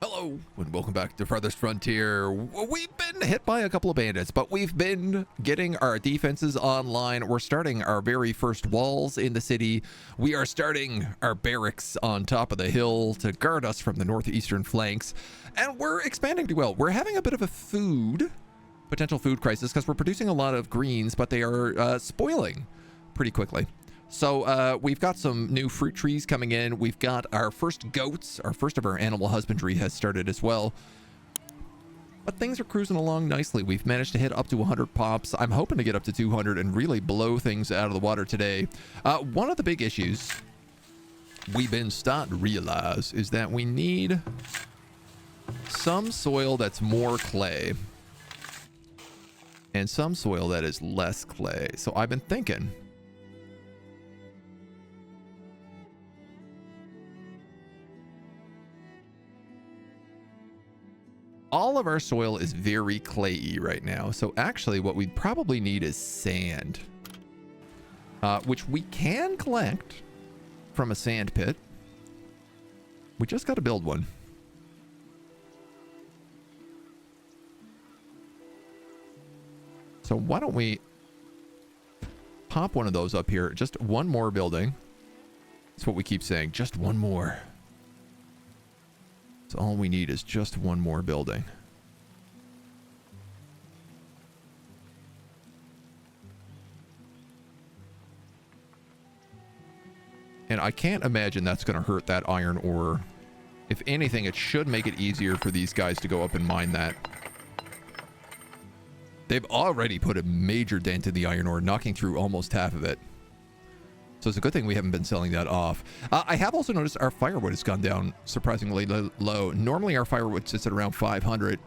Hello, and welcome back to Farthest Frontier. We've been hit by a couple of bandits, but we've been getting our defenses online. We're starting our very first walls in the city. We are starting our barracks on top of the hill to guard us from the northeastern flanks. And we're expanding too well. We're having a bit of a potential food crisis because we're producing a lot of greens, but they are spoiling pretty quickly. So we've got some new fruit trees coming in. We've got our first goats. Our first of our animal husbandry has started as well. But things are cruising along nicely. We've managed to hit up to 100 pops. I'm hoping to get up to 200 and really blow things out of the water today. One of the big issues we've been starting to realize is that we need some soil that's more clay and some soil that is less clay. So I've been thinking, all of our soil is very clayey right now. So actually what we probably need is sand, which we can collect from a sand pit. We just got to build one. So why don't we pop one of those up here? Just one more building. That's what we keep saying. Just one more. All we need is just one more building. And I can't imagine that's going to hurt that iron ore. If anything, it should make it easier for these guys to go up and mine that. They've already put a major dent in the iron ore, knocking through almost half of it. So it's a good thing we haven't been selling that off. I have also noticed our firewood has gone down surprisingly low. Normally our firewood sits at around 500.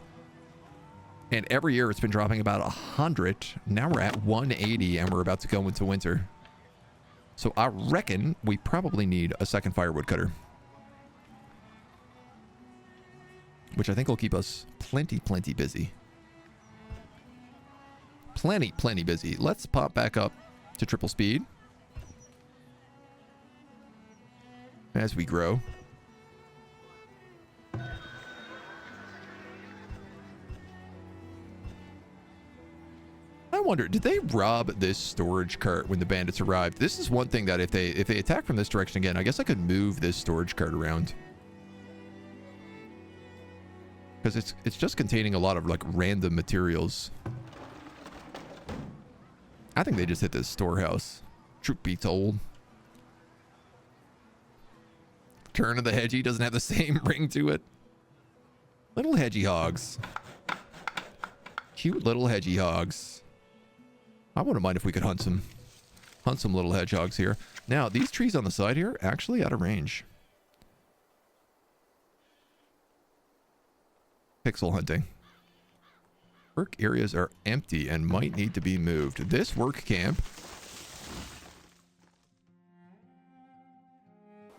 And every year it's been dropping about 100. Now we're at 180 and we're about to go into winter. So I reckon we probably need a second firewood cutter. Which I think will keep us plenty busy. Plenty busy. Let's pop back up to triple speed as we grow. I wonder, did they rob this storage cart when the bandits arrived? This is one thing that if they attack from this direction again, I guess I could move this storage cart around. Because it's just containing a lot of like random materials. I think they just hit this storehouse. Truth be told. Turn of the hedgie doesn't have the same ring to it. Little hedgie hogs. Cute little hedgie hogs. I wouldn't mind if we could hunt some little hedgehogs here. Now, these trees on the side here actually out of range. Pixel hunting. Work areas are empty and might need to be moved. This work camp.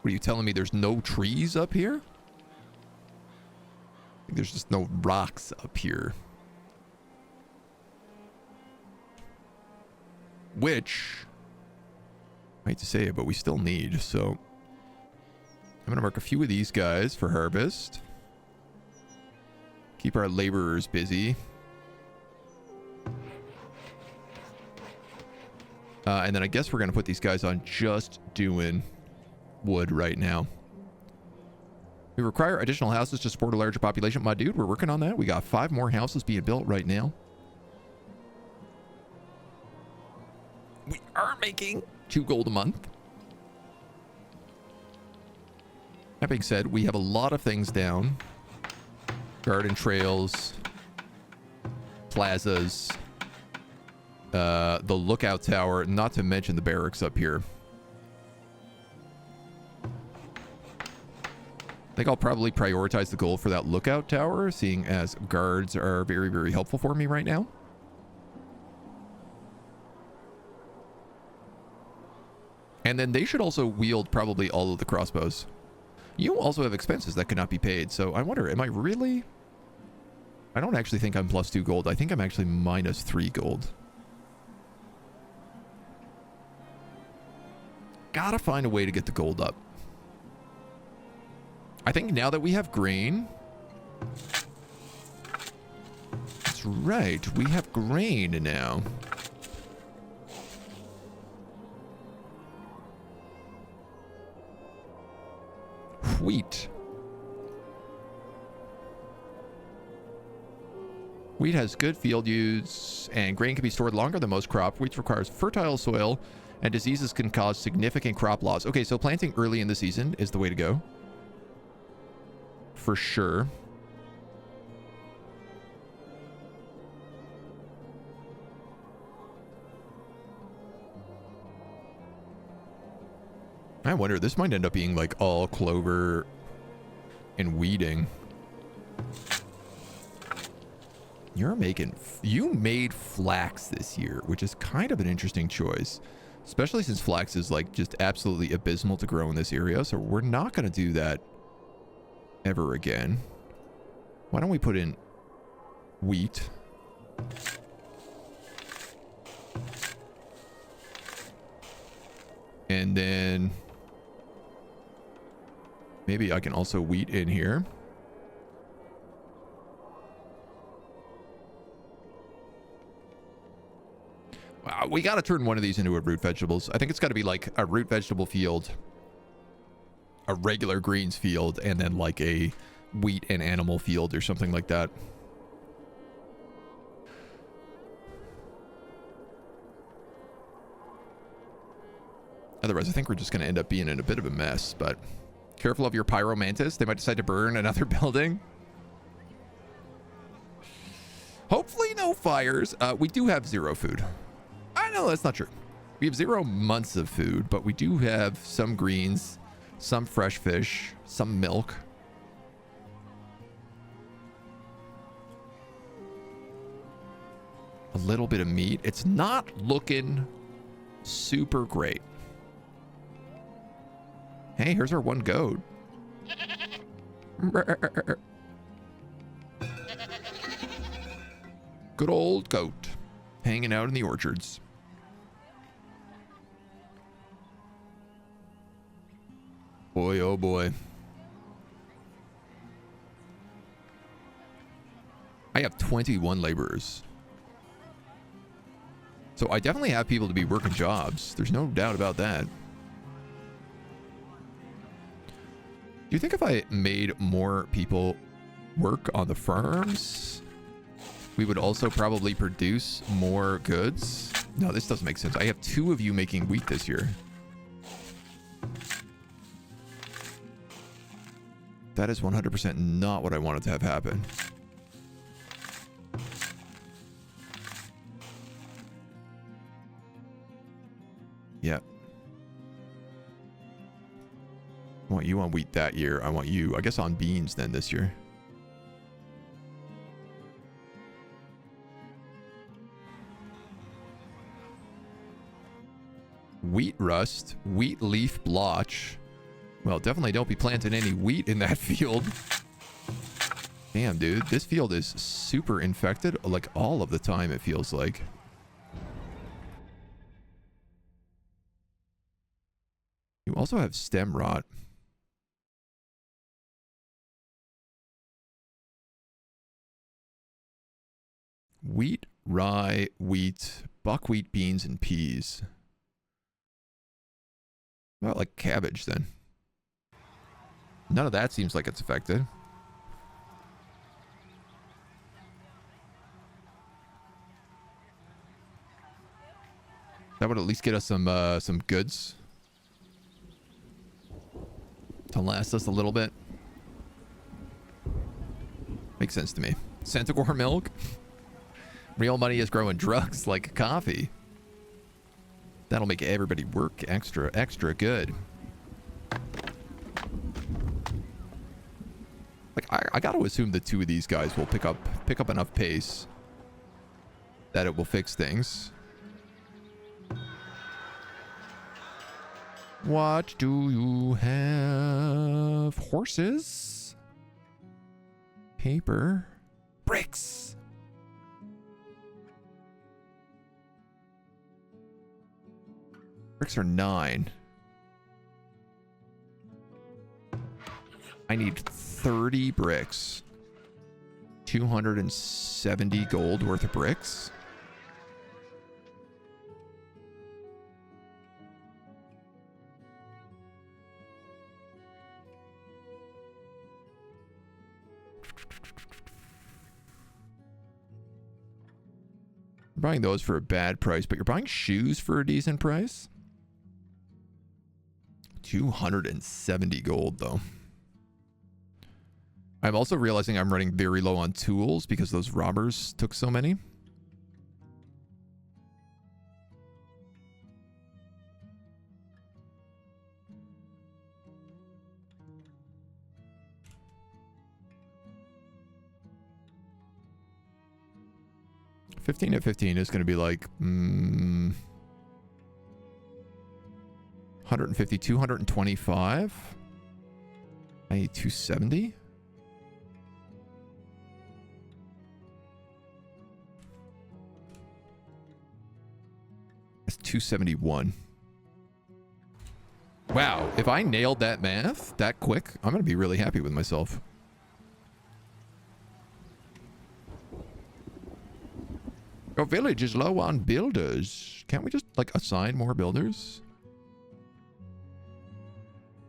What are you telling me? There's no trees up here? I think there's just no rocks up here. Which, I hate to say it, but we still need. So I'm going to mark a few of these guys for harvest. Keep our laborers busy. And then I guess we're going to put these guys on just doing wood right now. We require additional houses to support a larger population. My dude, we're working on that. We got 5 more houses being built right now. We are making 2 gold a month. That being said, we have a lot of things down. Garden trails, plazas, the lookout tower, not to mention the barracks up here. I think I'll probably prioritize the goal for that lookout tower, seeing as guards are very helpful for me right now. And then they should also wield probably all of the crossbows. You also have expenses that cannot be paid, so I wonder, am I really... I don't actually think I'm +2 gold. I think I'm actually -3 gold. Gotta find a way to get the gold up. I think now that we have grain, That's right. We have grain now. Wheat. Wheat has good field use, and grain can be stored longer than most crop. Wheat requires fertile soil, and diseases can cause significant crop loss. Okay, so planting early in the season is the way to go. For sure. I wonder, this might end up being like all clover and weeding. You made flax this year, which is kind of an interesting choice, especially since flax is like just absolutely abysmal to grow in this area. So we're not going to do that ever again. Why don't we put in wheat? And then maybe I can also wheat in here. We got to turn one of these into a root vegetables. I think it's got to be like a root vegetable field, a regular greens field, and then like a wheat and animal field or something like that. Otherwise, I think we're just going to end up being in a bit of a mess, but careful of your pyromantis. They might decide to burn another building. Hopefully no fires. We do have 0 food. I know that's not true. We have 0 months of food, but we do have some greens, some fresh fish, some milk. A little bit of meat. It's not looking super great. Hey, here's our one goat. Good old goat hanging out in the orchards. Boy, oh boy. I have 21 laborers. So I definitely have people to be working jobs. There's no doubt about that. Do you think if I made more people work on the farms, we would also probably produce more goods? No, this doesn't make sense. I have 2 of you making wheat this year. That is 100% not what I wanted to have happen. Yeah. I want you on wheat that year. I want you, I guess, on beans then this year. Wheat rust, wheat leaf blotch. Well, definitely don't be planting any wheat in that field. Damn, dude, this field is super infected, like all of the time, it feels like. You also have stem rot. Wheat, rye, wheat, buckwheat, beans, and peas. About like cabbage then. None of that seems like it's affected. That would at least get us some goods to last us a little bit. Makes sense to me. Centigore milk. Real money is growing drugs like coffee. That'll make everybody work extra good. Like I got to assume the 2 of these guys will pick up enough pace that it will fix things. What do you have? Horses? Paper? Bricks? Bricks are 9. I need 30 bricks. 270 gold worth of bricks. You're buying those for a bad price, but you're buying shoes for a decent price. 270 gold, though. I'm also realizing I'm running very low on tools because those robbers took so many. $15 at 15 is going to be like 150, 225. I need 270. That's 271. Wow, if I nailed that math that quick, I'm going to be really happy with myself. Your village is low on builders. Can't we just, like, assign more builders?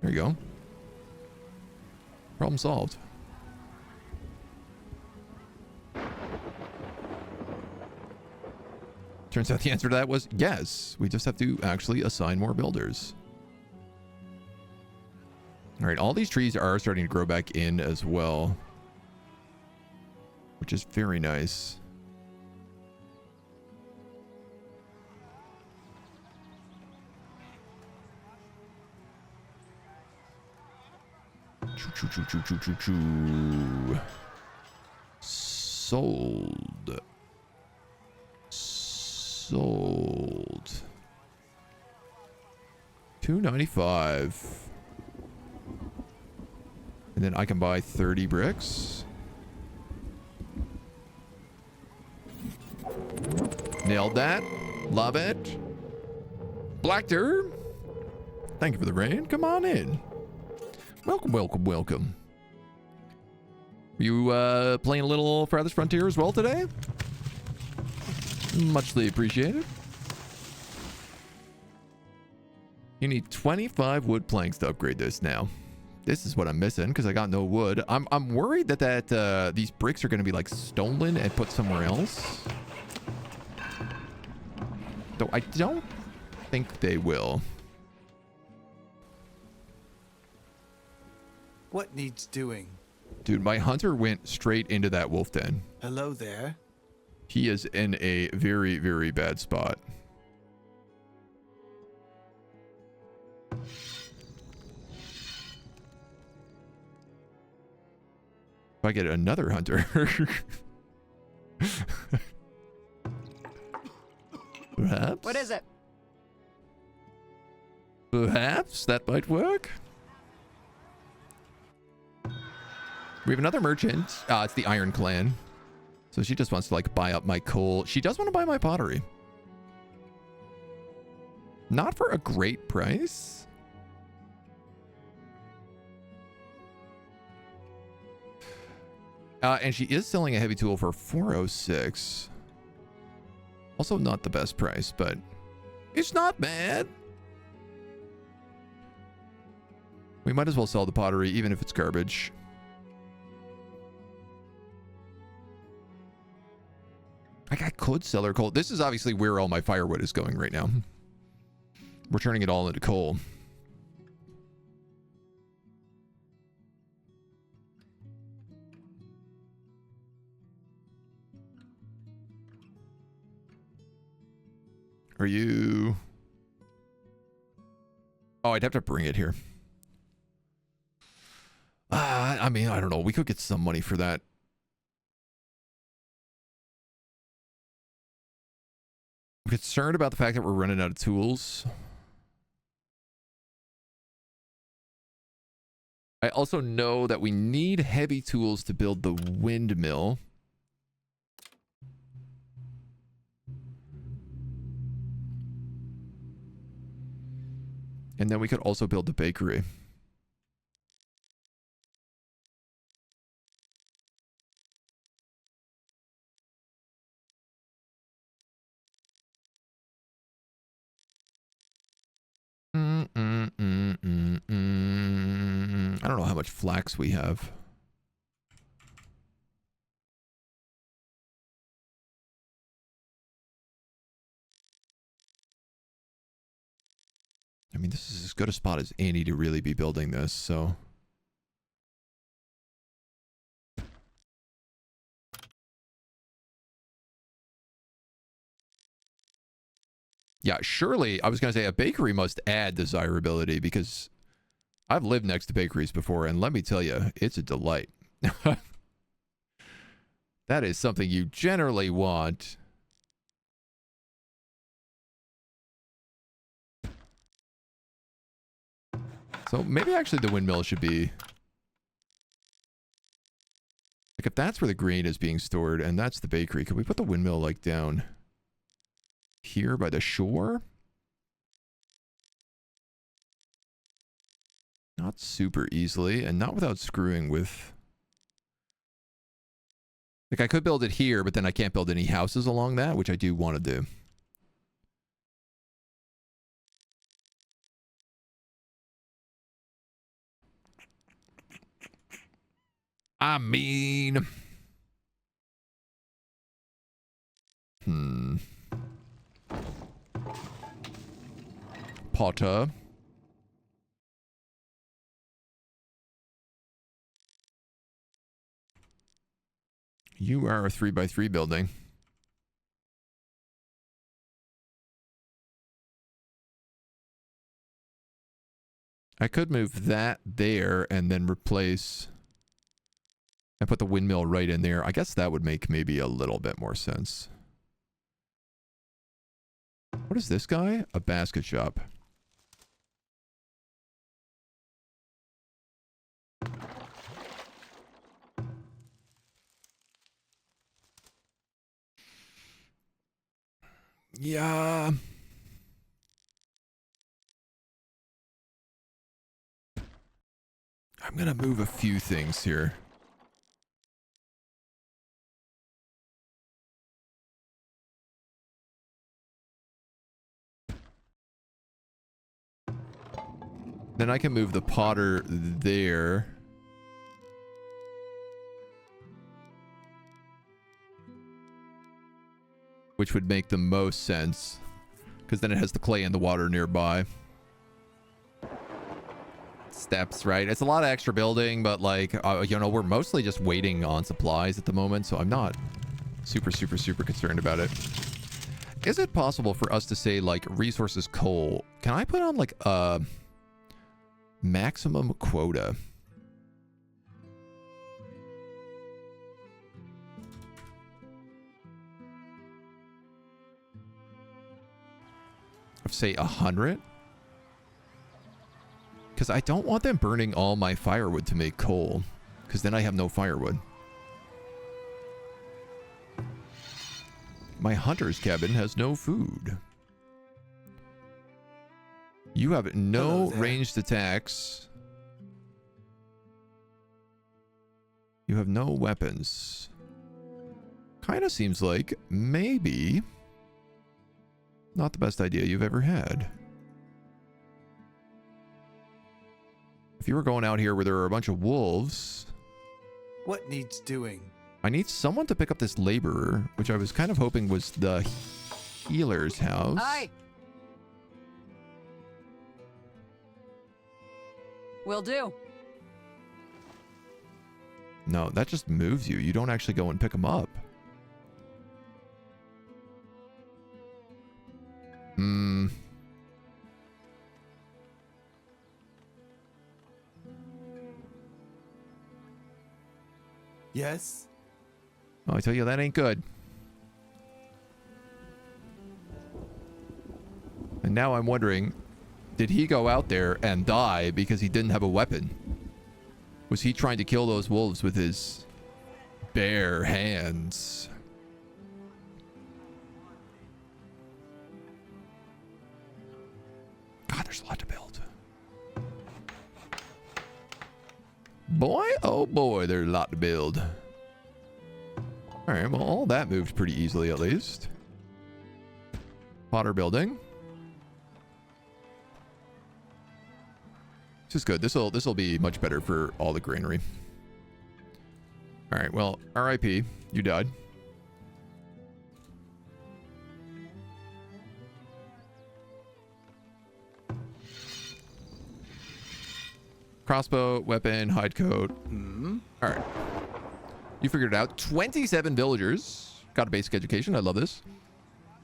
There you go. Problem solved. Turns out the answer to that was yes. We just have to actually assign more builders. All right, all these trees are starting to grow back in as well, which is very nice. Sold. Sold. 295. And then I can buy 30 bricks. Nailed that. Love it. Blackter, thank you for the raid. Come on in. Welcome, welcome, welcome. You playing a little Farthest Frontier as well today? Muchly appreciated. You need 25 wood planks to upgrade this now. This is what I'm missing because I got no wood. I'm worried that these bricks are going to be like stolen and put somewhere else. Though I don't think they will. What needs doing? Dude, my hunter went straight into that wolf den. Hello there. He is in a very, very bad spot. If I get another hunter. Perhaps? What is it? Perhaps that might work. We have another merchant. It's the Iron Clan. So she just wants to like buy up my coal. She does want to buy my pottery. Not for a great price. And she is selling a heavy tool for 406. Also not the best price, but it's not bad. We might as well sell the pottery even if it's garbage. Like, I could sell her coal. This is obviously where all my firewood is going right now. We're turning it all into coal. Are you... Oh, I'd have to bring it here. I mean, I don't know. We could get some money for that. I'm concerned about the fact that we're running out of tools. I also know that we need heavy tools to build the windmill. And then we could also build the bakery. don't know how much flax we have. I mean, this is as good a spot as any to really be building this, so... Yeah, surely, I was going to say a bakery must add desirability because I've lived next to bakeries before, and let me tell you, it's a delight. That is something you generally want. So maybe actually the windmill should be... Like if that's where the grain is being stored and that's the bakery, could we put the windmill like down here by the shore? Not super easily and not without screwing with... Like I could build it here, but then I can't build any houses along that, which I do want to do. I mean... Potter. You are a 3x3 building. I could move that there and then replace... And put the windmill right in there. I guess that would make maybe a little bit more sense. What is this guy? A basket shop. Yeah. I'm gonna move a few things here. Then I can move the potter there. Which would make the most sense. Because then it has the clay and the water nearby. Steps, right? It's a lot of extra building, but like, you know, we're mostly just waiting on supplies at the moment, so I'm not super concerned about it. Is it possible for us to say, like, resources coal? Can I put on, like, a maximum quota? Of, say, 100? Because I don't want them burning all my firewood to make coal. Because then I have no firewood. My hunter's cabin has no food. You have no ranged attacks. You have no weapons. Kind of seems like maybe not the best idea you've ever had. If you were going out here where there are a bunch of wolves... What needs doing? I need someone to pick up this laborer, which I was kind of hoping was the healer's house. Aye. Will do. No, that just moves you. You don't actually go and pick them up. Yes? Oh, I tell you, that ain't good. And now I'm wondering, did he go out there and die because he didn't have a weapon? Was he trying to kill those wolves with his bare hands? God, there's a lot to build. Boy, oh boy, there's a lot to build. Alright, well, all that moved pretty easily, at least. Potter building. This is good. This'll be much better for all the granary. All right, well, RIP, you died. Crossbow, weapon, hide coat. All right. You figured it out. 27 villagers. Got a basic education. I love this.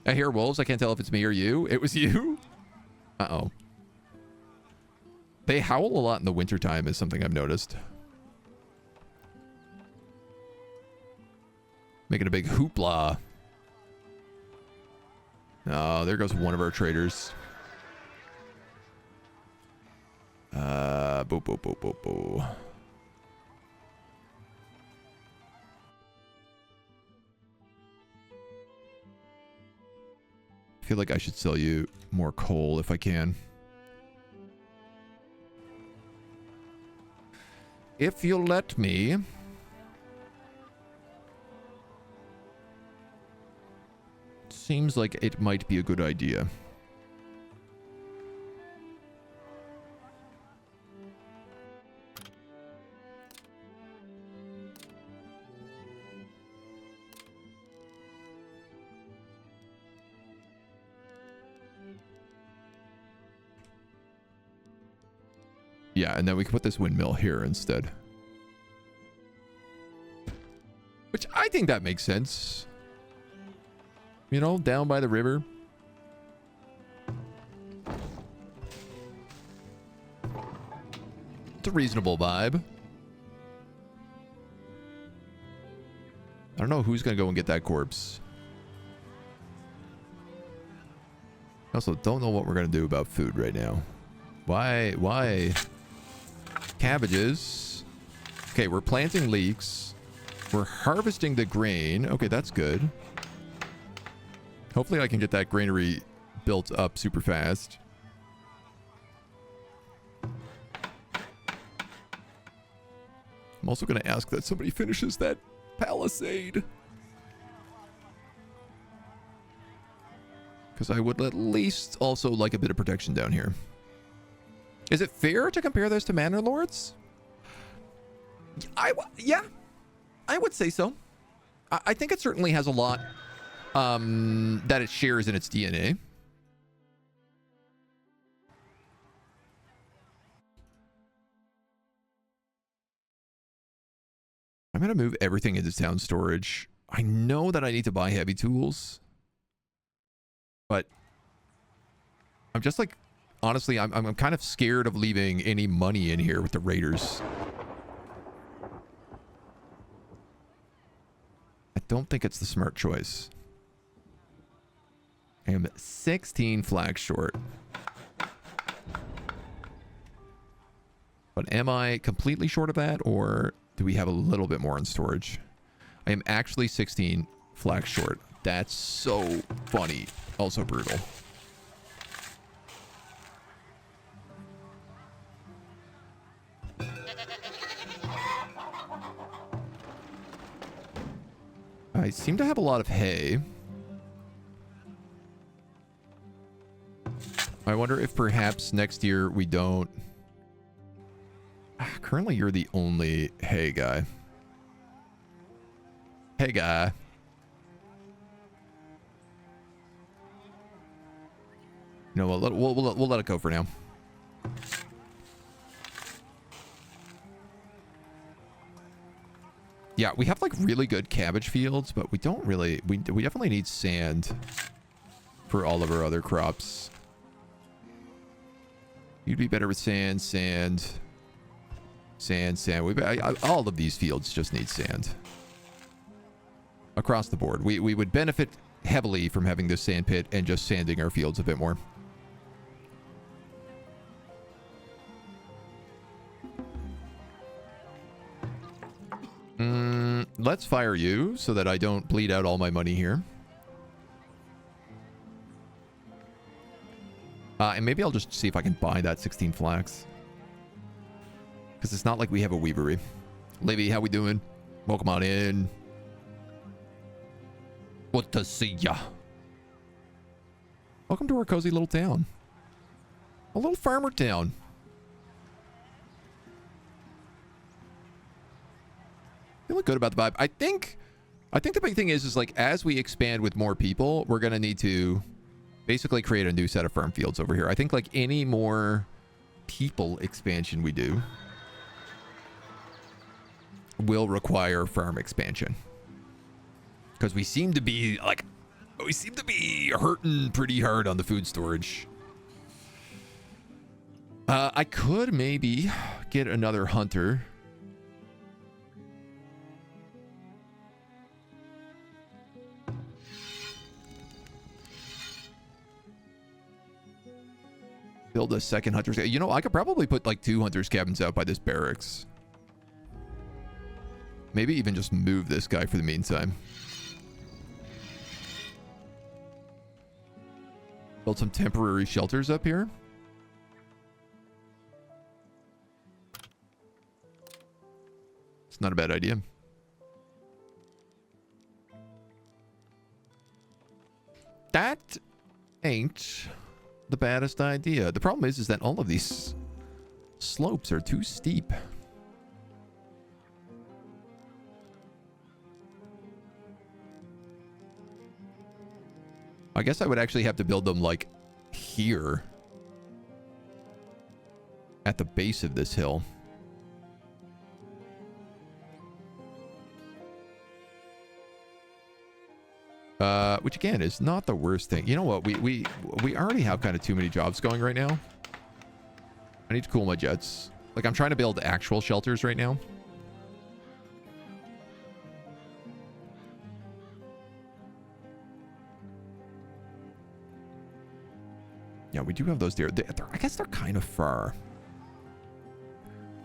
I hear wolves. I can't tell if it's me or you. It was you? Uh-oh. They howl a lot in the wintertime is something I've noticed. Making a big hoopla. Oh, there goes one of our traders. Boo, boo, boo, boo, boo. I feel like I should sell you more coal if I can. If you'll let me. Seems like it might be a good idea. Yeah, and then we can put this windmill here instead. Which I think that makes sense. You know, down by the river. It's a reasonable vibe. I don't know who's going to go and get that corpse. I also don't know what we're going to do about food right now. Why? Cabbages. Okay, we're planting leeks. We're harvesting the grain. Okay, that's good. Hopefully I can get that granary built up super fast. I'm also going to ask that somebody finishes that palisade. Because I would at least also like a bit of protection down here. Is it fair to compare those to Manor Lords? Yeah, I would say so. I think it certainly has a lot that it shares in its DNA. I'm going to move everything into town storage. I know that I need to buy heavy tools. But I'm just like, honestly, I'm kind of scared of leaving any money in here with the raiders. I don't think it's the smart choice. I am 16 flags short. But am I completely short of that, or do we have a little bit more in storage? I am actually 16 flags short. That's so funny. Also brutal. I seem to have a lot of hay. I wonder if perhaps next year we don't... Currently, you're the only hay guy. Hey, guy. You know, we'll let it go for now. Yeah, we have like really good cabbage fields, but we don't really... We definitely need sand for all of our other crops. You'd be better with sand, sand, sand, sand. All of these fields just need sand. Across the board. We would benefit heavily from having this sand pit and just sanding our fields a bit more. Let's fire you so that I don't bleed out all my money here. And maybe I'll just see if I can buy that 16 flax. Because it's not like we have a weavery. Livy, how we doing? Welcome on in. Good to see ya. Welcome to our cozy little town. A little farmer town. Feeling good about the vibe. I think the big thing is like as we expand with more people, we're gonna need to basically create a new set of farm fields over here. I think like any more people expansion we do will require farm expansion. Because we seem to be hurting pretty hard on the food storage. I could maybe get another hunter. Build a second hunter's. You know, I could probably put like 2 hunters' cabins out by this barracks. Maybe even just move this guy for the meantime. Build some temporary shelters up here. It's not a bad idea. That ain't the baddest idea. The problem is that all of these slopes are too steep. I guess I would actually have to build them like here at the base of this hill. Which again is not the worst thing. You know what? We already have kind of too many jobs going right now. I need to cool my jets. Like I'm trying to build actual shelters right now. Yeah, we do have those deer. I guess they're kind of far.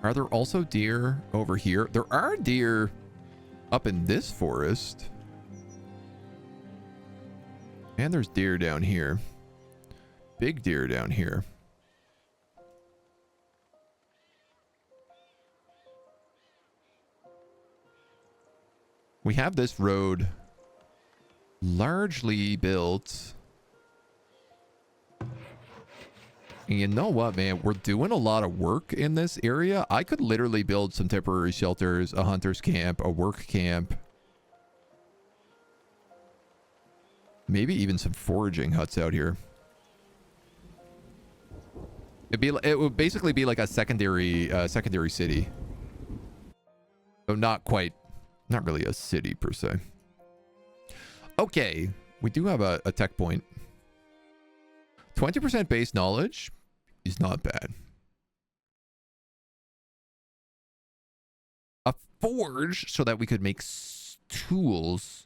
Are there also deer over here? There are deer up in this forest. And there's deer down here. Big deer down here. We have this road largely built. And you know what, man? We're doing a lot of work in this area. I could literally build some temporary shelters, a hunter's camp, a work camp. Maybe even some foraging huts out here. It would basically be like a secondary city. So not really a city per se. Okay, we do have a tech point. 20% base knowledge is not bad. A forge so that we could make tools,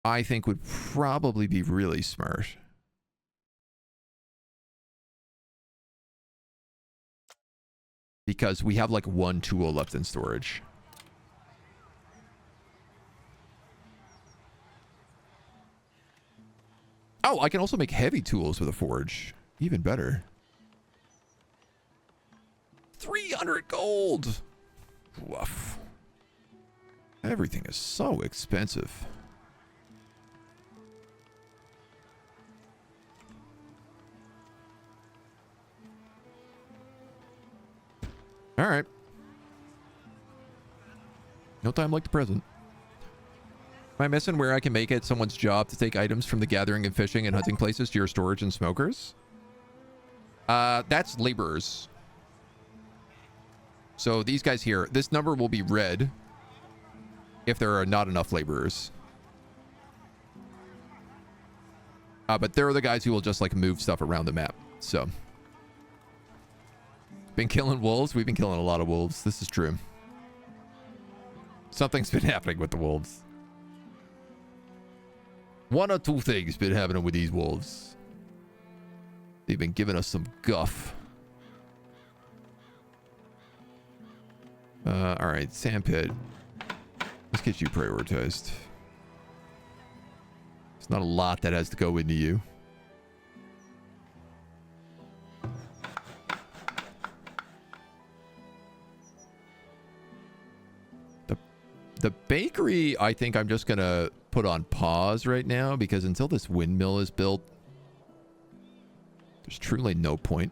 I think would probably be really smart. Because we have like 1 tool left in storage. Oh, I can also make heavy tools with a forge. Even better. 300 gold. Woof. Everything is so expensive. All right. No time like the present. Am I missing where I can make it someone's job to take items from the gathering and fishing and hunting places to your storage and smokers? That's laborers. So these guys here, this number will be red if there are not enough laborers. But they're the guys who will just like move stuff around the map. So been killing wolves. We've been killing a lot of wolves. This is true. Something's been happening with the wolves. One or two things been happening with these wolves. They've been giving us some guff. All right, sandpit. Let's get you prioritized. It's not a lot that has to go into you. The bakery, I think I'm just going to put on pause right now because until this windmill is built, there's truly no point.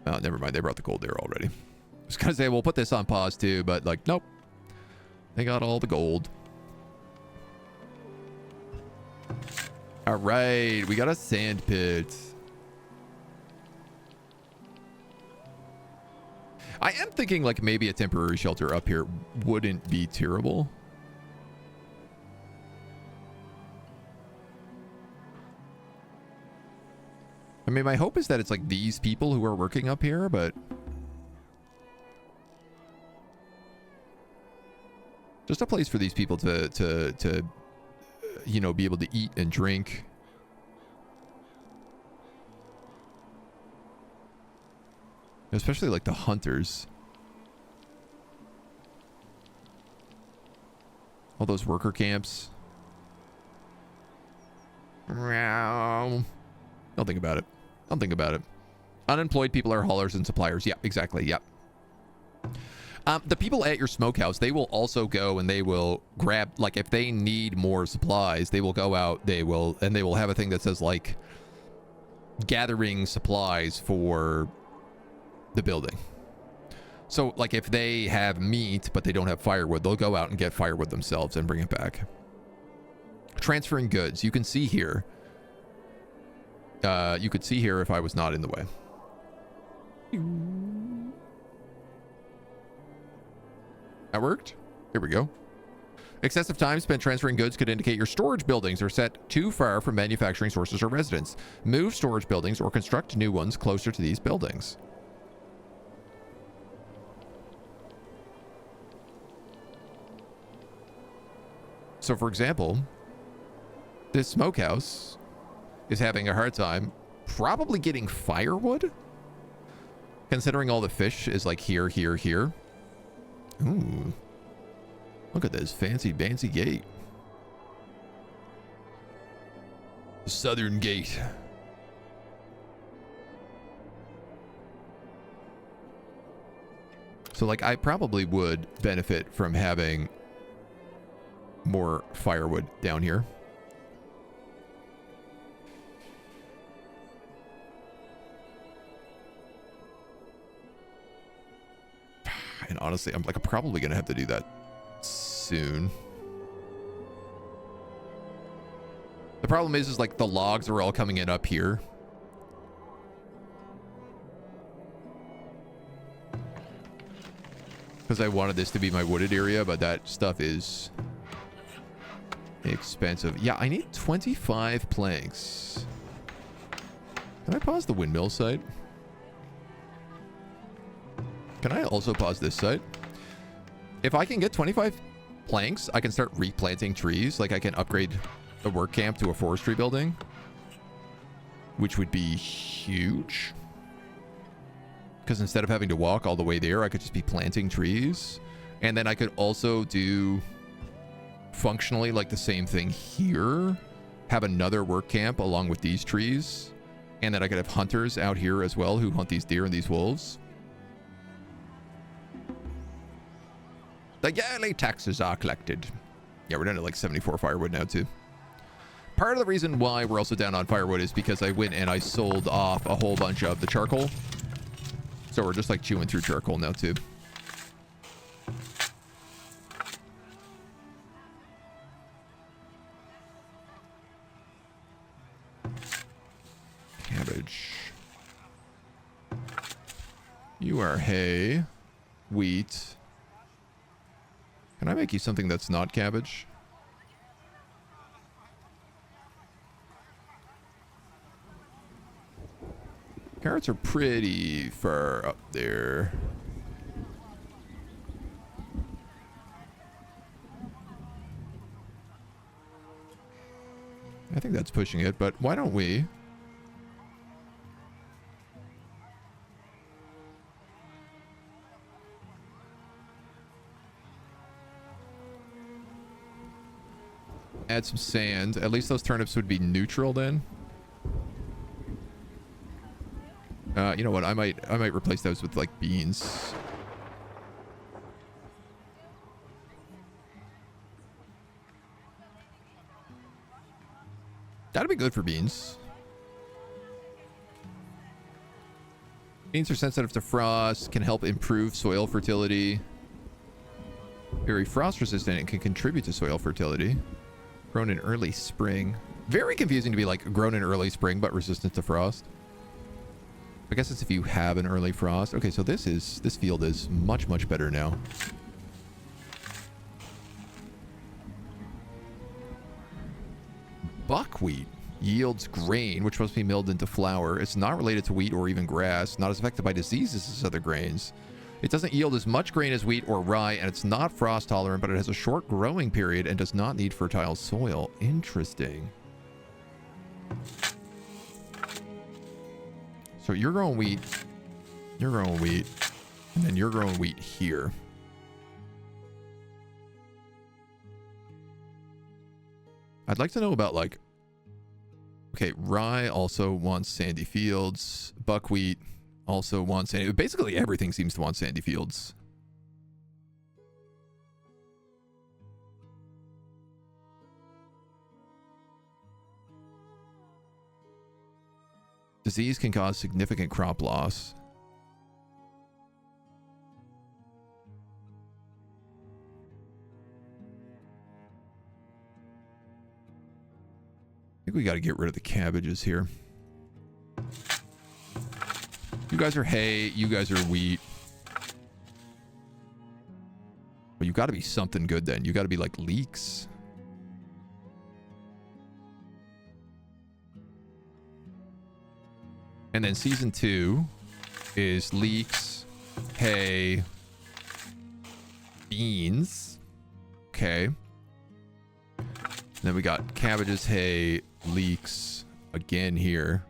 Oh, never mind. They brought the gold there already. I was gonna say we'll put this on pause too, but like, nope. They got all the gold. All right, we got a sand pit. I am thinking like maybe a temporary shelter up here wouldn't be terrible. I mean, my hope is that it's like these people who are working up here, but just a place for these people to you know, be able to eat and drink. Especially like the hunters. All those worker camps. Don't think about it. Don't think about it. Unemployed people are haulers and suppliers. Yeah, exactly. Yep. The people at your smokehouse, they will also go and they will grab, like if they need more supplies, they will go out, they will have a thing that says like gathering supplies for the building. So like if they have meat but they don't have firewood, they'll go out and get firewood themselves and bring it back. Transferring goods. You can see here. You could see here if I was not in the way. That worked. Here we go. Excessive time spent transferring goods could indicate your storage buildings are set too far from manufacturing sources or residents. Move storage buildings or construct new ones closer to these buildings. So, for example, this smokehouse is having a hard time probably getting firewood, considering all the fish is like here, here, here. Ooh. Look at this fancy gate. The southern gate. So like I probably would benefit from having more firewood down here. And honestly, I'm probably gonna have to do that soon. The problem is like the logs are all coming in up here. Because I wanted this to be my wooded area, but that stuff is expensive. Yeah, I need 25 planks. Can I pause the windmill site? Can I also pause this site? If I can get 25 planks, I can start replanting trees. Like I can upgrade the work camp to a forestry building, which would be huge. Because instead of having to walk all the way there, I could just be planting trees. And then I could also do functionally like the same thing here. Have another work camp along with these trees. And then I could have hunters out here as well who hunt these deer and these wolves. The yearly taxes are collected. Yeah, we're down to like 74 firewood now too. Part of the reason why we're also down on firewood is because I went and I sold off a whole bunch of the charcoal. So we're just like chewing through charcoal now too. Cabbage. You are hay. Wheat. Can I make you something that's not cabbage? Carrots are pretty far up there. I think that's pushing it, but why don't we? Add some sand. At least those turnips would be neutral then. You know what? I might replace those with like beans. That'd be good for beans. Beans are sensitive to frost, can help improve soil fertility. Very frost resistant and can contribute to soil fertility. Grown in early spring. Very confusing to be like grown in early spring but resistant to frost. I guess it's if you have an early frost. Okay, so this field is much, much better now. Buckwheat yields grain, which must be milled into flour. It's not related to wheat or even grass, not as affected by diseases as other grains. It doesn't yield as much grain as wheat or rye, and it's not frost tolerant, but it has a short growing period and does not need fertile soil. Interesting. So you're growing wheat, and then you're growing wheat here. I'd like to know about, like, okay, rye also wants sandy fields. Buckwheat also wants sandy. Basically, everything seems to want sandy fields. Disease can cause significant crop loss. I think we got to get rid of the cabbages here. You guys are hay. You guys are wheat. But you got to be something good then. You got to be like leeks. And then season 2 is leeks, hay, beans. Okay. Then we got cabbages, hay, leeks again here.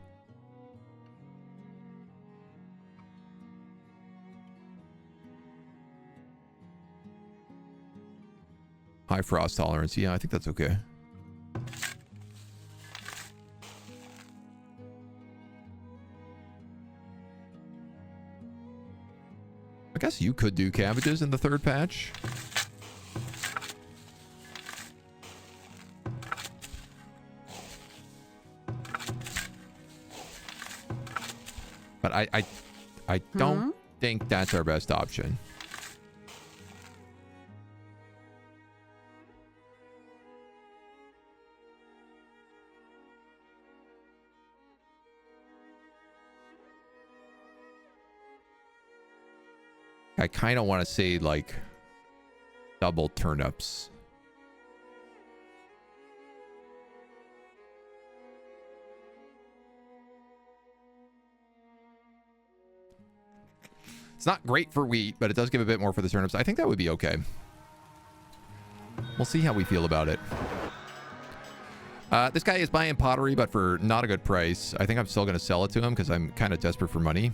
High frost tolerance. Yeah, I think that's okay. I guess you could do cabbages in the third patch. But I don't think that's our best option. I kind of want to say like double turnips. It's not great for wheat, but it does give a bit more for the turnips. I think that would be okay. We'll see how we feel about it. This guy is buying pottery, but for not a good price. I think I'm still going to sell it to him because I'm kind of desperate for money.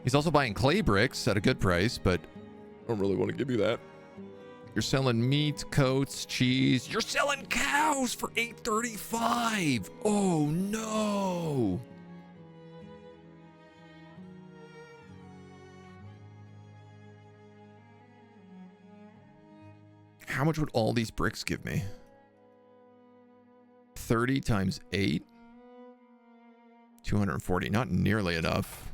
He's also buying clay bricks at a good price, but I don't really want to give you that. You're selling meat, coats, cheese. You're selling cows for $8.35. Oh, no. How much would all these bricks give me? 30 times 8? 240. Not nearly enough.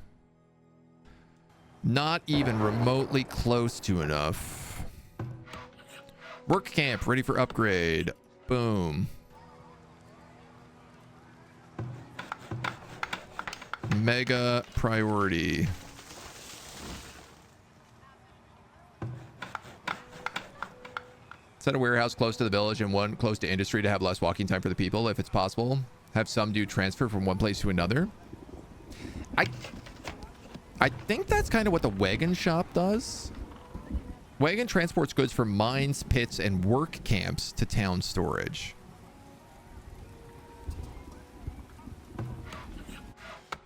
Not even remotely close to enough. Work camp ready for upgrade. Boom. Mega priority. Set a warehouse close to the village and one close to industry to have less walking time for the people if it's possible. Have some do transfer from one place to another. I think that's kind of what the wagon shop does. Wagon transports goods from mines, pits, and work camps to town storage.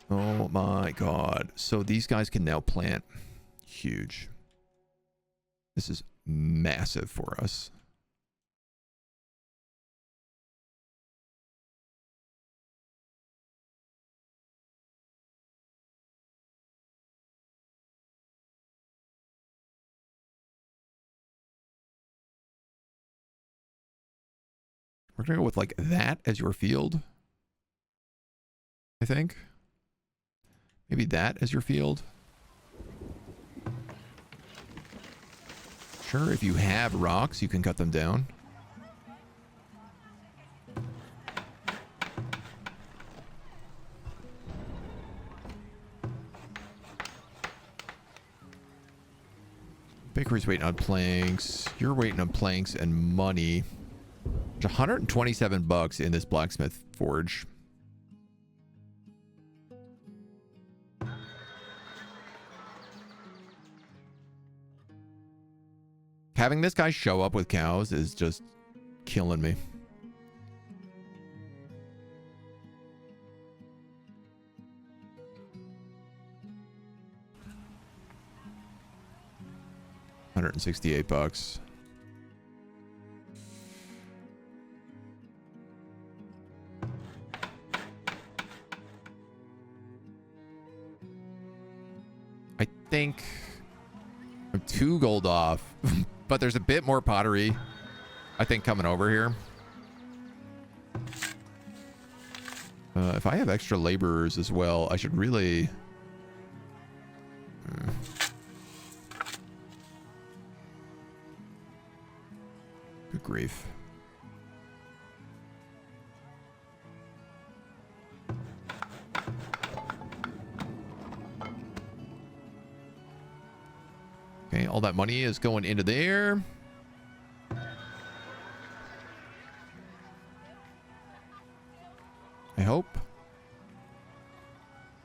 Oh my god. So these guys can now plant. Huge. This is massive for us. We're gonna go with like that as your field. I think. Maybe that as your field. Sure, if you have rocks, you can cut them down. Bakery's waiting on planks. You're waiting on planks and money. There's 127 bucks in this blacksmith forge. Having this guy show up with cows is just killing me. $168. I think I'm 2 gold off, but there's a bit more pottery, I think, coming over here. If I have extra laborers as well, I should really... Good grief. Okay, all that money is going into there. I hope.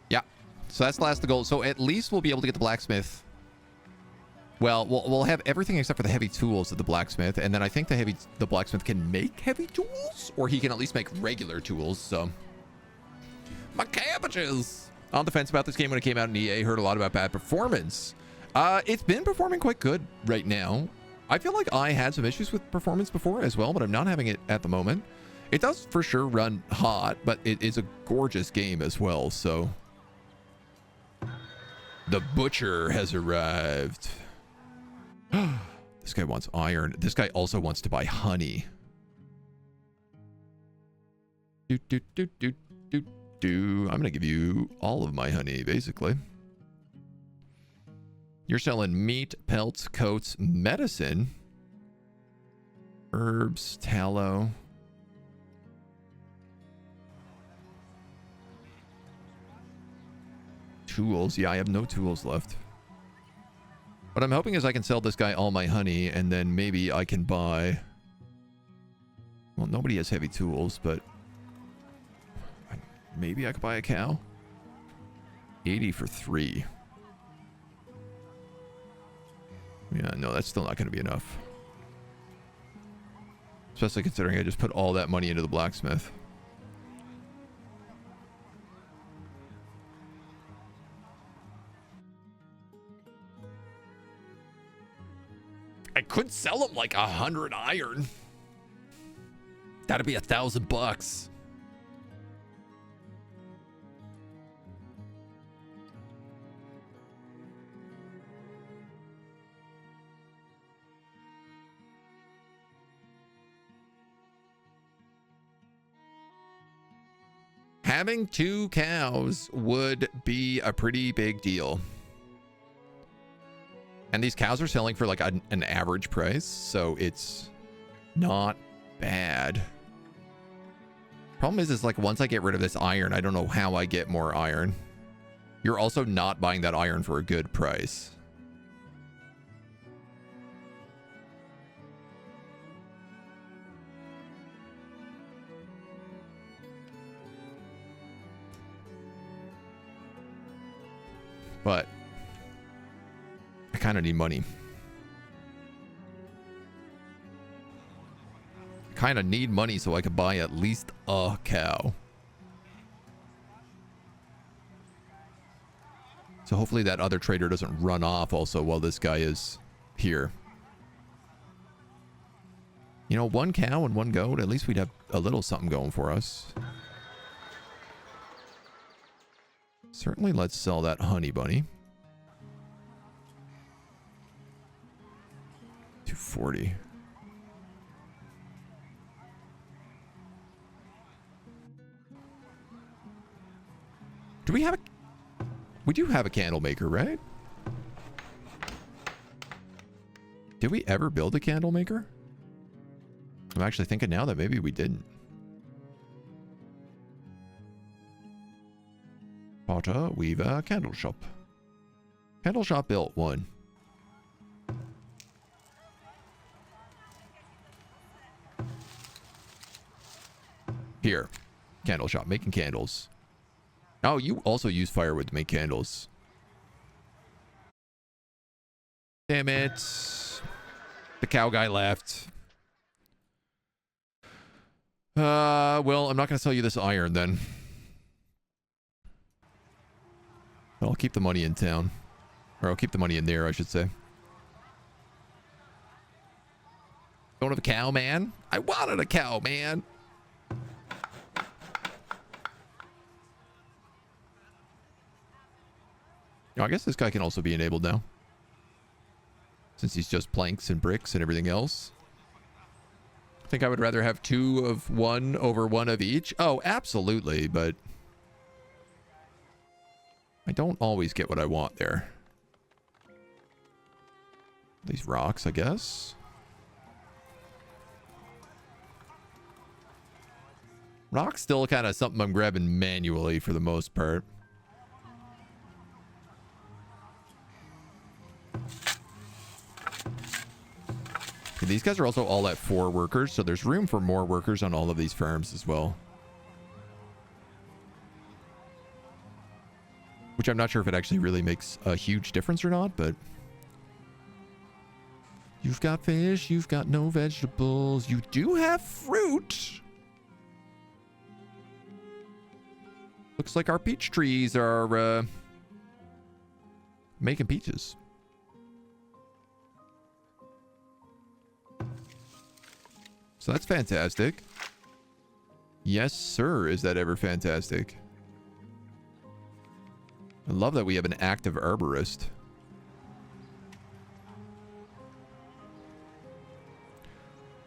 Yeah. So that's the last of the gold. So at least we'll be able to get the blacksmith. Well, we'll have everything except for the heavy tools at the blacksmith, and then I think the blacksmith can make heavy tools, or he can at least make regular tools. So my cabbages. On the fence about this game when it came out in EA. Heard a lot about bad performance. It's been performing quite good right now. I feel like I had some issues with performance before as well, but I'm not having it at the moment. It does for sure run hot, but it is a gorgeous game as well. So the butcher has arrived. This guy wants iron. This guy also wants to buy honey. I'm gonna give you all of my honey, basically. You're selling meat, pelts, coats, medicine, herbs, tallow. Tools. Yeah, I have no tools left. What I'm hoping is I can sell this guy all my honey, and then maybe I can buy... Well, nobody has heavy tools, but... Maybe I could buy a cow? 80 for 3. Yeah, no, that's still not going to be enough. Especially considering I just put all that money into the blacksmith. I could sell him like 100 iron. That'd be $1,000. Having 2 cows would be a pretty big deal. And these cows are selling for like an average price, so it's not bad. Problem is like once I get rid of this iron, I don't know how I get more iron. You're also not buying that iron for a good price. But I kind of need money. Kind of need money so I could buy at least a cow. So hopefully that other trader doesn't run off also while this guy is here. You know, 1 cow and 1 goat, at least we'd have a little something going for us. Certainly let's sell that honey bunny. 240. Do we have a... We do have a candle maker, right? Did we ever build a candle maker? I'm actually thinking now that maybe we didn't. Potter, weaver, candle shop. Candle shop built 1. Here. Candle shop, making candles. Oh, you also use firewood to make candles. Damn it. The cow guy left. Well, I'm not going to sell you this iron then. I'll keep the money in town. Or I'll keep the money in there, I should say. Don't have a cow, man? I wanted a cow, man. Oh, I guess this guy can also be enabled now. Since he's just planks and bricks and everything else. I think I would rather have 2 of one over 1 of each. Oh, absolutely, but I don't always get what I want there. These rocks, I guess. Rock's still kind of something I'm grabbing manually for the most part. Okay, these guys are also all at 4 workers, so there's room for more workers on all of these farms as well. Which I'm not sure if it actually really makes a huge difference or not, but... You've got fish, you've got no vegetables, you do have fruit! Looks like our peach trees are, making peaches. So that's fantastic. Yes, sir. Is that ever fantastic? I love that we have an active arborist.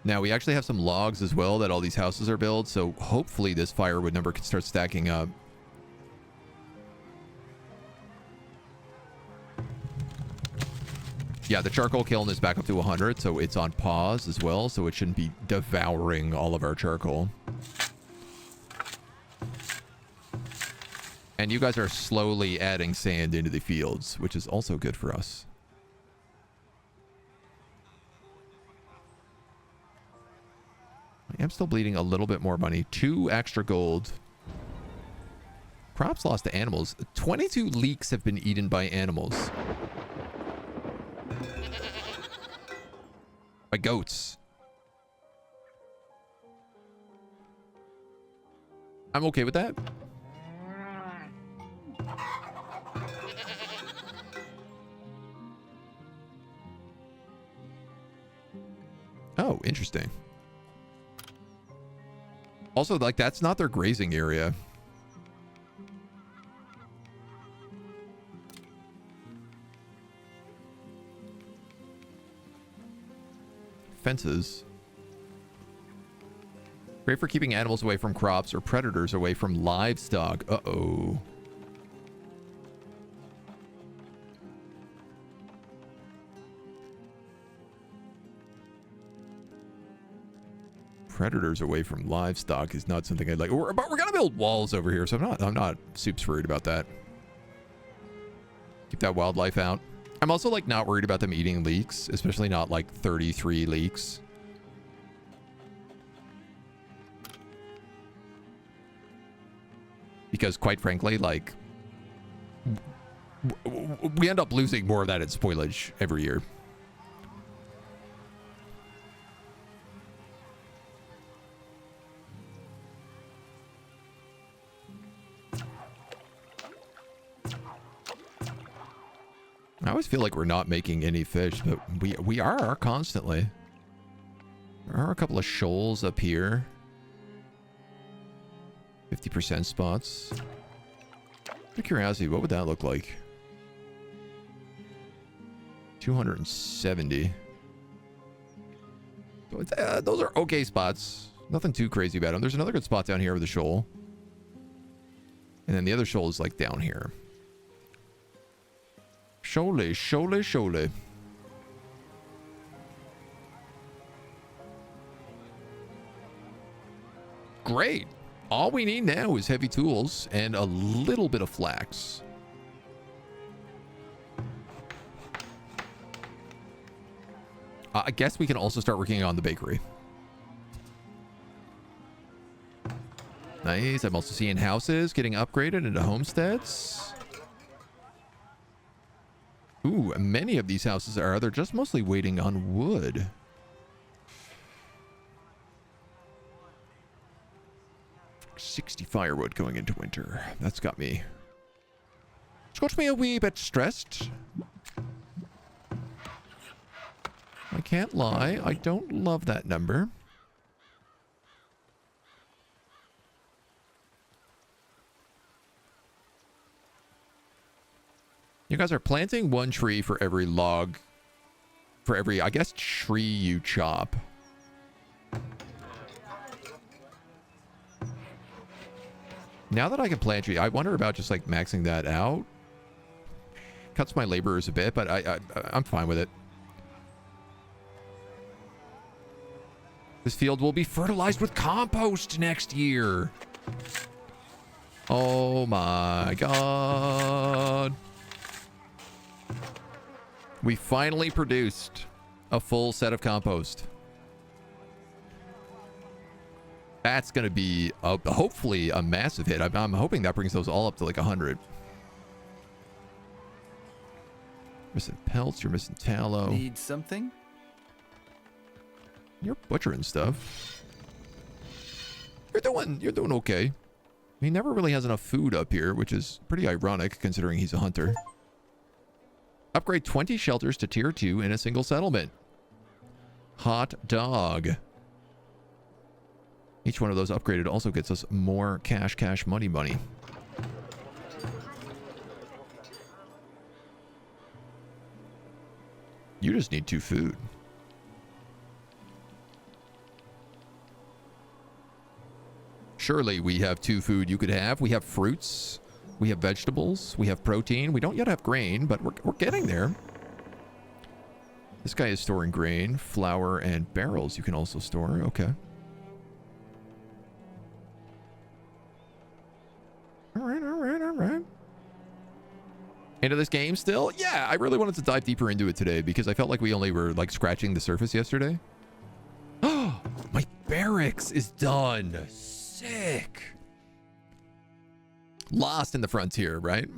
Now, we actually have some logs as well that all these houses are built, so hopefully this firewood number can start stacking up. Yeah, the charcoal kiln is back up to 100, so it's on pause as well, so it shouldn't be devouring all of our charcoal. And you guys are slowly adding sand into the fields, which is also good for us. I am still bleeding a little bit more money. 2 extra gold. Crops lost to animals. 22 leeks have been eaten by animals. By goats. I'm okay with that. Oh, interesting. Also, like, that's not their grazing area. Fences. Great for keeping animals away from crops or predators away from livestock. Uh-oh. Predators away from livestock is not something I'd like. But we're gonna build walls over here, so I'm not super worried about that. Keep that wildlife out. I'm also like not worried about them eating leeks, especially not like 33 leeks. Because quite frankly, like we end up losing more of that in spoilage every year. I always feel like we're not making any fish, but we are constantly. There are a couple of shoals up here. 50% spots. Out of curiosity, what would that look like? 270. So those are okay spots. Nothing too crazy about them. There's another good spot down here with a shoal. And then the other shoal is like down here. Shoal, shoal, shoal. Great. All we need now is heavy tools and a little bit of flax. I guess we can also start working on the bakery. Nice. I'm also seeing houses getting upgraded into homesteads. Ooh, many of these houses are. They're just mostly waiting on wood. $60 firewood going into winter. That's got me. It's got me a wee bit stressed. I can't lie. I don't love that number. You guys are planting one tree for every log, for every, I guess, tree you chop. Now that I can plant tree, I wonder about just like maxing that out. Cuts my laborers a bit, but I'm fine with it. This field will be fertilized with compost next year. Oh my god. We finally produced a full set of compost. That's going to be hopefully a massive hit. I'm hoping that brings those all up to like 100. Missing pelts, you're missing tallow. Need something? You're butchering stuff. You're doing okay. He never really has enough food up here, which is pretty ironic considering he's a hunter. Upgrade 20 shelters to tier 2 in a single settlement. Hot dog. Each one of those upgraded also gets us more cash, money. You just need 2 food. Surely we have 2 food you could have. We have fruits. We have vegetables. We have protein. We don't yet have grain, but we're getting there. This guy is storing grain, flour, and barrels you can also store. Okay. All right. Into this game still? Yeah, I really wanted to dive deeper into it today because I felt like we only were like scratching the surface yesterday. Oh, my barracks is done. Sick. Lost in the frontier, right?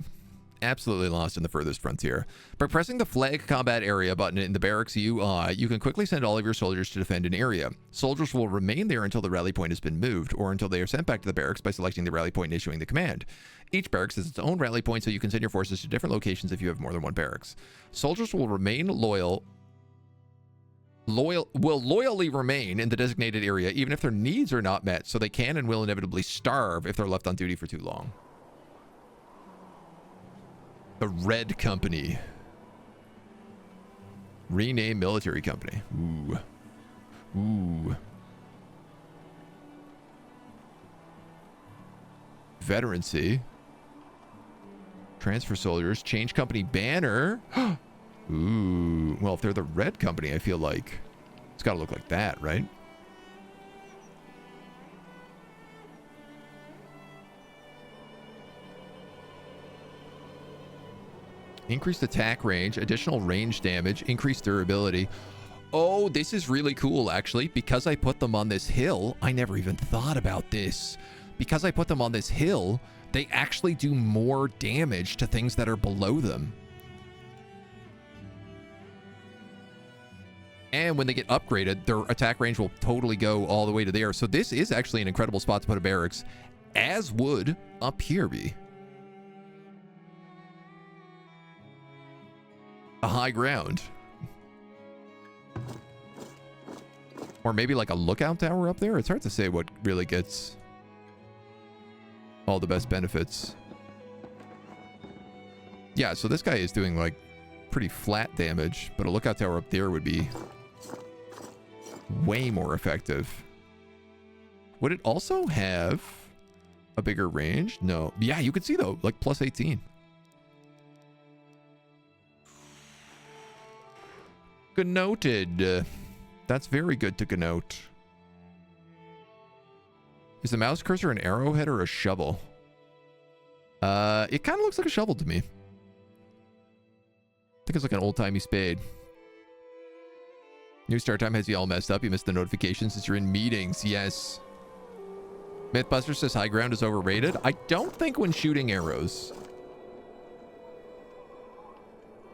Absolutely lost in the furthest frontier. By pressing the flag combat area button in the barracks UI, you can quickly send all of your soldiers to defend an area. Soldiers will remain there until the rally point has been moved, or until they are sent back to the barracks by selecting the rally point and issuing the command. Each barracks has its own rally point, so you can send your forces to different locations if you have more than one barracks. Soldiers will remain loyally remain in the designated area even if their needs are not met, so they can and will inevitably starve if they're left on duty for too long. The Red Company. Rename military company. Ooh. Veterancy. Transfer soldiers. Change company banner. Ooh. Well, if they're the Red Company, I feel like it's got to look like that, right? Increased attack range, additional range damage, increased durability. Oh, this is really cool, actually. Because I put them on this hill, I never even thought about this. Because I put them on this hill, they actually do more damage to things that are below them. And when they get upgraded, their attack range will totally go all the way to there. So this is actually an incredible spot to put a barracks, as would up here be. A high ground. Or maybe like a lookout tower up there. It's hard to say what really gets all the best benefits. Yeah, so this guy is doing like pretty flat damage, but a lookout tower up there would be way more effective. Would it also have a bigger range? No. Yeah, you can see though, like plus 18. Good noted. That's very good to connote. Is the mouse cursor an arrowhead or a shovel? It kind of looks like a shovel to me. I think it's like an old-timey spade. New start time has you all messed up. You missed the notifications since you're in meetings. Yes. Mythbuster says high ground is overrated. I don't think when shooting arrows.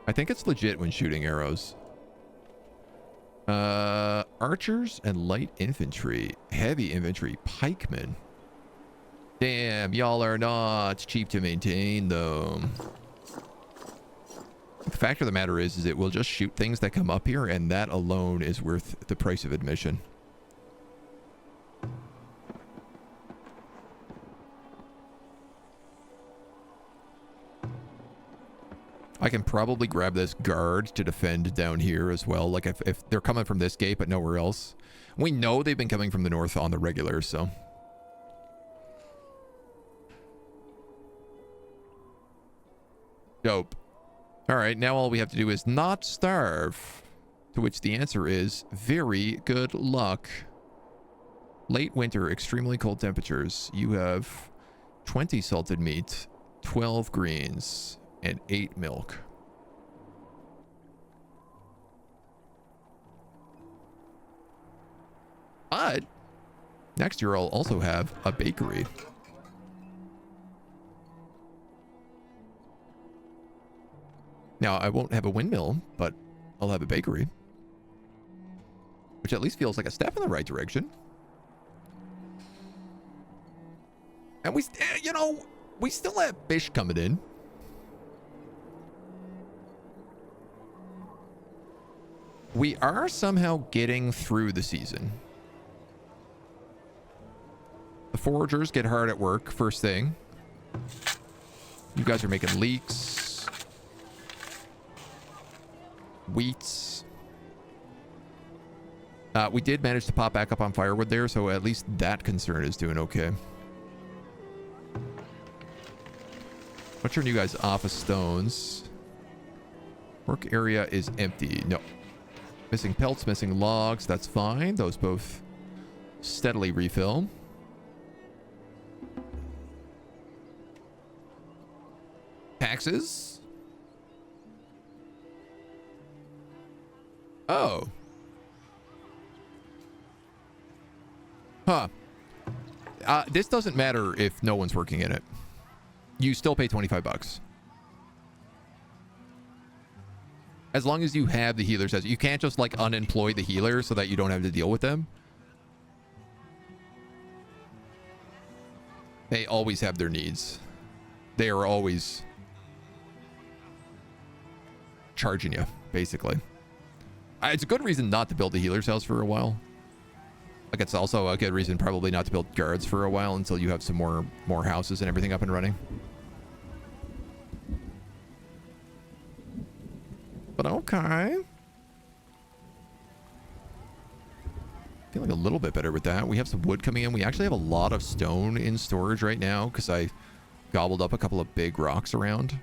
I think it's legit when shooting arrows. Archers and light infantry. Heavy infantry. Pikemen. Damn, y'all are not cheap to maintain, though. The fact of the matter is it will just shoot things that come up here, and that alone is worth the price of admission. I can probably grab this guard to defend down here as well. Like if they're coming from this gate, but nowhere else. We know they've been coming from the north on the regular, so. Dope. All right, now all we have to do is not starve. To which the answer is very good luck. Late winter, extremely cold temperatures. You have 20 salted meat, 12 greens, and 8 milk. But next year I'll also have a bakery. Now, I won't have a windmill, but I'll have a bakery. Which at least feels like a step in the right direction. And we, you know, we still have fish coming in. We are somehow getting through the season. The foragers get hard at work first thing. You guys are making leeks. Wheats. We did manage to pop back up on firewood there, so at least that concern is doing okay. I'll turn you guys off of stones. Work area is empty. No. Missing pelts, missing logs. That's fine. Those both steadily refill. Taxes. Oh. Huh. This doesn't matter if no one's working in it. You still pay 25 bucks. As long as you have the healers. You can't just like unemploy the healer so that you don't have to deal with them. They always have their needs. They are always charging you, basically. It's a good reason not to build the healer's house for a while. Like, it's also a good reason probably not to build guards for a while until you have some more houses and everything up and running. But okay. Feeling a little bit better with that. We have some wood coming in. We actually have a lot of stone in storage right now because I gobbled up a couple of big rocks around.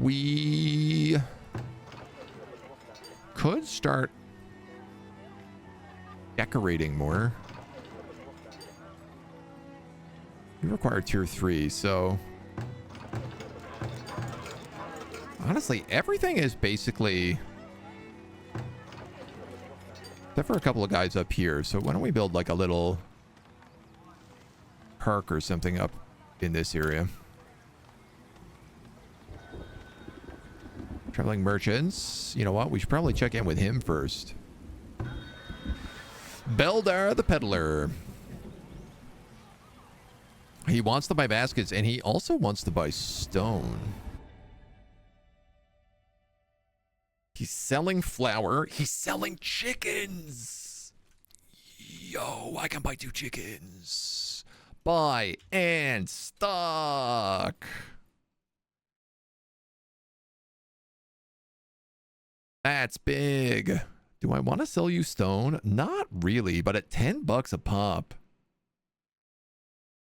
We could start decorating more. We require tier 3, so honestly, everything is basically, except for a couple of guys up here. So why don't we build like a little park or something up in this area? Traveling merchants. You know what? We should probably check in with him first. Beldar the peddler. He wants to buy baskets, and he also wants to buy stone. He's selling flour. He's selling chickens. Yo, I can buy 2 chickens. Buy and stock. That's big. Do I want to sell you stone? Not really, but at 10 bucks a pop,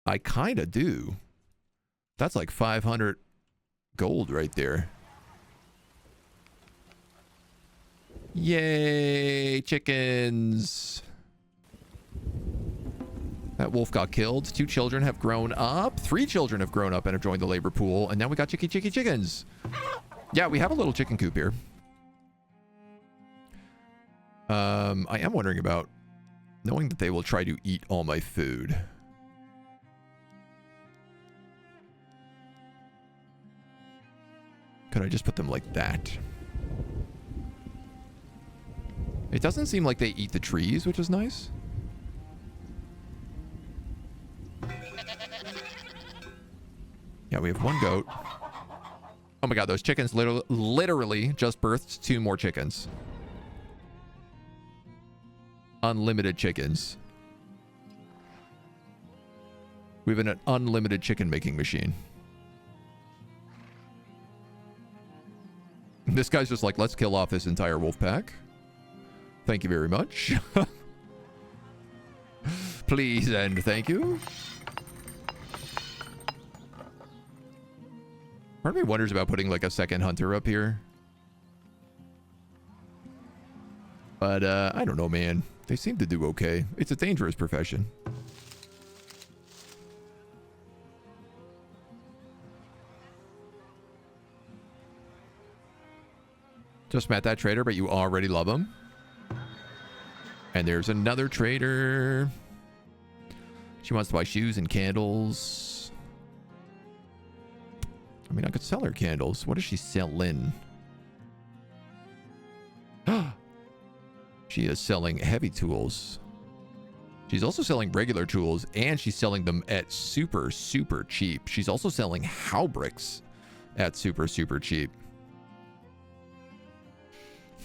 I kind of do. That's like 500 gold right there. Yay, chickens. That wolf got killed. 2 children have grown up. 3 children have grown up and have joined the labor pool. And now we got chickens. Yeah, we have a little chicken coop here. I am wondering about knowing that they will try to eat all my food. Could I just put them like that? It doesn't seem like they eat the trees, which is nice. Yeah, we have 1 goat. Oh my god, those chickens literally just birthed 2 more chickens. Unlimited chickens. We have an unlimited chicken making machine. This guy's just like, let's kill off this entire wolf pack. Thank you very much. Please and thank you. Part of me wonders about putting like a second hunter up here. But I don't know, man. They seem to do okay. It's a dangerous profession. Just met that trader, but you already love him. And there's another trader. She wants to buy shoes and candles. I mean, I could sell her candles. What is she selling? She is selling heavy tools. She's also selling regular tools, and she's selling them at super, super cheap. She's also selling halberds at super, super cheap.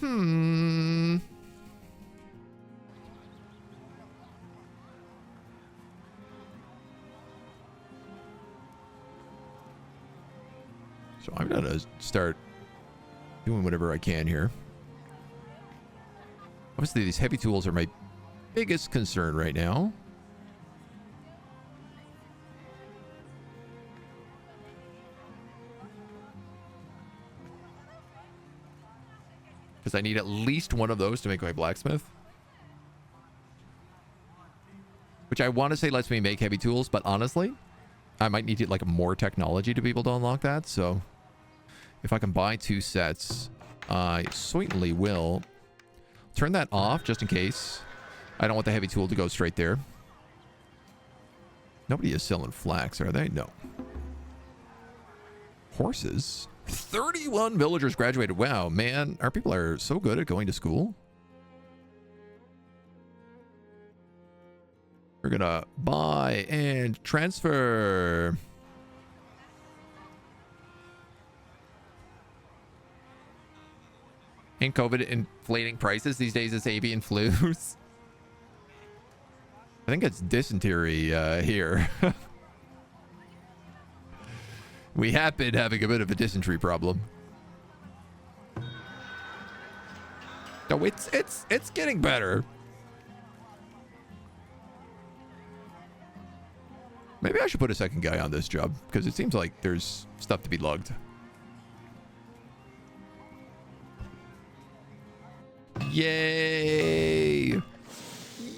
So I'm gonna start doing whatever I can here. Obviously, these heavy tools are my biggest concern right now. Because I need at least 1 of those to make my blacksmith. Which I want to say lets me make heavy tools, but honestly, I might need like more technology to be able to unlock that. So if I can buy 2 sets, I certainly will. Turn that off just in case. I don't want the heavy tool to go straight there. Nobody is selling flax, are they? No. Horses? 31 villagers graduated. Wow, man. Our people are so good at going to school. We're gonna buy and transfer. And COVID inflating prices these days is avian flus. I think it's dysentery here. We have been having a bit of a dysentery problem. No, it's getting better. Maybe I should put a second guy on this job, because it seems like there's stuff to be lugged. Yay!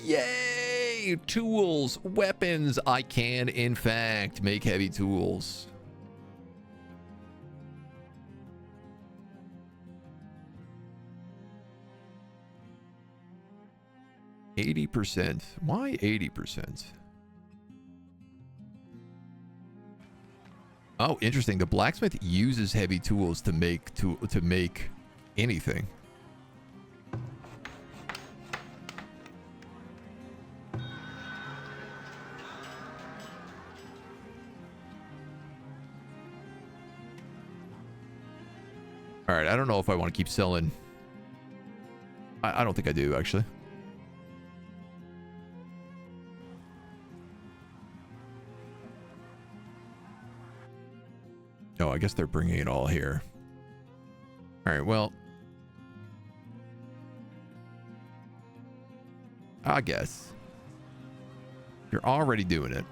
Yay! Tools, weapons. I can, in fact, make heavy tools. %. Why 80%? Oh, interesting. The blacksmith uses heavy tools to make anything. All right, I don't know if I want to keep selling. I don't think I do, actually. Oh, I guess they're bringing it all here. All right, well, I guess. You're already doing it.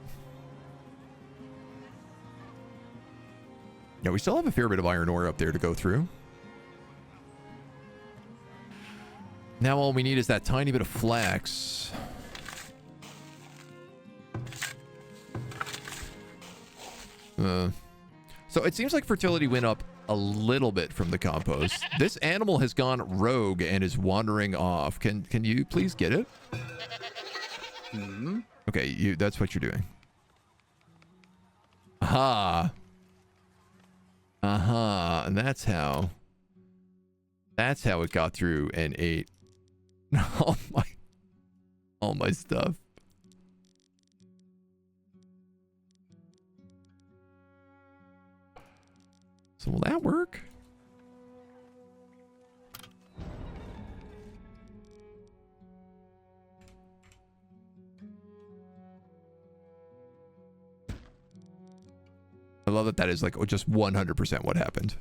Yeah, we still have a fair bit of iron ore up there to go through. Now all we need is that tiny bit of flax. So it seems like fertility went up a little bit from the compost. This animal has gone rogue and is wandering off. Can you please get it? Okay, that's what you're doing. Aha. Aha, and that's how it got through and ate all my stuff. So will that work? I love that that is like just 100% what happened.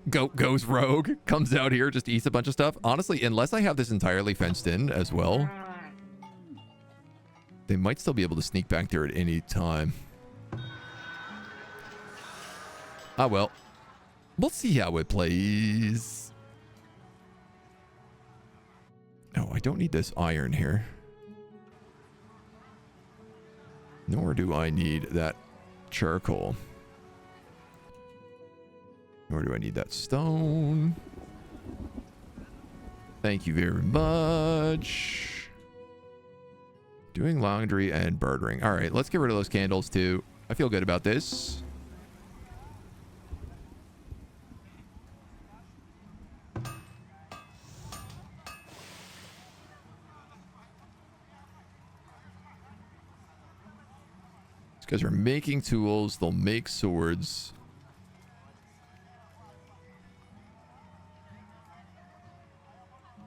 Goes rogue, comes out here, just eats a bunch of stuff. Honestly, unless I have this entirely fenced in as well, they might still be able to sneak back there at any time. Ah, well. We'll see how it plays. No, I don't need this iron here. Nor do I need that charcoal. Nor do I need that stone. Thank you very much. Doing laundry and bartering. All right, let's get rid of those candles too. I feel good about this. These guys are making tools. They'll make swords.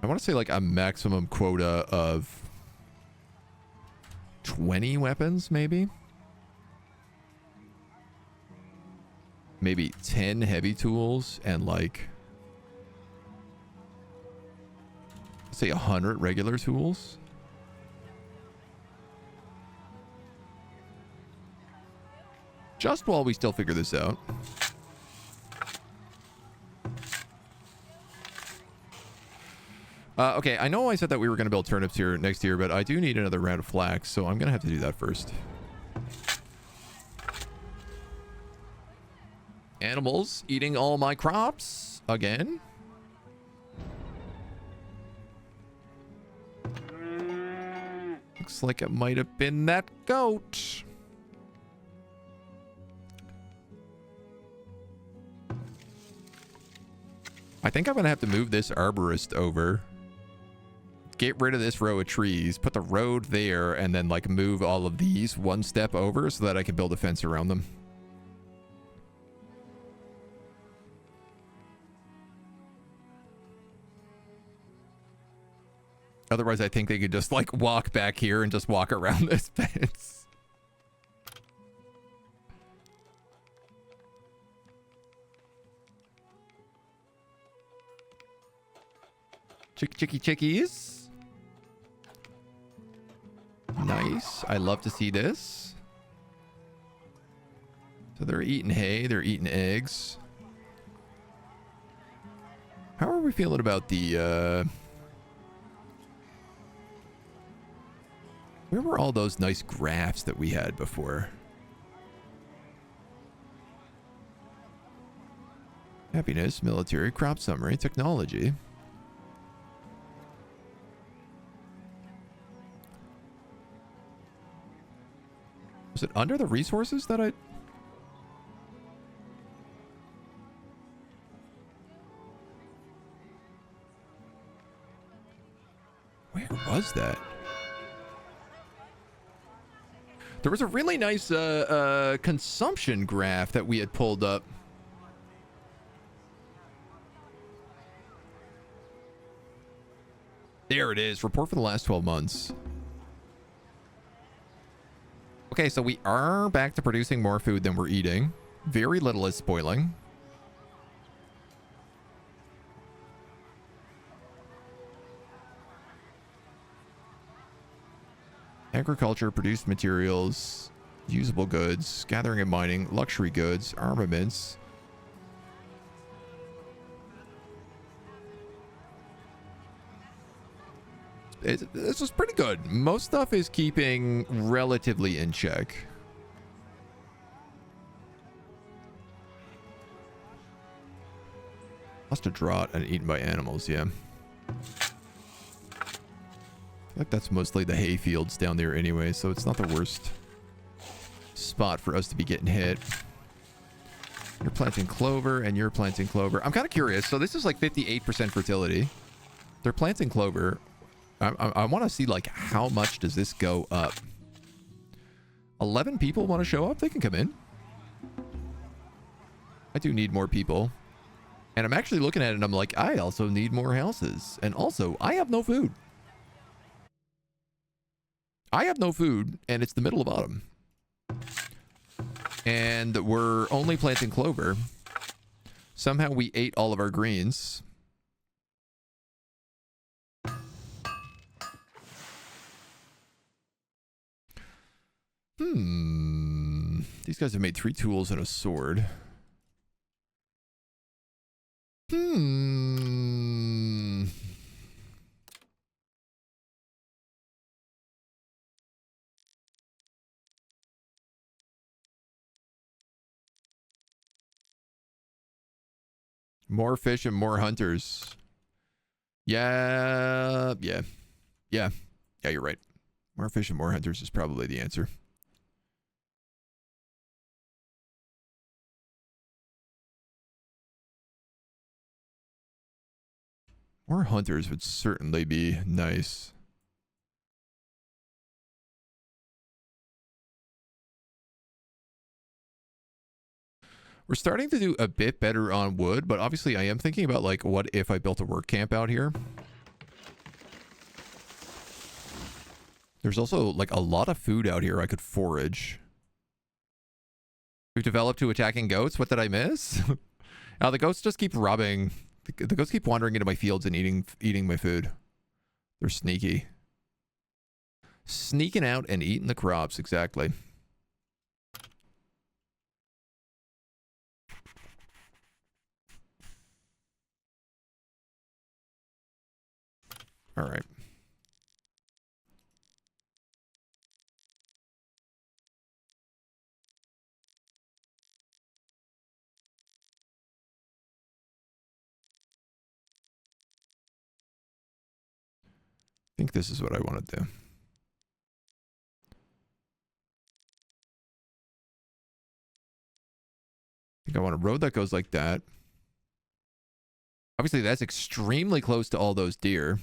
I want to say like a maximum quota of 20 weapons, maybe? Maybe 10 heavy tools and like, say 100 regular tools. Just while we still figure this out. Okay, I know I said that we were going to build turnips here next year, but I do need another round of flax, so I'm going to have to do that first. Animals eating all my crops again. Looks like it might have been that goat. I think I'm going to have to move this arborist over. Get rid of this row of trees, put the road there, and then like move all of these one step over so that I can build a fence around them. Otherwise, I think they could just like walk back here and just walk around this fence. Chickies. Nice. I love to see this. So they're eating hay. They're eating eggs. How are we feeling about the... Where were all those nice graphs that we had before? Happiness, military, crop summary, technology. Was it under the resources that I... Where was that? There was a really nice consumption graph that we had pulled up. There it is. Report for the last 12 months. Okay, so we are back to producing more food than we're eating. Very little is spoiling. Agriculture, produced materials, usable goods, gathering and mining, luxury goods, armaments. This was pretty good. Most stuff is keeping relatively in check. Lost to drought and eaten by animals, yeah. I feel like that's mostly the hay fields down there anyway, so it's not the worst spot for us to be getting hit. You're planting clover and you're planting clover. I'm kind of curious. So this is like 58% fertility. They're planting clover. I want to see like how much does this go up. 11 people want to show up. They can come in. I do need more people. And I'm actually looking at it and I'm like, I also need more houses. And also, I have no food. I have no food, and it's the middle of autumn. And we're only planting clover. Somehow we ate all of our greens. These guys have made 3 tools and a sword. More fish and more hunters. Yeah, you're right. More fish and more hunters is probably the answer. More hunters would certainly be nice. We're starting to do a bit better on wood, but obviously I am thinking about like, what if I built a work camp out here? There's also like a lot of food out here I could forage. We've developed to attacking goats. What did I miss? The goats just keep robbing. The goats keep wandering into my fields and eating my food. They're sneaky. Sneaking out and eating the crops, exactly. All right. I think this is what I want to do. I think I want a road that goes like that. Obviously, that's extremely close to all those deer.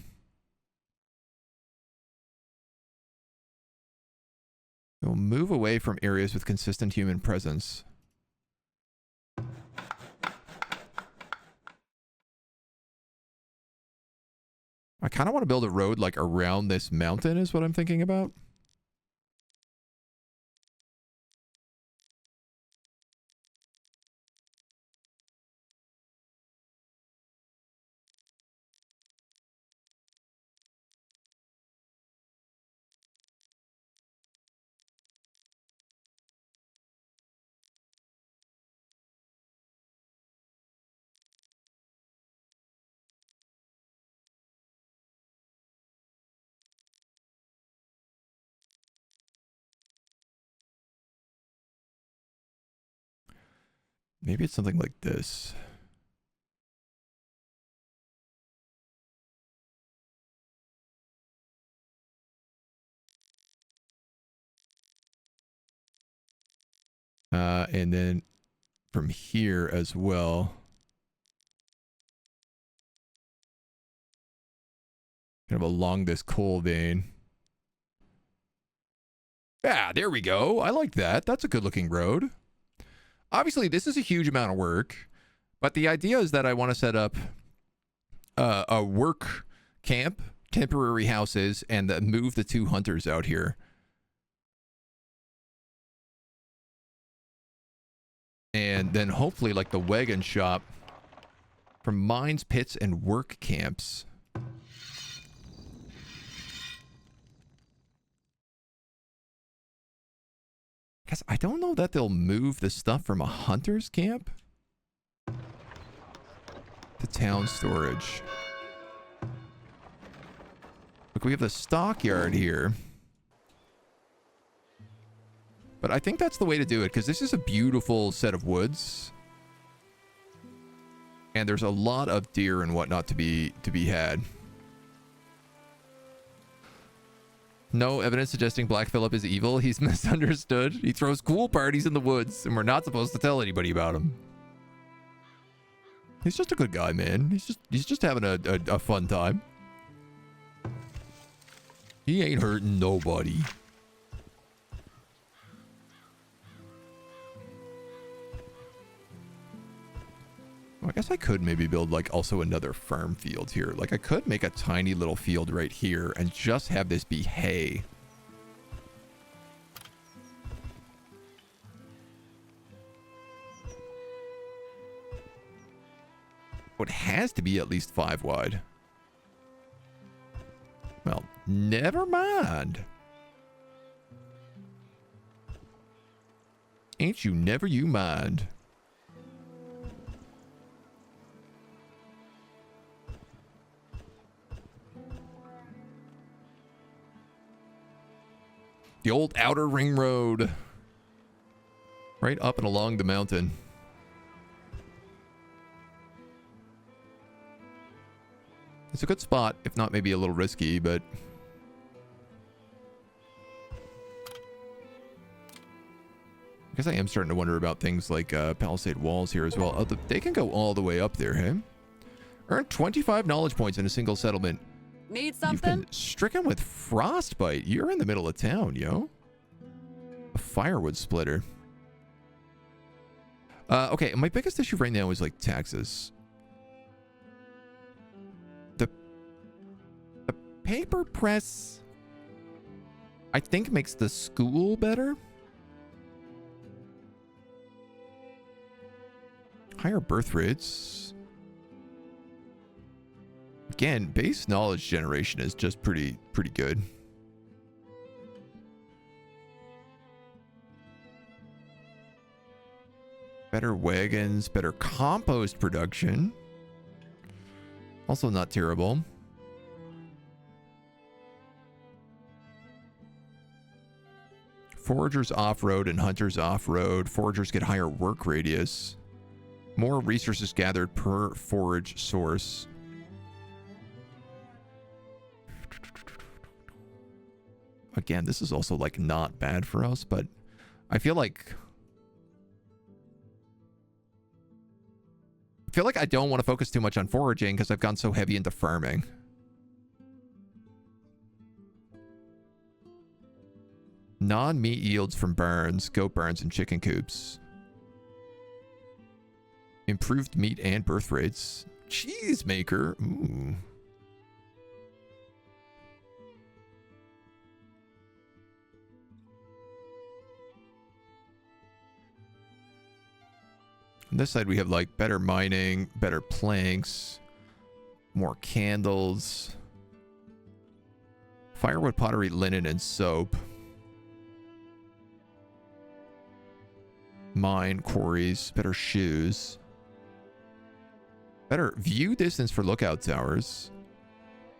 We'll move away from areas with consistent human presence. I kind of want to build a road like around this mountain is what I'm thinking about. Maybe it's something like this. And then from here as well. Kind of along this coal vein. Yeah, there we go. I like that. That's a good looking road. Obviously, this is a huge amount of work, but the idea is that I want to set up a work camp, temporary houses, and move the 2 hunters out here. And then hopefully like the wagon shop from mines, pits, and work camps. Guess I don't know that they'll move the stuff from a hunter's camp to town storage. Look, we have the stockyard here. But I think that's the way to do it, because this is a beautiful set of woods. And there's a lot of deer and whatnot to be had. No evidence suggesting Black Phillip is evil. He's misunderstood. He throws cool parties in the woods, and we're not supposed to tell anybody about him. He's just a good guy, man. He's just having a fun time. He ain't hurting nobody. I guess I could maybe build like also another farm field here. Like I could make a tiny little field right here and just have this be hay. It has to be at least 5 wide. Well, never mind. Ain't you never you mind. The old outer ring road. Right up and along the mountain. It's a good spot, if not maybe a little risky, but... I guess I am starting to wonder about things like palisade walls here as well. Oh, they can go all the way up there, hey? Earn 25 knowledge points in a single settlement. Need something? You've been stricken with frostbite. You're in the middle of town, yo. A firewood splitter. Okay, my biggest issue right now is like taxes. The paper press, I think, makes the school better. Higher birth rates. Again, base knowledge generation is just pretty good. Better wagons, better compost production. Also not terrible. Foragers off-road and hunters off-road. Foragers get higher work radius. More resources gathered per forage source. Again, this is also like not bad for us, but I feel like I don't want to focus too much on foraging because I've gone so heavy into farming. Non-meat yields from barns, goat barns, and chicken coops. Improved meat and birth rates. Cheese maker. Ooh. On this side, we have like better mining, better planks, more candles, firewood, pottery, linen, and soap. Mine, quarries, better shoes. Better view distance for lookout towers.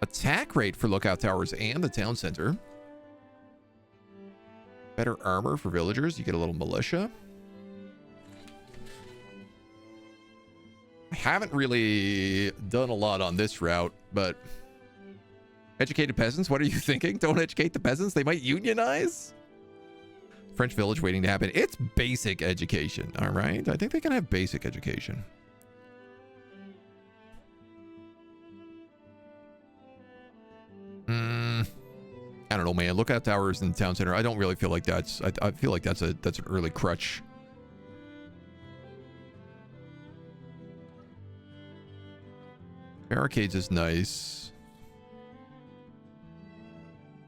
Attack rate for lookout towers and the town center. Better armor for villagers. You get a little militia. I haven't really done a lot on this route, but... Educated peasants? What are you thinking? Don't educate the peasants. They might unionize? French village waiting to happen. It's basic education, all right? I think they can have basic education. I don't know, man. Lookout towers in the town center. I don't really feel like that's... I feel like that's an early crutch. Barricades is nice.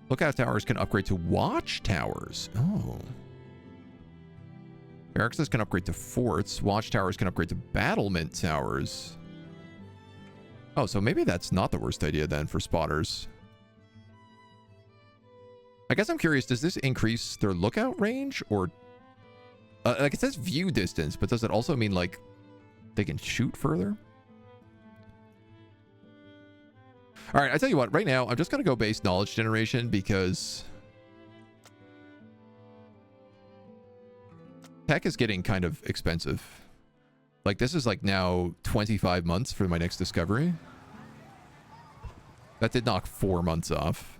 Lookout towers can upgrade to watchtowers. Oh. Barracks can upgrade to forts. Watchtowers can upgrade to battlement towers. Oh, so maybe that's not the worst idea then for spotters. I guess I'm curious, does this increase their lookout range or Like it says view distance, but does it also mean like they can shoot further? All right, I tell you what, right now, I'm just going to go base knowledge generation because tech is getting kind of expensive. Like, this is like now 25 months for my next discovery. That did knock 4 months off.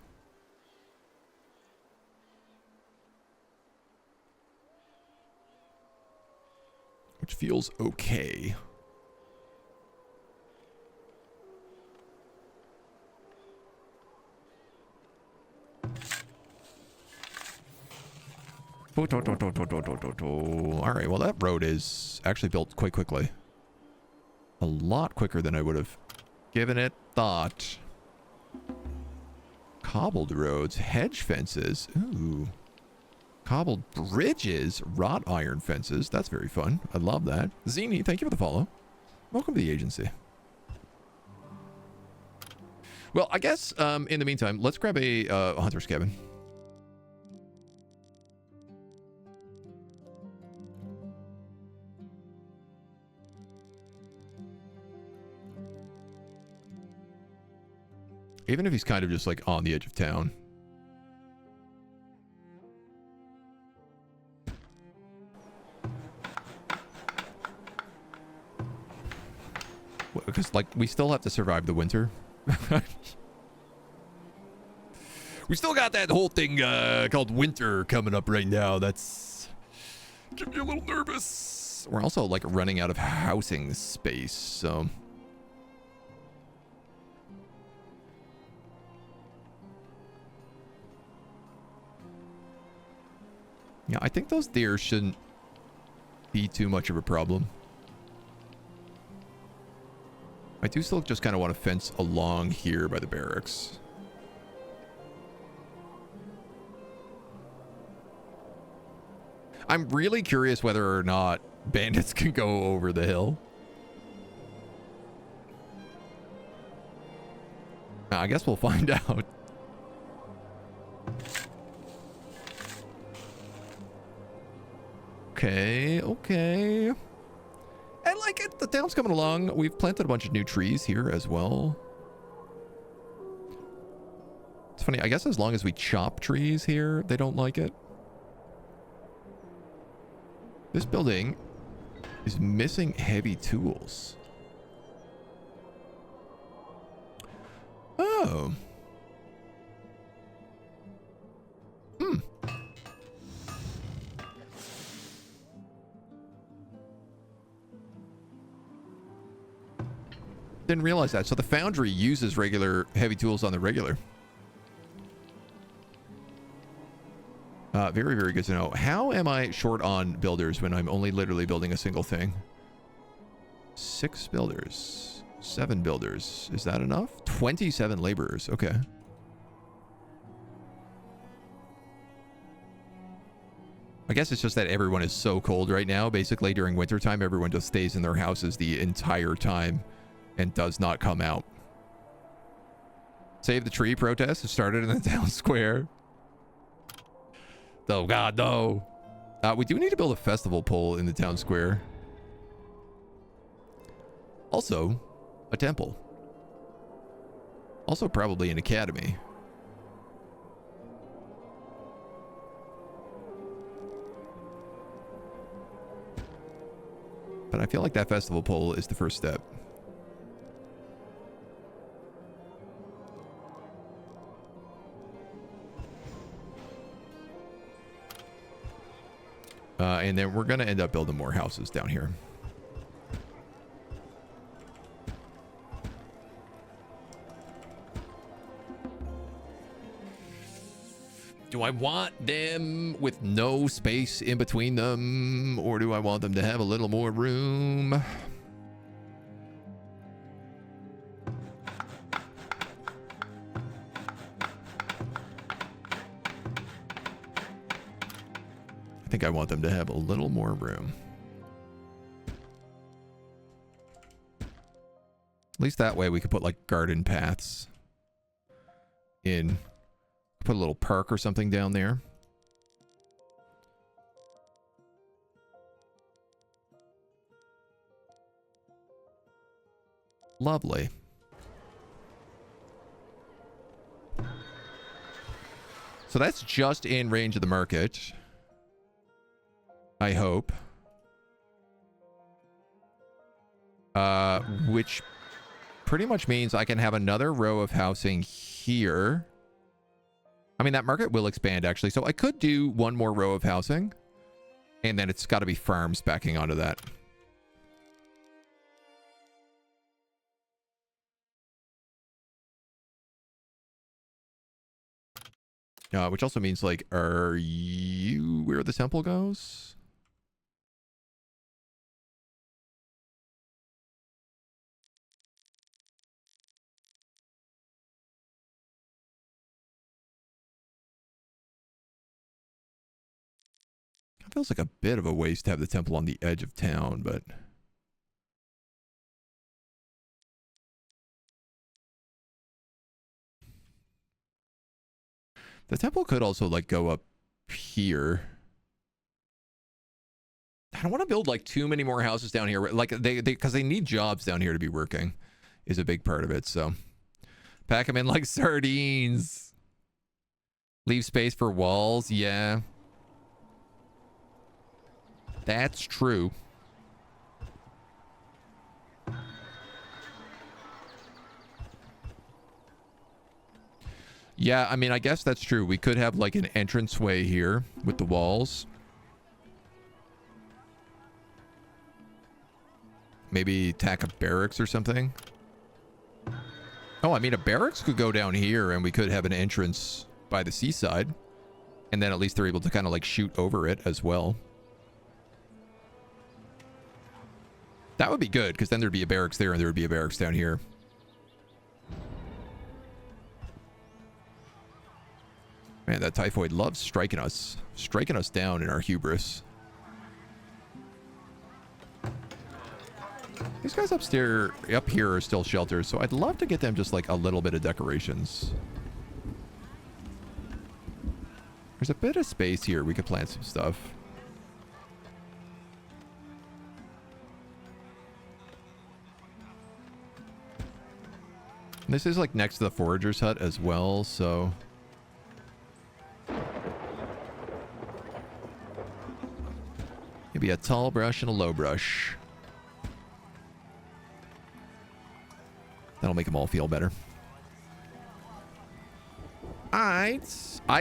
Which feels okay. Alright, well that road is actually built quite quickly. A lot quicker than I would have given it thought. Cobbled roads, hedge fences. Ooh. Cobbled bridges, wrought iron fences. That's very fun. I love that. Zini, thank you for the follow. Welcome to the agency. Well, I guess in the meantime, let's grab a hunter's cabin. Even if he's kind of just like on the edge of town. Because like we still have to survive the winter. We still got that whole thing called winter coming up right now. That's get me a little nervous. We're also like running out of housing space, so yeah, I think those deer shouldn't be too much of a problem. I do still just kind of want to fence along here by the barracks. I'm really curious whether or not bandits can go over the hill. I guess we'll find out. Okay, okay. And like the town's coming along. We've planted a bunch of new trees here as well. It's funny, I guess as long as we chop trees here, they don't like it. This building is missing heavy tools. Oh. Hmm. Didn't realize that. So the foundry uses regular heavy tools on the regular. Very, very good to know. How am I short on builders when I'm only literally building a single thing? 6 builders. 7 builders. Is that enough? 27 laborers. Okay. I guess it's just that everyone is so cold right now. Basically, during wintertime, everyone just stays in their houses the entire time and does not come out. Save the tree protest has started in the town square. Oh god, no. We do need to build a festival pole in the town square. Also, a temple. Also probably an academy. But I feel like that festival pole is the first step. And then we're going to end up building more houses down here. Do I want them with no space in between them? Or do I want them to have a little more room? I think I want them to have a little more room. At least that way we could put like garden paths in. Put a little park or something down there. Lovely. So that's just in range of the market. I hope. Which pretty much means I can have another row of housing here. I mean, that market will expand, actually. So I could do one more row of housing. And then it's got to be farms backing onto that. Which also means, like, are you where the temple goes? It feels like a bit of a waste to have the temple on the edge of town, but... The temple could also, like, go up here. I don't want to build, like, too many more houses down here. Like, because they need jobs down here to be working is a big part of it, so... Pack them in like sardines. Leave space for walls, yeah. That's true. Yeah, I mean, I guess that's true. We could have like an entranceway here with the walls. Maybe tack a barracks or something. Oh, I mean, a barracks could go down here and we could have an entrance by the seaside. And then at least they're able to kind of like shoot over it as well. That would be good, because then there'd be a barracks there and there would be a barracks down here. Man, that typhoid loves striking us down in our hubris. These guys up here are still shelters, so I'd love to get them just like a little bit of decorations. There's a bit of space here. We could plant some stuff. And this is like next to the forager's hut as well, so... Maybe a tall brush and a low brush. That'll make them all feel better. I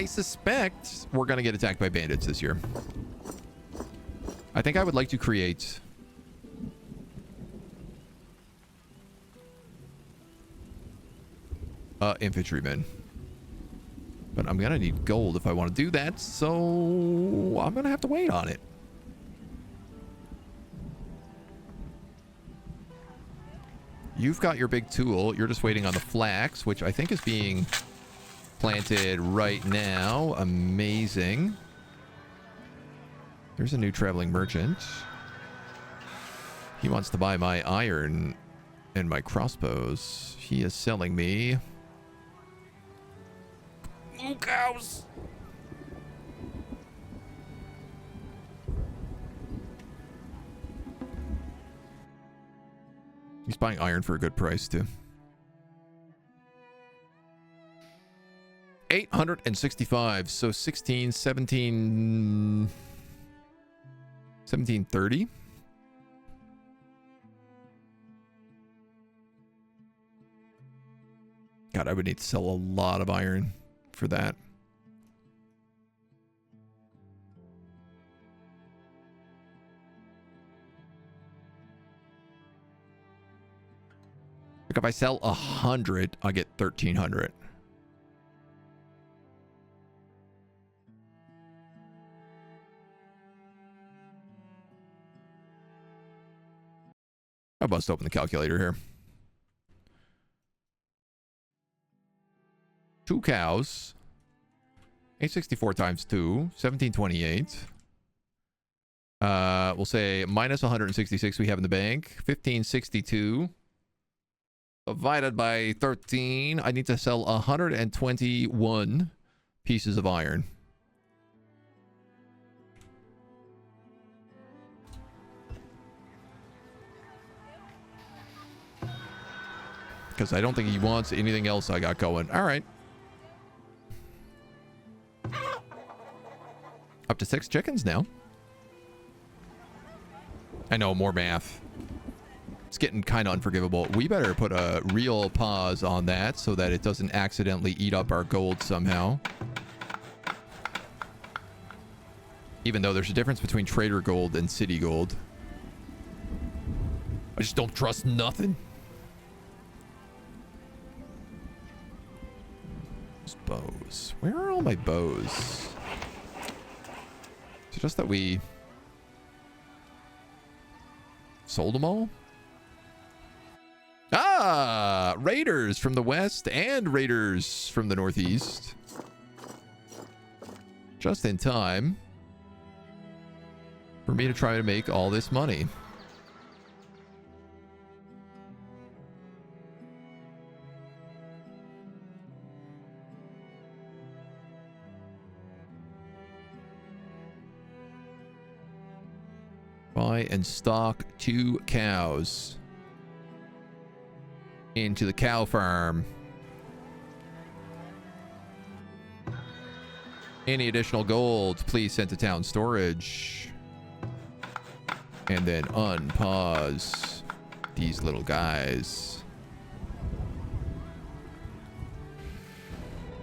suspect we're going to get attacked by bandits this year. I think I would like to create... infantrymen. But I'm going to need gold if I want to do that, so I'm going to have to wait on it. You've got your big tool. You're just waiting on the flax, which I think is being planted right now. Amazing. There's a new traveling merchant. He wants to buy my iron and my crossbows. He is selling me... Moo cows! He's buying iron for a good price, too. 865. So 16, 17... 1730? God, I would need to sell a lot of iron for that. Like if I sell 100, I'll get 1,300. I must open the calculator here. 2 cows. 864 times 2. 1728. We'll say minus 166 we have in the bank. 1562. Divided by 13. I need to sell 121 pieces of iron. because I don't think he wants anything else I got going. All right. Up to 6 chickens now. I know, more math. It's getting kind of unforgivable. We better put a real pause on that so that it doesn't accidentally eat up our gold somehow. Even though there's a difference between trader gold and city gold. I just don't trust nothing. Those bows. Where are all my bows? Is it just that we sold them all? Ah, raiders from the west and raiders from the northeast. Just in time for me to try to make all this money. Buy and stock 2 cows into the cow farm. Any additional gold, please send to town storage. And then unpause these little guys.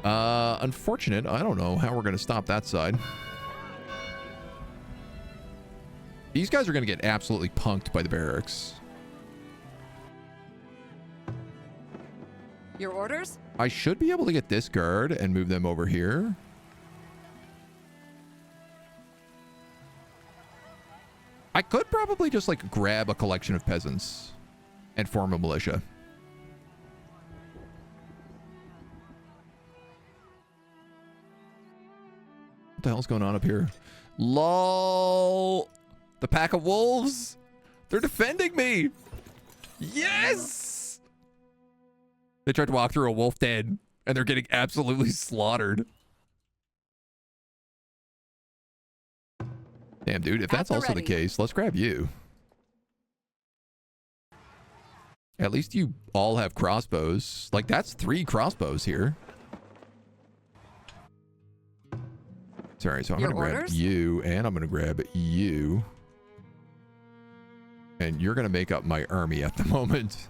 Unfortunate. I don't know how we're going to stop that side. These guys are going to get absolutely punked by the barracks. Your orders? I should be able to get this guard and move them over here. I could probably just like grab a collection of peasants and form a militia. What the hell's going on up here? LOL. The pack of wolves. They're defending me. Yes. They tried to walk through a wolf den and they're getting absolutely slaughtered. Damn, dude, if that's also the case, let's grab you. At least you all have crossbows. Like, that's 3 crossbows here. Sorry, so I'm going to grab you, and I'm going to grab you. And you're going to make up my army at the moment.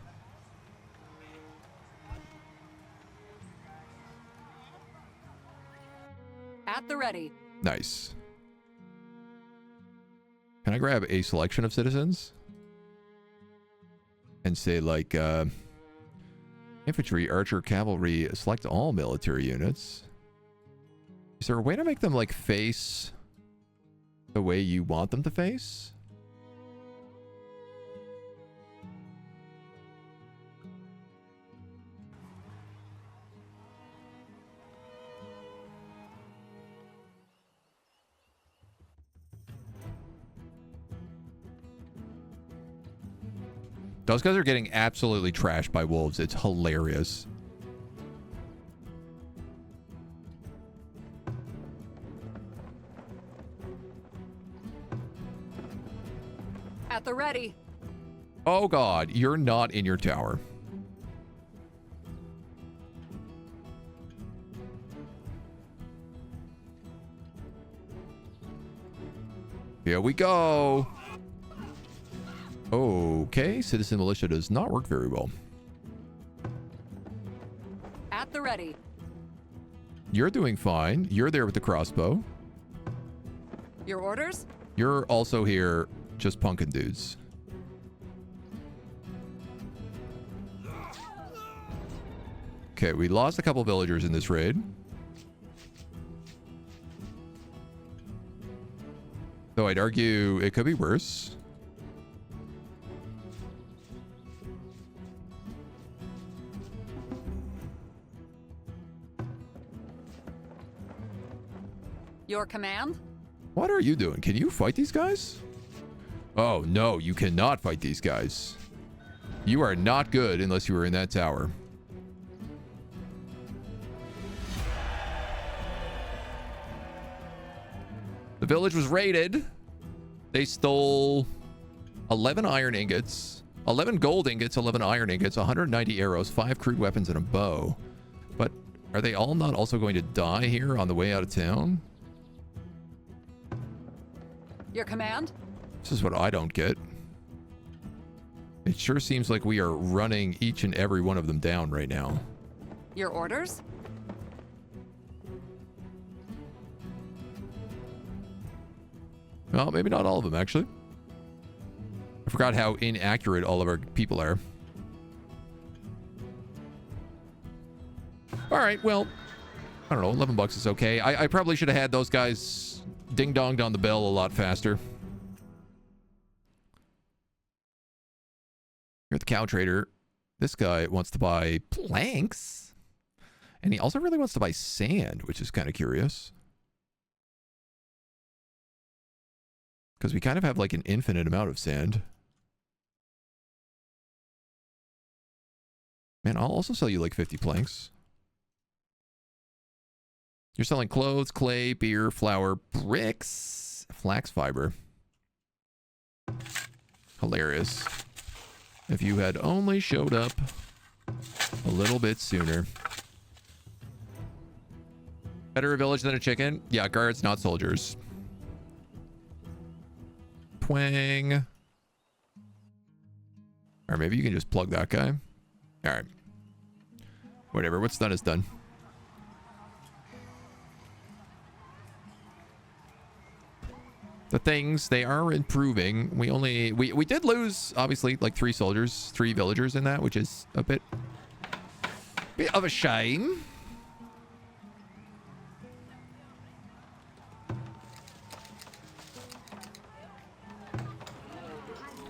At the ready. Nice. Can I grab a selection of citizens? And say, like, infantry, archer, cavalry, select all military units. Is there a way to make them, like, face the way you want them to face? Those guys are getting absolutely trashed by wolves. It's hilarious. At the ready. Oh god, you're not in your tower. Here we go. Okay, citizen militia does not work very well. At the ready. You're doing fine. You're there with the crossbow. Your orders? You're also here just punking dudes. Okay, we lost a couple villagers in this raid. Though I'd argue it could be worse. Your command? What are you doing? Can you fight these guys? Oh, no, you cannot fight these guys. You are not good unless you are in that tower. The village was raided. They stole 11 iron ingots, 11 gold ingots, 11 iron ingots, 190 arrows, 5 crude weapons, and a bow. But are they all not also going to die here on the way out of town? Your command? This is what I don't get. It sure seems like we are running each and every one of them down right now. Your orders? Well, maybe not all of them, actually. I forgot how inaccurate all of our people are. All right, well, I don't know, 11 bucks is okay. I probably should have had those guys ding-donged on the bell a lot faster. You're the cow trader. This guy wants to buy planks. And he also really wants to buy sand, which is kind of curious. Because we kind of have like an infinite amount of sand. Man, I'll also sell you like 50 planks. You're selling clothes, clay, beer, flour, bricks, flax fiber. Hilarious. If you had only showed up a little bit sooner. Better a village than a chicken? Yeah, guards, not soldiers. Twang. Or maybe you can just plug that guy. All right. Whatever. What's done is done. The things, they are improving. We did lose, obviously, like 3 soldiers, 3 villagers in that, which is a bit of a shame.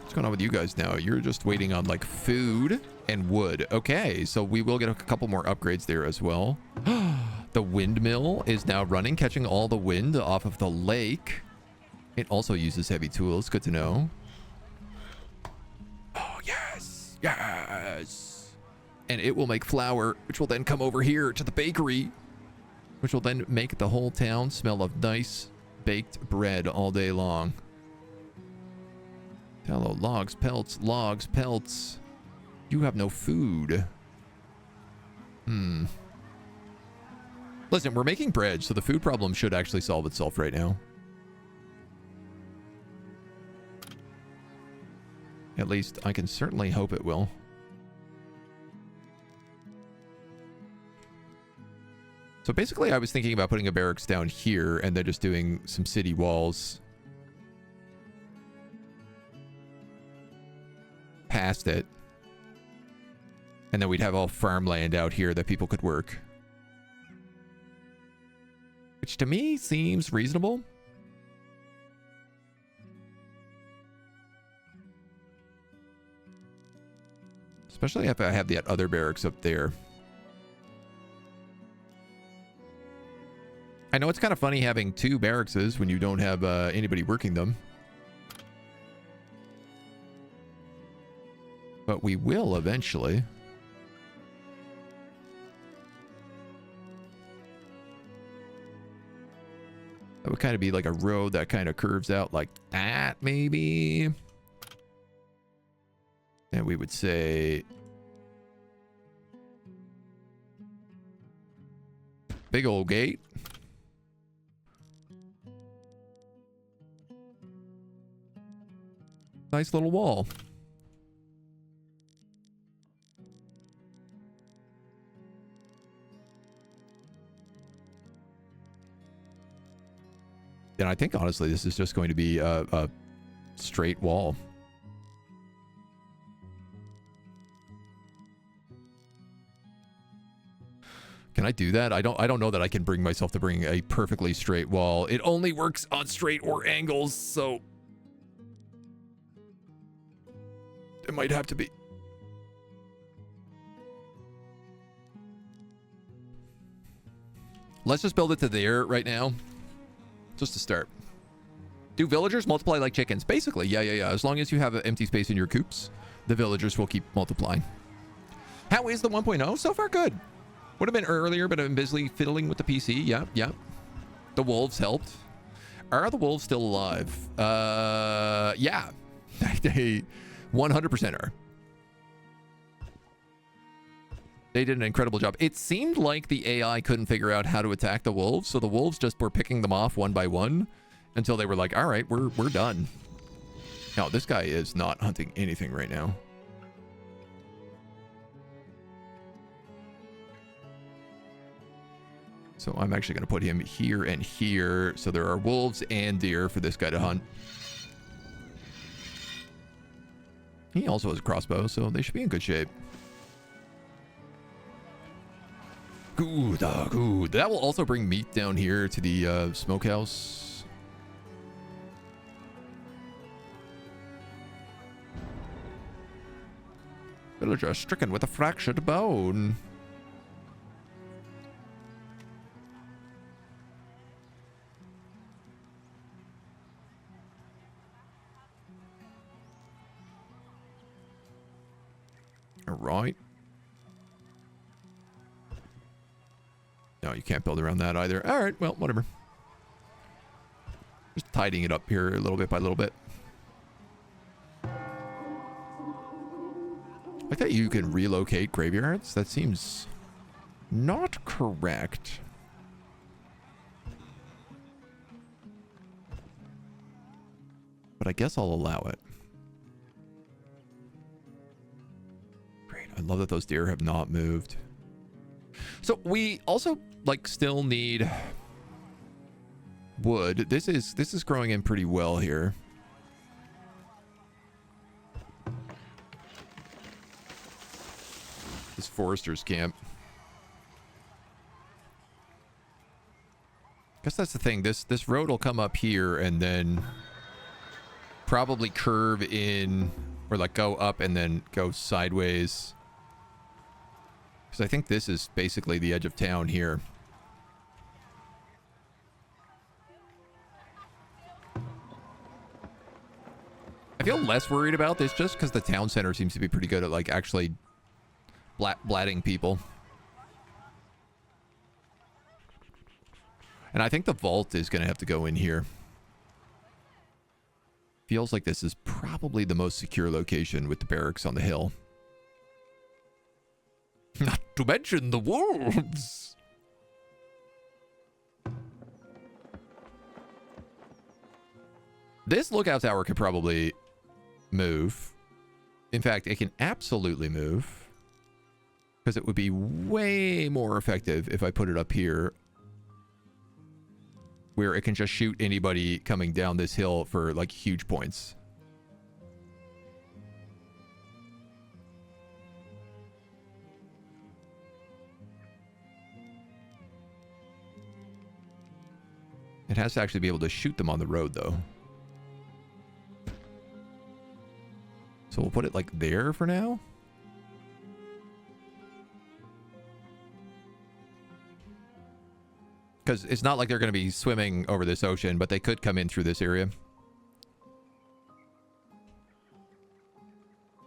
What's going on with you guys now? You're just waiting on like food and wood. Okay, so we will get a couple more upgrades there as well. The windmill is now running, catching all the wind off of the lake. It also uses heavy tools. Good to know. Oh, yes. Yes. And it will make flour, which will then come over here to the bakery, which will then make the whole town smell of nice baked bread all day long. Tallow, logs, pelts, logs, pelts. You have no food. Listen, we're making bread, so the food problem should actually solve itself right now. At least I can certainly hope it will. So basically I was thinking about putting a barracks down here and then just doing some city walls past it. And then we'd have all farmland out here that people could work. Which to me seems reasonable. Especially if I have that other barracks up there. I know it's kind of funny having 2 barracks when you don't have anybody working them. But we will eventually. That would kind of be like a road that kind of curves out like that, maybe. And we would say big old gate. Nice little wall. And I think honestly this is just going to be a straight wall. Can I do that? I don't know that I can bring myself to bring a perfectly straight wall. It only works on straight or angles, so it might have to be. Let's just build it to there right now. Just to start. Do villagers multiply like chickens? Basically, yeah. As long as you have an empty space in your coops, the villagers will keep multiplying. How is the 1.0? So far, good. Would have been earlier, but I've been busily fiddling with the PC. Yeah. The wolves helped. Are the wolves still alive? Yeah. They 100% are. They did an incredible job. It seemed like the AI couldn't figure out how to attack the wolves, so the wolves just were picking them off one by one until they were like, all right, we're done. Now, this guy is not hunting anything right now. So I'm actually going to put him here and here. So there are wolves and deer for this guy to hunt. He also has a crossbow, so they should be in good shape. Good, good. That will also bring meat down here to the smokehouse. Villager stricken with a fractured bone. All right. No, you can't build around that either. All right, well, whatever. Just tidying it up here a little bit by little bit. I thought you can relocate graveyards. That seems not correct. But I guess I'll allow it. Great. I love that those deer have not moved. So we also like still need wood. This is growing in pretty well here. This forester's camp. Guess that's the thing. This road will come up here and then probably curve in or like go up and then go sideways. Because I think this is basically the edge of town here. I feel less worried about this just because the town center seems to be pretty good at like actually blatting people. And I think the vault is going to have to go in here. Feels like this is probably the most secure location with the barracks on the hill. Not to mention the wolves. This lookout tower could probably move. In fact, it can absolutely move. Because it would be way more effective if I put it up here. Where it can just shoot anybody coming down this hill for like huge points. It has to actually be able to shoot them on the road, though. So we'll put it like there for now. Because it's not like they're going to be swimming over this ocean, but they could come in through this area.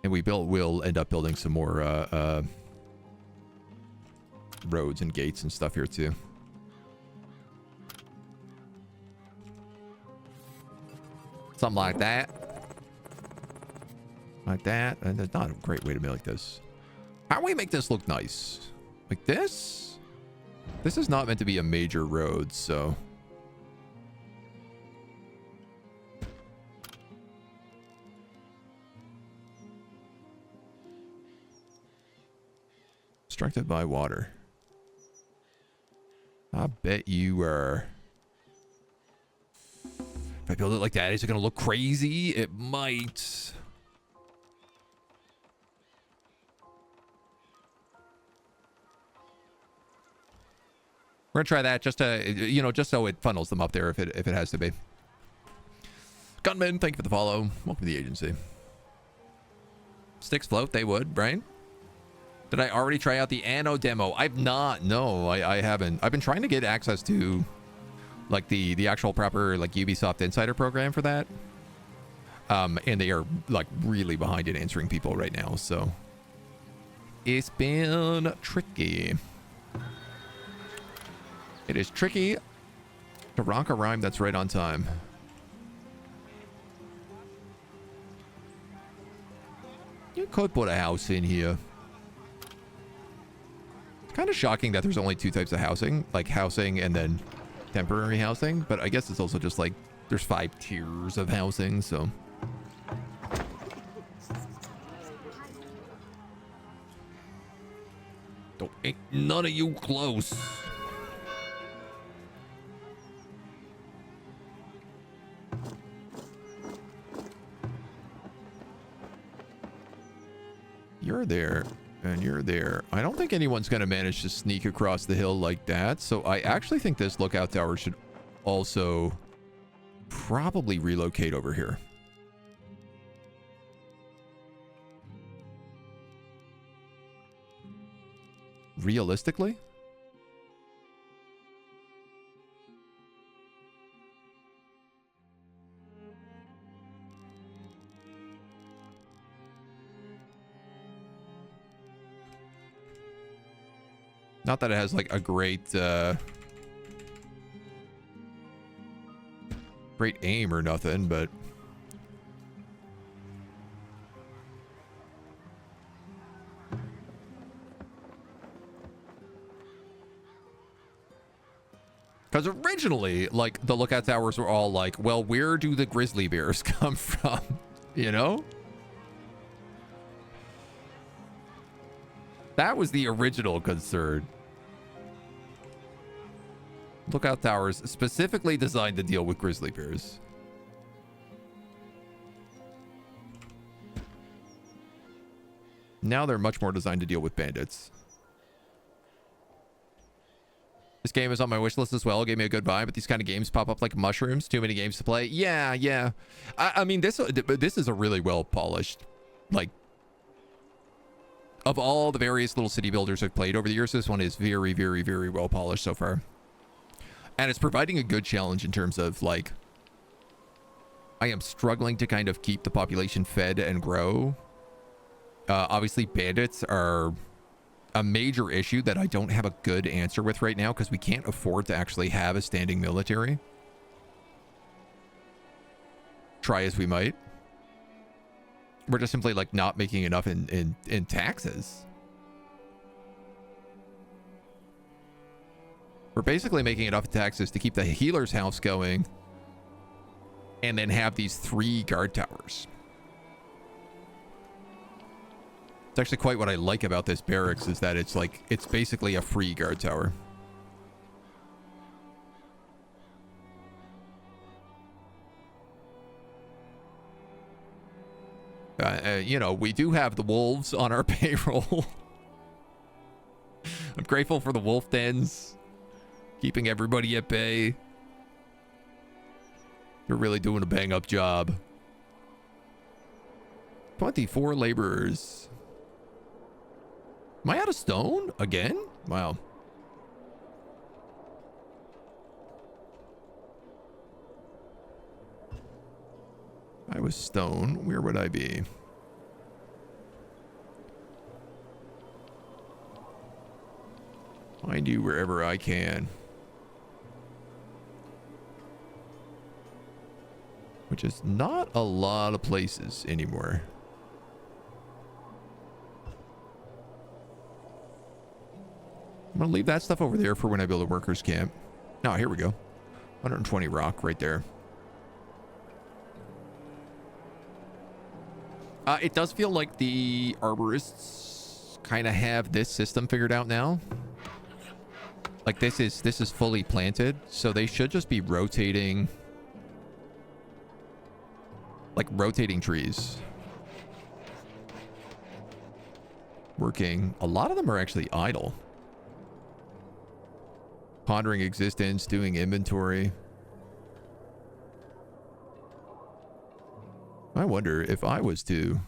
And we'll end up building some more roads and gates and stuff here too. Something like that. Like that. And that's not a great way to make this. How do we make this look nice? Like this? This is not meant to be a major road, so... Obstructed by water. I bet you are. If I build it like that, is it going to look crazy? It might. We're gonna try that just to, you know, just so it funnels them up there if it has to be. Gunman, thank you for the follow. Welcome to the agency. Sticks float, they would, right? Did I already try out the Anno demo? I've not. No, I haven't. I've been trying to get access to like the actual proper like Ubisoft Insider program for that. And they are like really behind in answering people right now, so it's been tricky. It is tricky to rock a rhyme that's right on time. You could put a house in here. Kind of shocking that there's only 2 types of housing, like housing and then temporary housing, but I guess it's also just like there's 5 tiers of housing, so. Ain't none of you close. You're there, and you're there. I don't think anyone's going to manage to sneak across the hill like that, so I actually think this lookout tower should also probably relocate over here. Realistically? Not that it has like a great great aim or nothing, but because originally, like, the lookout towers were all like, well, where do the grizzly bears come from? You know? That was the original concern. Lookout towers specifically designed to deal with grizzly bears. Now they're much more designed to deal with bandits. This game is on my wish list as well. Gave me a good vibe, but these kind of games pop up like mushrooms. Too many games to play. Yeah. I mean, this is a really well polished, like, of all the various little city builders I've played over the years, this one is very, very, very well polished so far. And it's providing a good challenge in terms of, like, I am struggling to kind of keep the population fed and grow. Obviously, bandits are a major issue that I don't have a good answer with right now because we can't afford to actually have a standing military. Try as we might. We're just simply, like, not making enough in taxes. We're basically making enough taxes to keep the healer's house going and then have these 3 guard towers. It's actually quite what I like about this barracks is that it's like, it's basically a free guard tower. You know, we do have the wolves on our payroll. I'm grateful for the wolf dens. Keeping everybody at bay. They're really doing a bang up job. 24 laborers. Am I out of stone again? Wow. I was stone. Where would I be? Find you wherever I can. Which is not a lot of places anymore. I'm going to leave that stuff over there for when I build a workers camp. Oh, here we go. 120 rock right there. It does feel like the arborists kind of have this system figured out now. Like this is fully planted, so they should just be rotating, like rotating trees. Working. A lot of them are actually idle. Pondering existence, doing inventory. I wonder if I was to,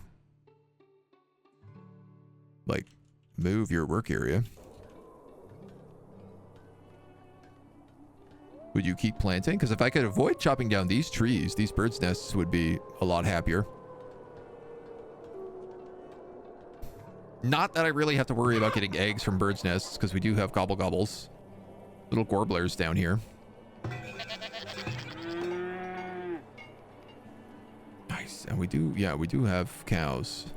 like, move your work area. Would you keep planting? Because if I could avoid chopping down these trees, these birds' nests would be a lot happier. Not that I really have to worry about getting eggs from birds' nests, because we do have gobble gobbles. Little gorblers down here. Nice. And we do, yeah, we do have cows.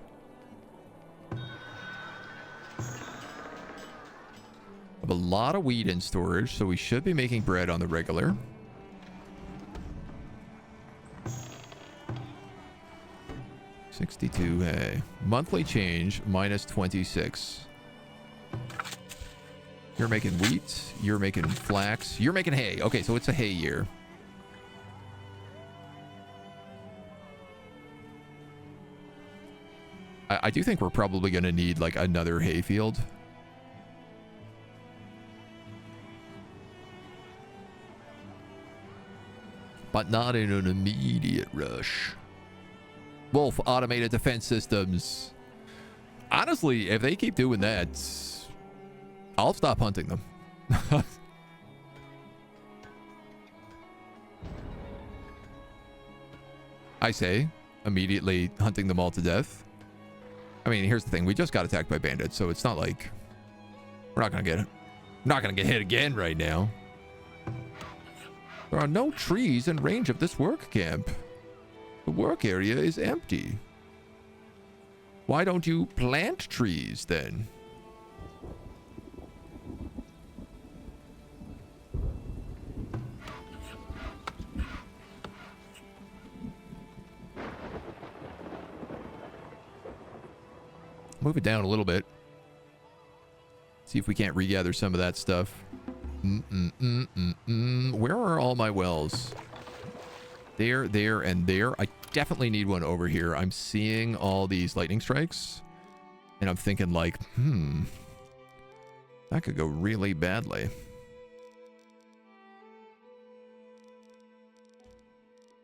a lot of wheat in storage, so we should be making bread on the regular. $62 hay. Monthly change minus 26. You're making wheat. You're making flax. You're making hay. Okay, so it's a hay year. I do think we're probably going to need like another hay field. But not in an immediate rush. Wolf automated defense systems. Honestly, if they keep doing that, I'll stop hunting them. I say, immediately hunting them all to death. I mean, here's the thing. We just got attacked by bandits, so it's not like we're not gonna get hit again right now. There are no trees in range of this work camp. The work area is empty. Why don't you plant trees then? Move it down a little bit. See if we can't regather some of that stuff. Where are all my wells? There, there, and there. I definitely need one over here. I'm seeing all these lightning strikes. And I'm thinking like, that could go really badly.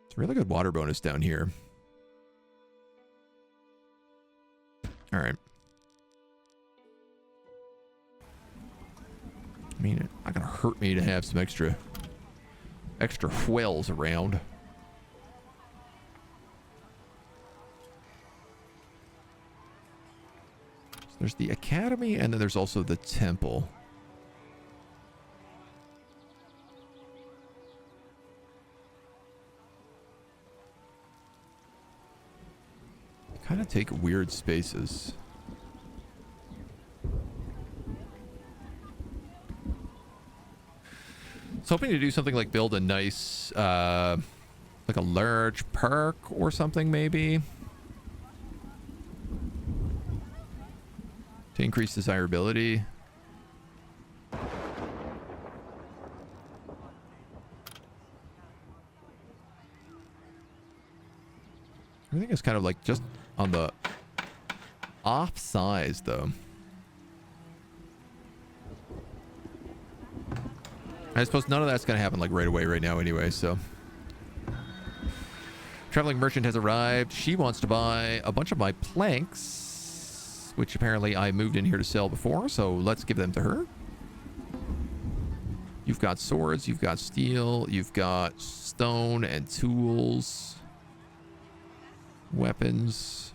It's a really good water bonus down here. All right. I mean, it's not gonna hurt me to have some extra wells around. So there's the academy, and then there's also the temple. They kind of take weird spaces. I was hoping to do something like build a nice, like a large park or something, maybe. To increase desirability. I think it's kind of like just on the off size, though. I suppose none of that's going to happen like right away right now anyway, so. Traveling merchant has arrived. She wants to buy a bunch of my planks, which apparently I moved in here to sell before, so let's give them to her. You've got swords, you've got steel, you've got stone and tools, weapons.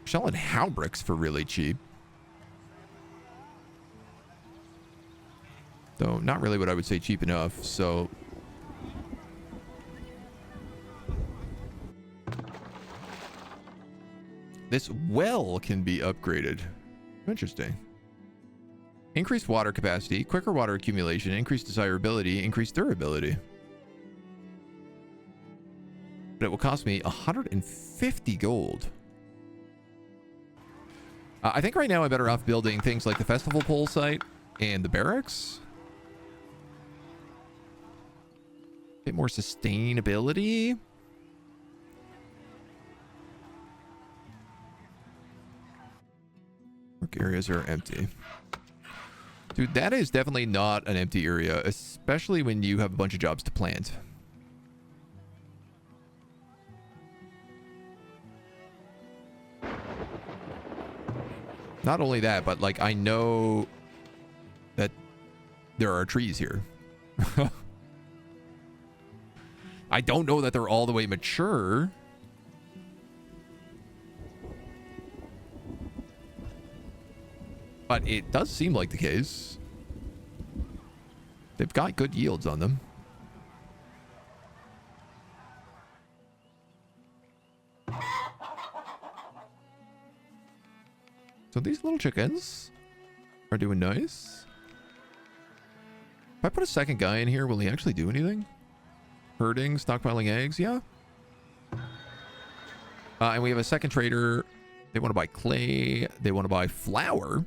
Selling halberds for really cheap. Though not really what I would say cheap enough, so. This well can be upgraded. Interesting. Increased water capacity, quicker water accumulation, increased desirability, increased durability. But it will cost me 150 gold. I think right now I'm better off building things like the festival pole site and the barracks. A bit more sustainability. Work areas are empty. Dude, that is definitely not an empty area, especially when you have a bunch of jobs to plant. Not only that, but like I know that there are trees here. I don't know that they're all the way mature. But it does seem like the case. They've got good yields on them. So these little chickens are doing nice. If I put a second guy in here, will he actually do anything? Herding, stockpiling eggs, yeah. And we have a second trader. They want to buy clay. They want to buy flour.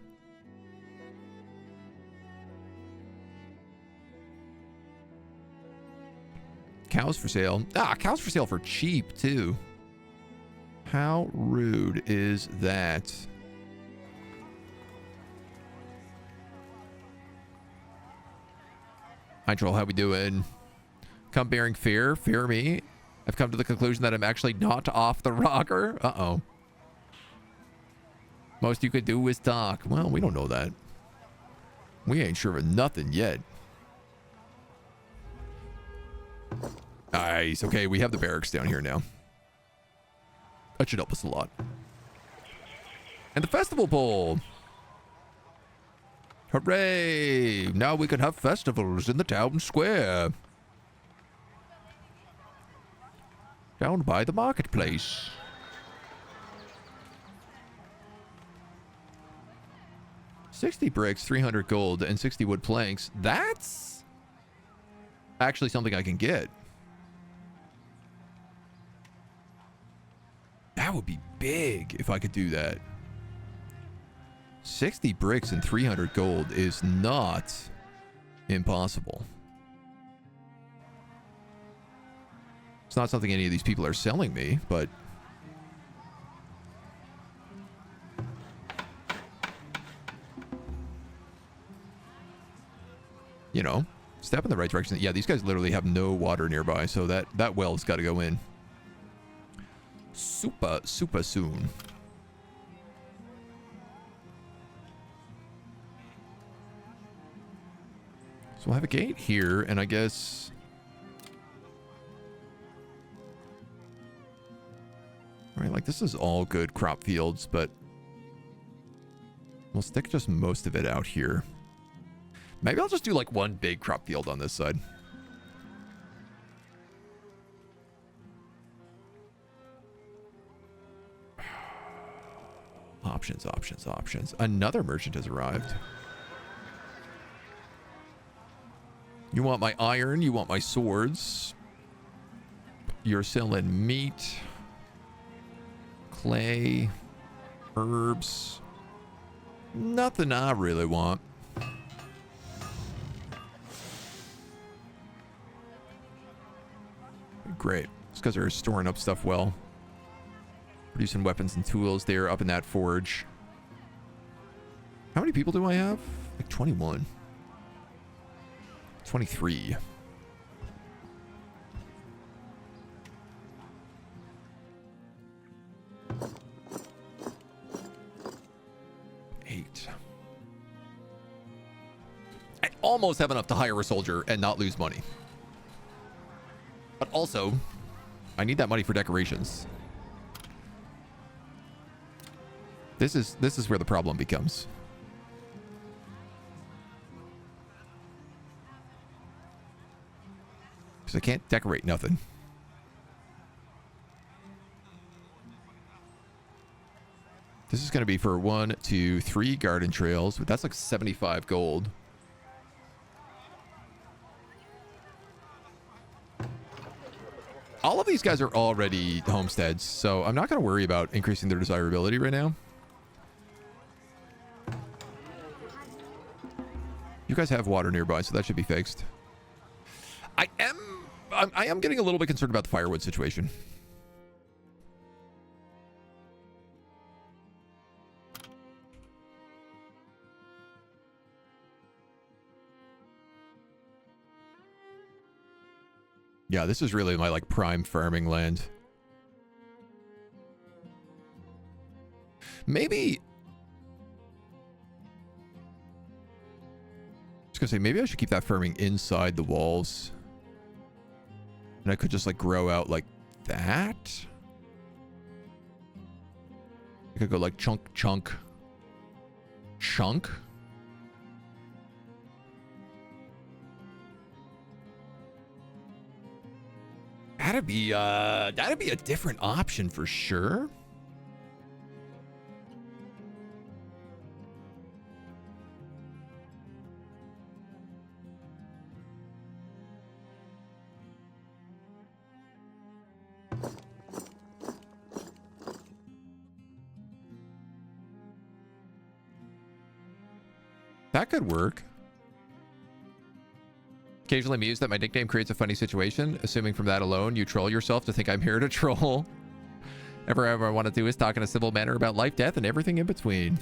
Cows for sale. Cows for sale for cheap, too. How rude is that? Hi, Troll. How we doing? Come bearing fear. Fear me. I've come to the conclusion that I'm actually not off the rocker. Uh-oh. Most you could do is talk. Well, we don't know that. We ain't sure of nothing yet. Nice. Okay, we have the barracks down here now. That should help us a lot. And the festival pole. Hooray! Now we can have festivals in the town square. Down by the marketplace. $60 bricks, 300 gold, and 60 wood planks. That's actually something I can get. That would be big if I could do that. 60 bricks and 300 gold is not impossible. It's not something any of these people are selling me, but... you know, step in the right direction. Yeah, these guys literally have no water nearby, so that well's got to go in. Super soon. So we'll have a gate here, and I guess... Right, like this is all good crop fields, but we'll stick just most of it out here. Maybe I'll just do like one big crop field on this side. Options. Another merchant has arrived. You want my iron, you want my swords. You're selling meat, clay, herbs. Nothing I really want. Great. It's because they're storing up stuff well. Producing weapons and tools there up in that forge. How many people do I have? Like 21. 23. I almost have enough to hire a soldier and not lose money. But also, I need that money for decorations. This is where the problem becomes. Because I can't decorate nothing. This is going to be for 1, 2, 3 garden trails, but that's like 75 gold. All of these guys are already homesteads, so I'm not going to worry about increasing their desirability right now. You guys have water nearby, so that should be fixed. I am getting a little bit concerned about the firewood situation. Yeah, this is really my like prime farming land. Maybe I was gonna say maybe I should keep that farming inside the walls. And I could just like grow out like that. I could go like chunk. That'd be a different option for sure. That could work. Occasionally amused that my nickname creates a funny situation. Assuming from that alone, you troll yourself to think I'm here to troll. Ever I want to do is talk in a civil manner about life, death, and everything in between.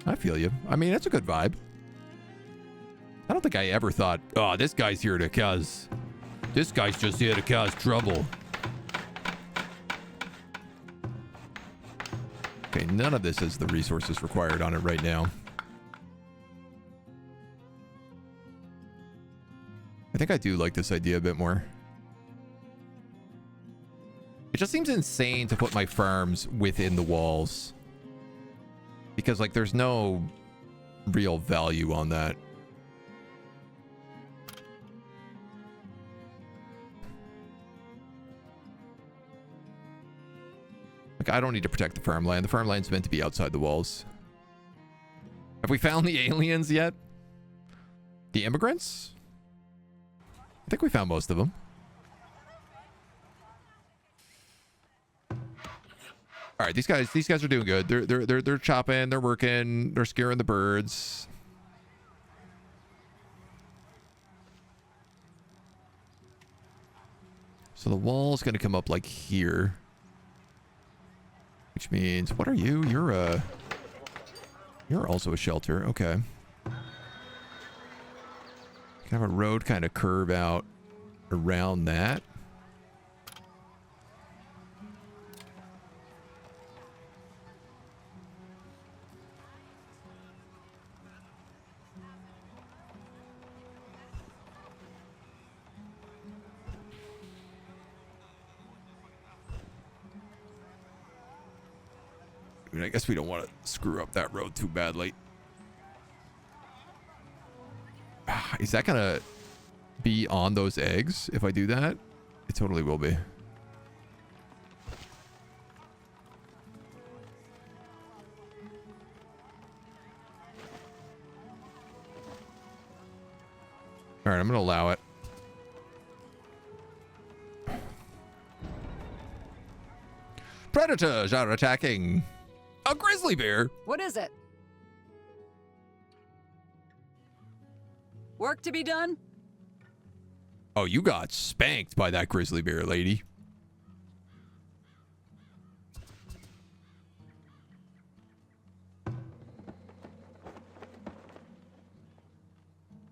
I feel you. I mean, that's a good vibe. I don't think I ever thought, oh, this guy's here to cause... This guy's just here to cause trouble. Okay, none of this has the resources required on it right now. I think I do like this idea a bit more. It just seems insane to put my farms within the walls. Because, like, there's no real value on that. Like, I don't need to protect the farmland. The farmland's meant to be outside the walls. Have we found the aliens yet? The immigrants? I think we found most of them. All right, these guys are doing good. They're chopping, they're working, they're scaring the birds. So the wall's gonna come up like here. Which means, what are you? You're also a shelter. Okay. You can have a road kind of curve out around that. I mean, I guess we don't want to screw up that road too badly. Is that gonna be on those eggs if I do that? It totally will be. All right, I'm gonna allow it. Predators are attacking. A grizzly bear. What is it? Work to be done? Oh, you got spanked by that grizzly bear, lady.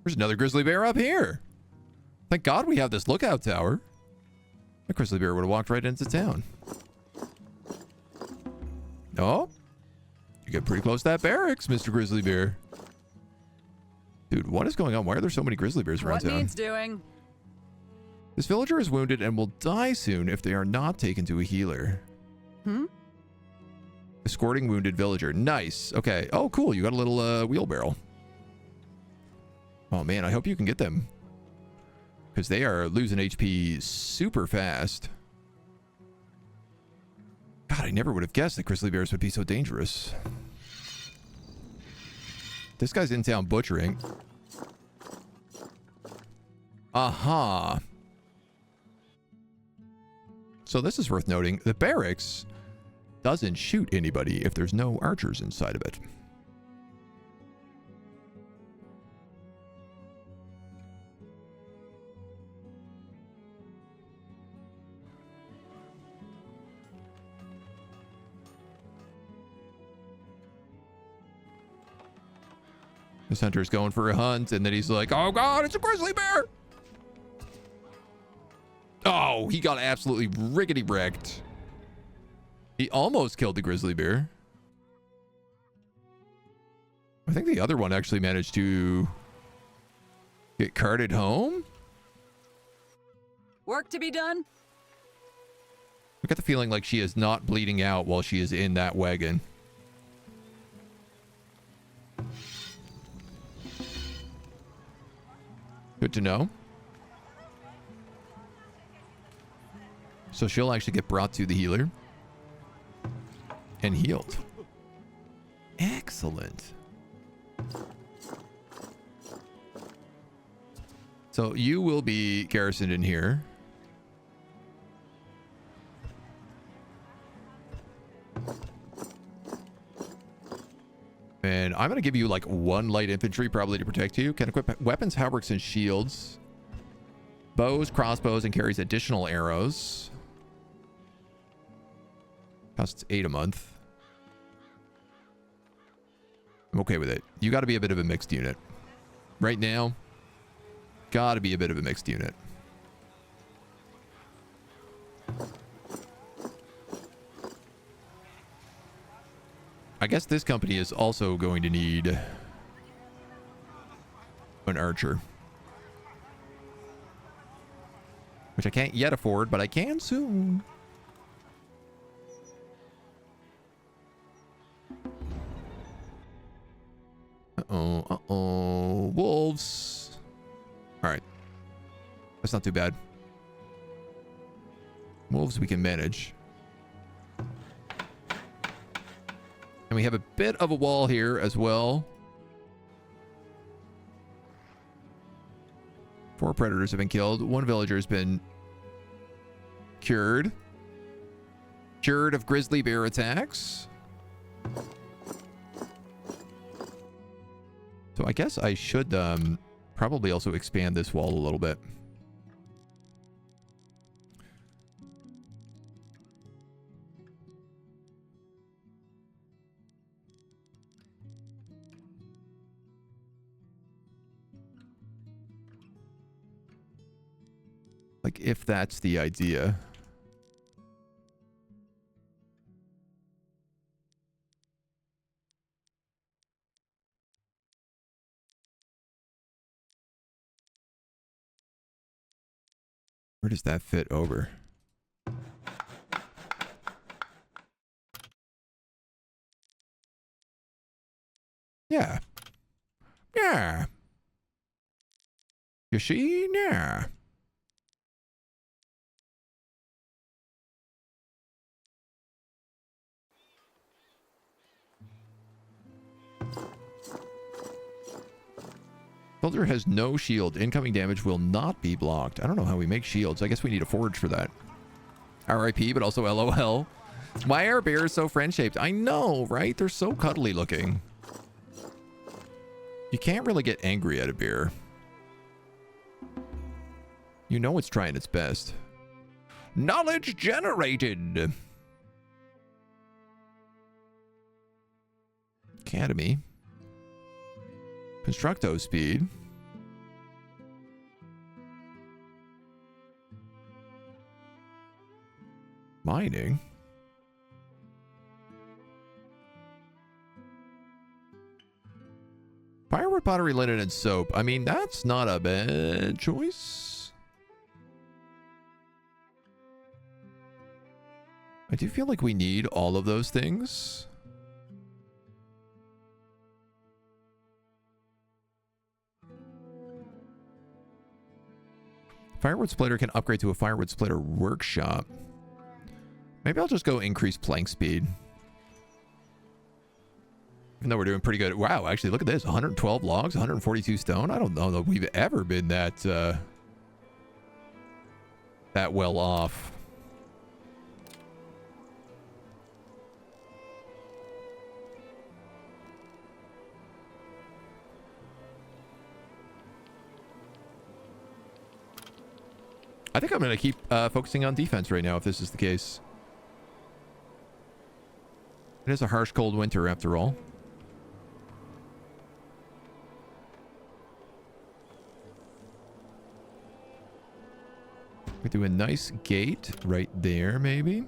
There's another grizzly bear up here. Thank God we have this lookout tower. That grizzly bear would have walked right into town. Oh, you get pretty close to that barracks, Mr. Grizzly Bear. Dude, what is going on? Why are there so many grizzly bears around town? What needs doing? This villager is wounded and will die soon if they are not taken to a healer. Escorting wounded villager. Nice. Okay. Oh, cool. You got a little wheelbarrow. Oh, man. I hope you can get them. Because they are losing HP super fast. God, I never would have guessed that grizzly bears would be so dangerous. This guy's in town butchering. Aha. So this is worth noting. The barracks doesn't shoot anybody if there's no archers inside of it. This hunter's going for a hunt, and then he's like, oh God, it's a grizzly bear! Oh, he got absolutely rickety wrecked. He almost killed the grizzly bear. I think the other one actually managed to get carted home. Work to be done? I got the feeling like she is not bleeding out while she is in that wagon. Good to know. So she'll actually get brought to the healer and healed. Excellent. So you will be garrisoned in here. And I'm going to give you like 1 light infantry probably to protect you. Can equip weapons, hauberks, and shields. Bows, crossbows, and carries additional arrows. Costs 8 a month. I'm okay with it. You got to be a bit of a mixed unit. Right now, got to be a bit of a mixed unit. I guess this company is also going to need an archer. Which I can't yet afford, but I can soon. Uh-oh, uh-oh. Wolves. All right. That's not too bad. Wolves we can manage. And we have a bit of a wall here as well. 4 predators have been killed. 1 villager has been cured. Cured of grizzly bear attacks. So I guess I should probably also expand this wall a little bit. Like, if that's the idea. Where does that fit over? Yeah. Yeah. You see? Yeah. Soldier has no shield. Incoming damage will not be blocked. I don't know how we make shields. I guess we need a forge for that. RIP, but also LOL. Why are bears so friend-shaped? I know, right? They're so cuddly looking. You can't really get angry at a bear. You know it's trying its best. Knowledge generated. Academy. Constructo speed. Mining. Firewood, pottery, linen, and soap. I mean, that's not a bad choice. I do feel like we need all of those things. Firewood splitter can upgrade to a firewood splitter workshop. Maybe I'll just go increase plank speed. Even though we're doing pretty good. Wow, actually, look at this. 112 logs, 142 stone. I don't know that we've ever been that well off. I think I'm going to keep focusing on defense right now if this is the case. It is a harsh, cold winter after all. We do a nice gate right there, maybe.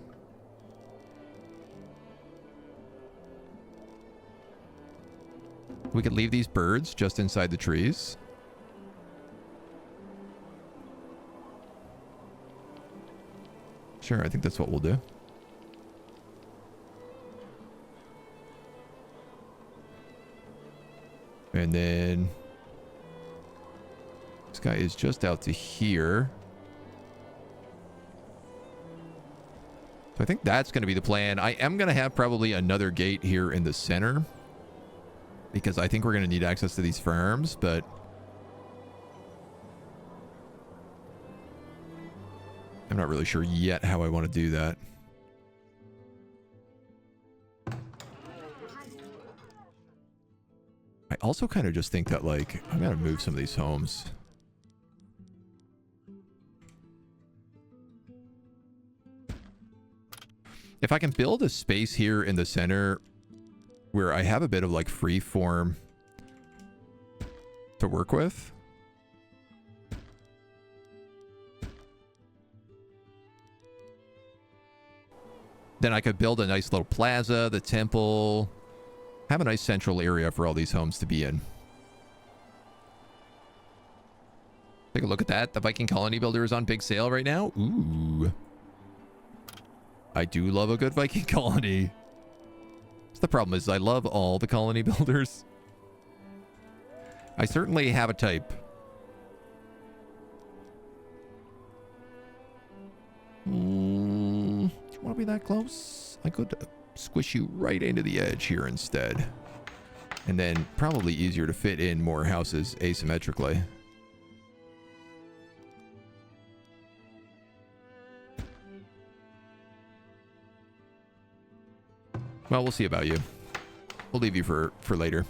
We could leave these birds just inside the trees. Sure, I think that's what we'll do. And then this guy is just out to here. So I think that's going to be the plan. I am going to have probably another gate here in the center, because I think we're going to need access to these farms, but I'm not really sure yet how I want to do that. I also kind of just think that, like, I'm going to move some of these homes. If I can build a space here in the center where I have a bit of, like, free form to work with. Then I could build a nice little plaza, the temple, have a nice central area for all these homes to be in. Take a look at that. The Viking Colony Builder is on big sale right now. Ooh. I do love a good Viking colony. The problem is I love all the colony builders. I certainly have a type. Do you want to be that close? I could squish you right into the edge here instead. And then probably easier to fit in more houses asymmetrically. Well, we'll see about you. We'll leave you for later.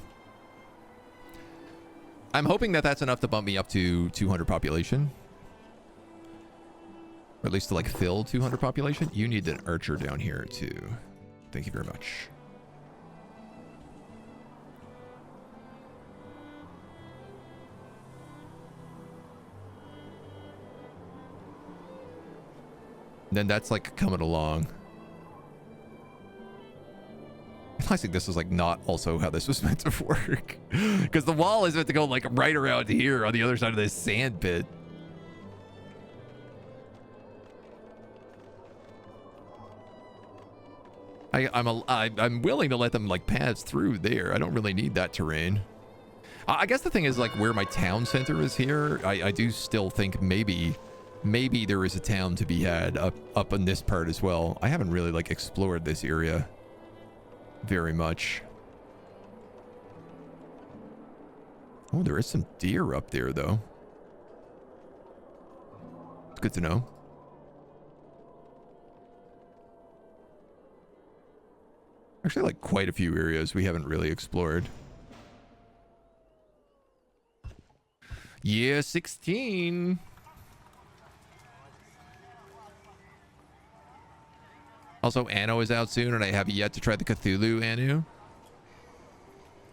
I'm hoping that that's enough to bump me up to 200 population. Or at least to, like, fill 200 population. You need an archer down here, too. Thank you very much. Then that's, like, coming along. I think this was, like, not also how this was meant to work. Because the wall is meant to go, like, right around here on the other side of this sand pit. I'm willing to let them, like, pass through there. I don't really need that terrain. I guess the thing is, like, where my town center is here, I do still think maybe there is a town to be had up in this part as well. I haven't really, like, explored this area very much. Oh, there is some deer up there, though. It's good to know. Actually, like, quite a few areas we haven't really explored. Yeah, 16. Also, Anno is out soon, and I have yet to try the Cthulhu Annu.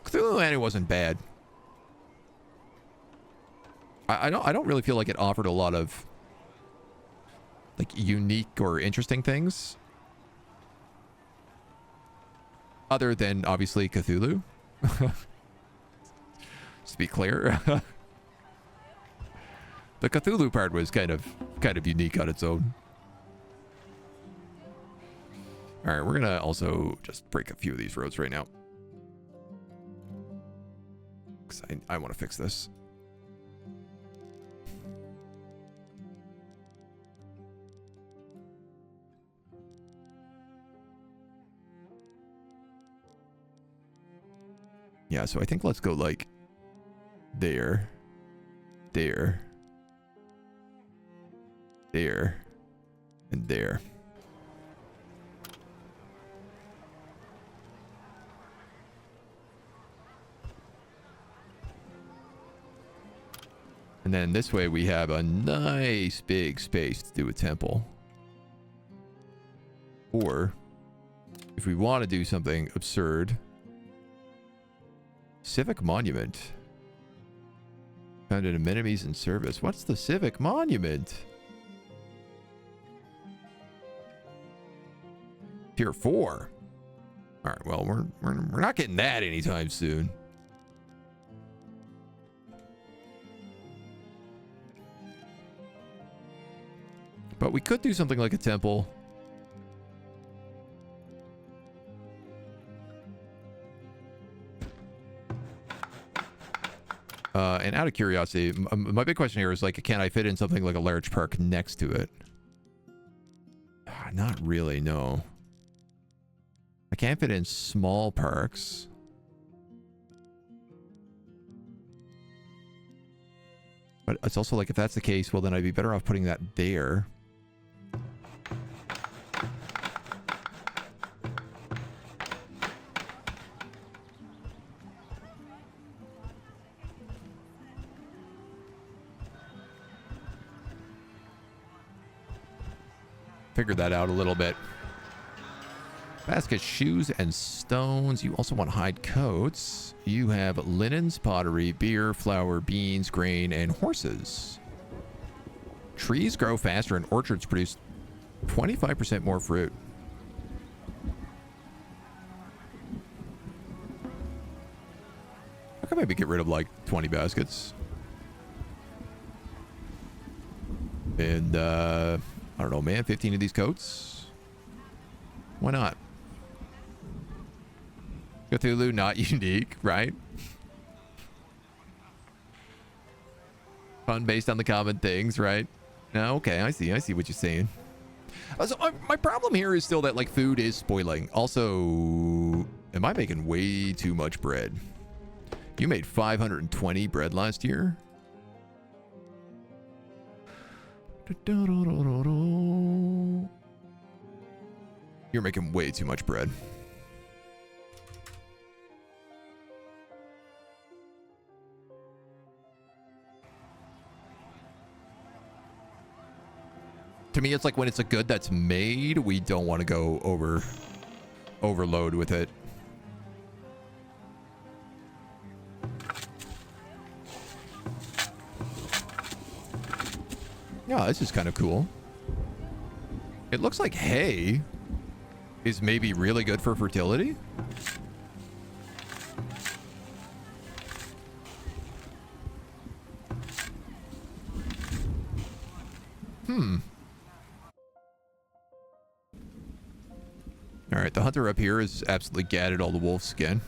Cthulhu Annu wasn't bad. I don't really feel like it offered a lot of, like, unique or interesting things. Other than, obviously, Cthulhu. Just to be clear. The Cthulhu part was kind of unique on its own. All right, we're going to also just break a few of these roads right now. Because I want to fix this. Yeah, so I think let's go, like, there, there, there, and there. And then this way we have a nice big space to do a temple. Or, if we want to do something absurd, Civic Monument. Found in amenities and service. What's the Civic Monument? Tier 4. All right, well, we're not getting that anytime soon. But we could do something like a temple. And out of curiosity, my big question here is, like, can I fit in something like a large park next to it? Not really, no. I can't fit in small parks. But it's also like, if that's the case, well, then I'd be better off putting that there. figured that out a little bit. Baskets, shoes, and stones. You also want hide coats. You have linens, pottery, beer, flour, beans, grain, and horses. Trees grow faster and orchards produce 25% more fruit. I could maybe get rid of like 20 baskets. And, I don't know, man, 15 of these coats? Why not? Cthulhu, not unique, right? Fun based on the common things, right? No, okay, I see what you're saying. So my problem here is still that, like, food is spoiling. Also, am I making way too much bread? You made 520 bread last year? You're making way too much bread. To me, it's like when it's a good that's made, we don't want to go overload with it. Yeah, this is kind of cool. It looks like hay is maybe really good for fertility. All right, the hunter up here has absolutely gadded all the wolf skin.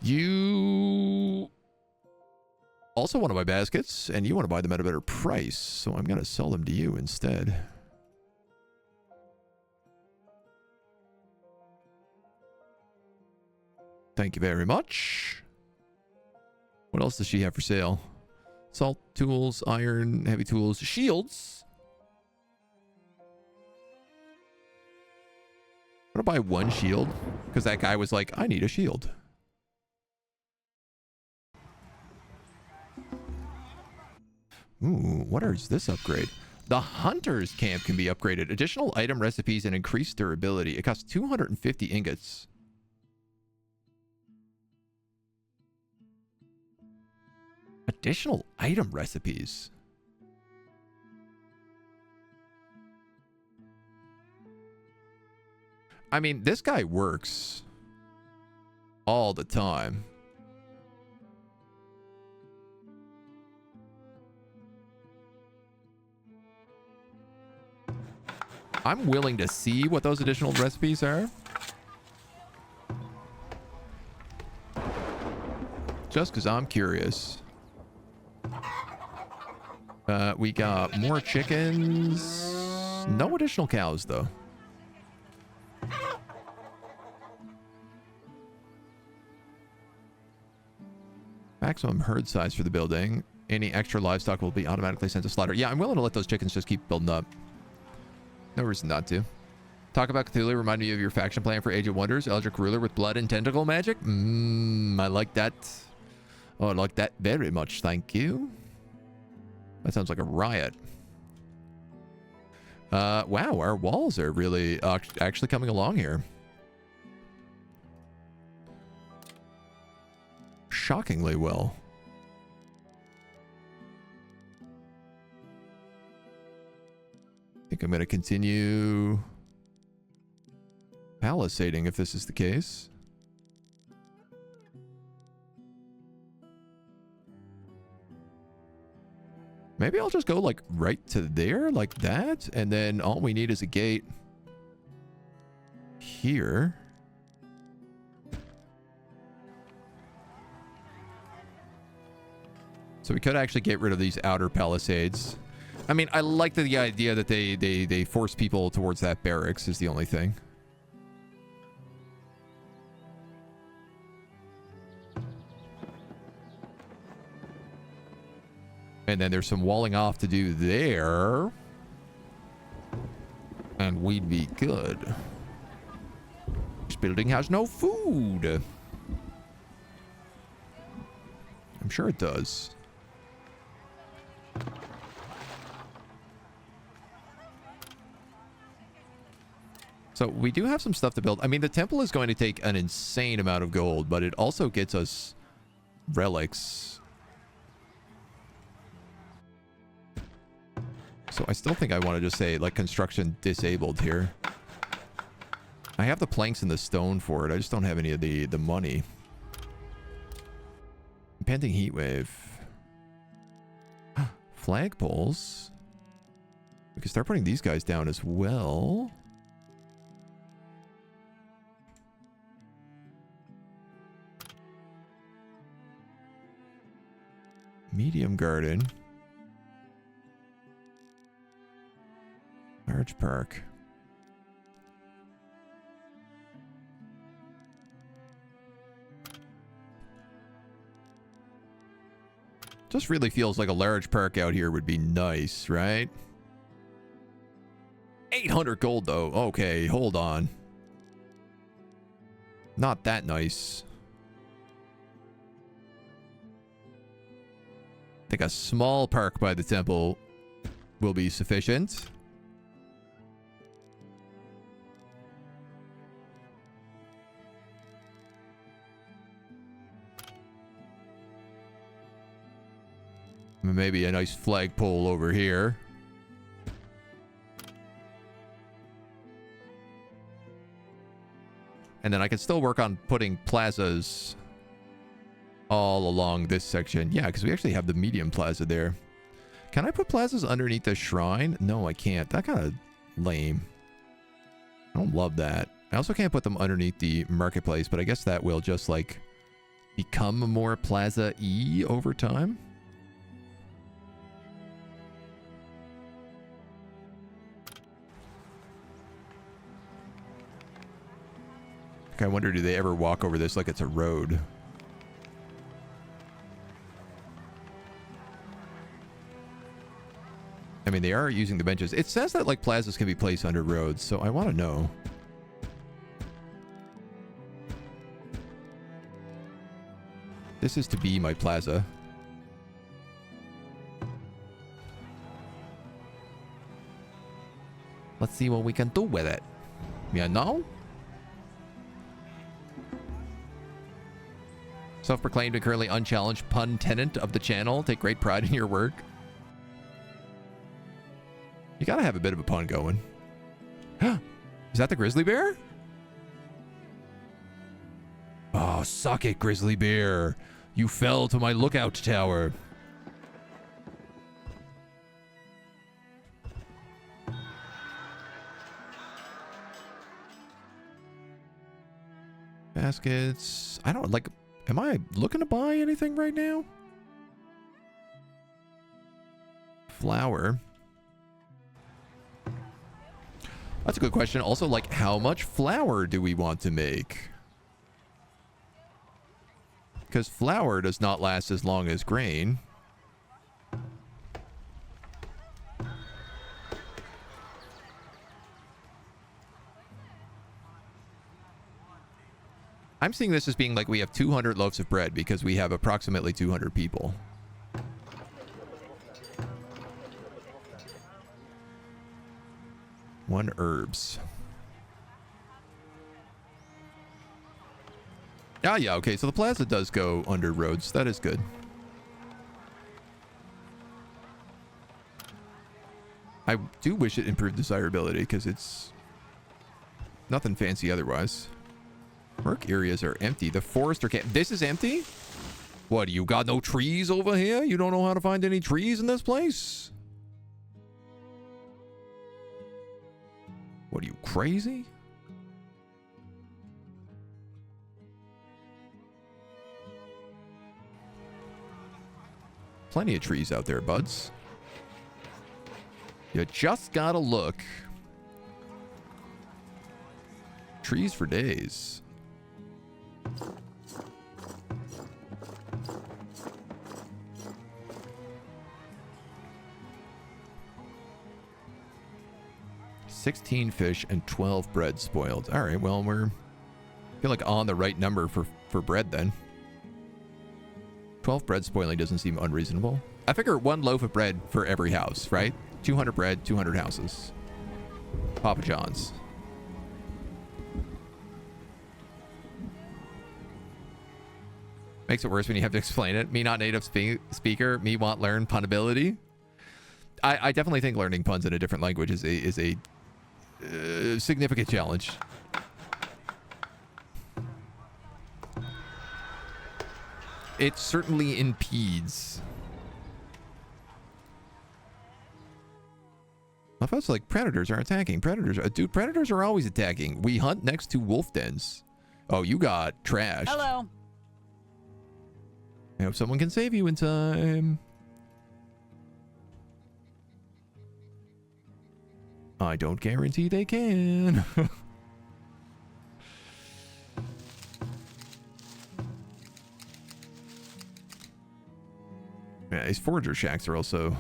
You also want to buy baskets, and you want to buy them at a better price, so I'm going to sell them to you instead. Thank you very much. What else does she have for sale? Salt, tools, iron, heavy tools, shields. I'm going to buy one shield, because that guy was like, I need a shield. Ooh, what is this upgrade? The Hunter's Camp can be upgraded. Additional item recipes and increased durability. It costs 250 ingots. Additional item recipes. I mean, this guy works all the time. I'm willing to see what those additional recipes are. Just because I'm curious. We got more chickens. No additional cows, though. Maximum herd size for the building. Any extra livestock will be automatically sent to slaughter. Yeah, I'm willing to let those chickens just keep building up. No reason not to. Talk about Cthulhu. Remind me of your faction plan for Age of Wonders. Eldritch Ruler with blood and tentacle magic. I like that. Oh, I like that very much. Thank you. That sounds like a riot. Wow, our walls are really actually coming along here. Shockingly well. I think I'm going to continue palisading if this is the case. Maybe I'll just go like right to there like that. And then all we need is a gate here. So we could actually get rid of these outer palisades. I mean, I like the idea that they force people towards that barracks is the only thing. And then there's some walling off to do there. And we'd be good. This building has no food. I'm sure it does. So we do have some stuff to build. I mean, the temple is going to take an insane amount of gold, but it also gets us relics. So I still think I want to just say, like, construction disabled here. I have the planks and the stone for it. I just don't have any of the money. Impending heat wave. Flagpoles. We can start putting these guys down as well. Medium garden. Large park. Just really feels like a large park out here would be nice, right? 800 gold though. Okay, hold on. Not that nice. I think a small park by the temple will be sufficient. Maybe a nice flagpole over here. And then I can still work on putting plazas all along this section. Yeah, because we actually have the medium plaza there. Can I put plazas underneath the shrine? No, I can't. That kind of lame. I don't love that. I also can't put them underneath the marketplace, but I guess that will just, like, become more plaza-y over time. I wonder, do they ever walk over this like it's a road? I mean, they are using the benches. It says that, like, plazas can be placed under roads, so I want to know. This is to be my plaza. Let's see what we can do with it. You know? Self-proclaimed and currently unchallenged pun tenant of the channel. Take great pride in your work. You gotta have a bit of a pun going. Is that the grizzly bear? Oh, suck it, grizzly bear. You fell to my lookout tower. Baskets. I don't like... Am I looking to buy anything right now? Flour. That's a good question. Also, like, how much flour do we want to make? Because flour does not last as long as grain. I'm seeing this as being like we have 200 loaves of bread because we have approximately 200 people. One herbs. Ah, yeah, okay, so the plaza does go under roads. That is good. I do wish it improved desirability because it's nothing fancy otherwise. Work areas are empty. The forest or camp. This is empty? What, you got no trees over here? You don't know how to find any trees in this place? What, are you crazy? Plenty of trees out there, buds. You just gotta look. Trees for days. $16 fish and 12 bread spoiled. All right, well, we're feel like on the right number for bread then. 12 bread spoiling doesn't seem unreasonable. I figure one loaf of bread for every house, right? 200 bread, 200 houses. Papa John's. Makes it worse when you have to explain it. Me not native speaker. Me want learn punability. I definitely think learning puns in a different language is a significant challenge. It certainly impedes. I thought it's like predators are attacking. Dude, predators are always attacking. We hunt next to wolf dens. Oh, you got trashed. Hello. I hope someone can save you in time. I don't guarantee they can. Yeah, these forager shacks are also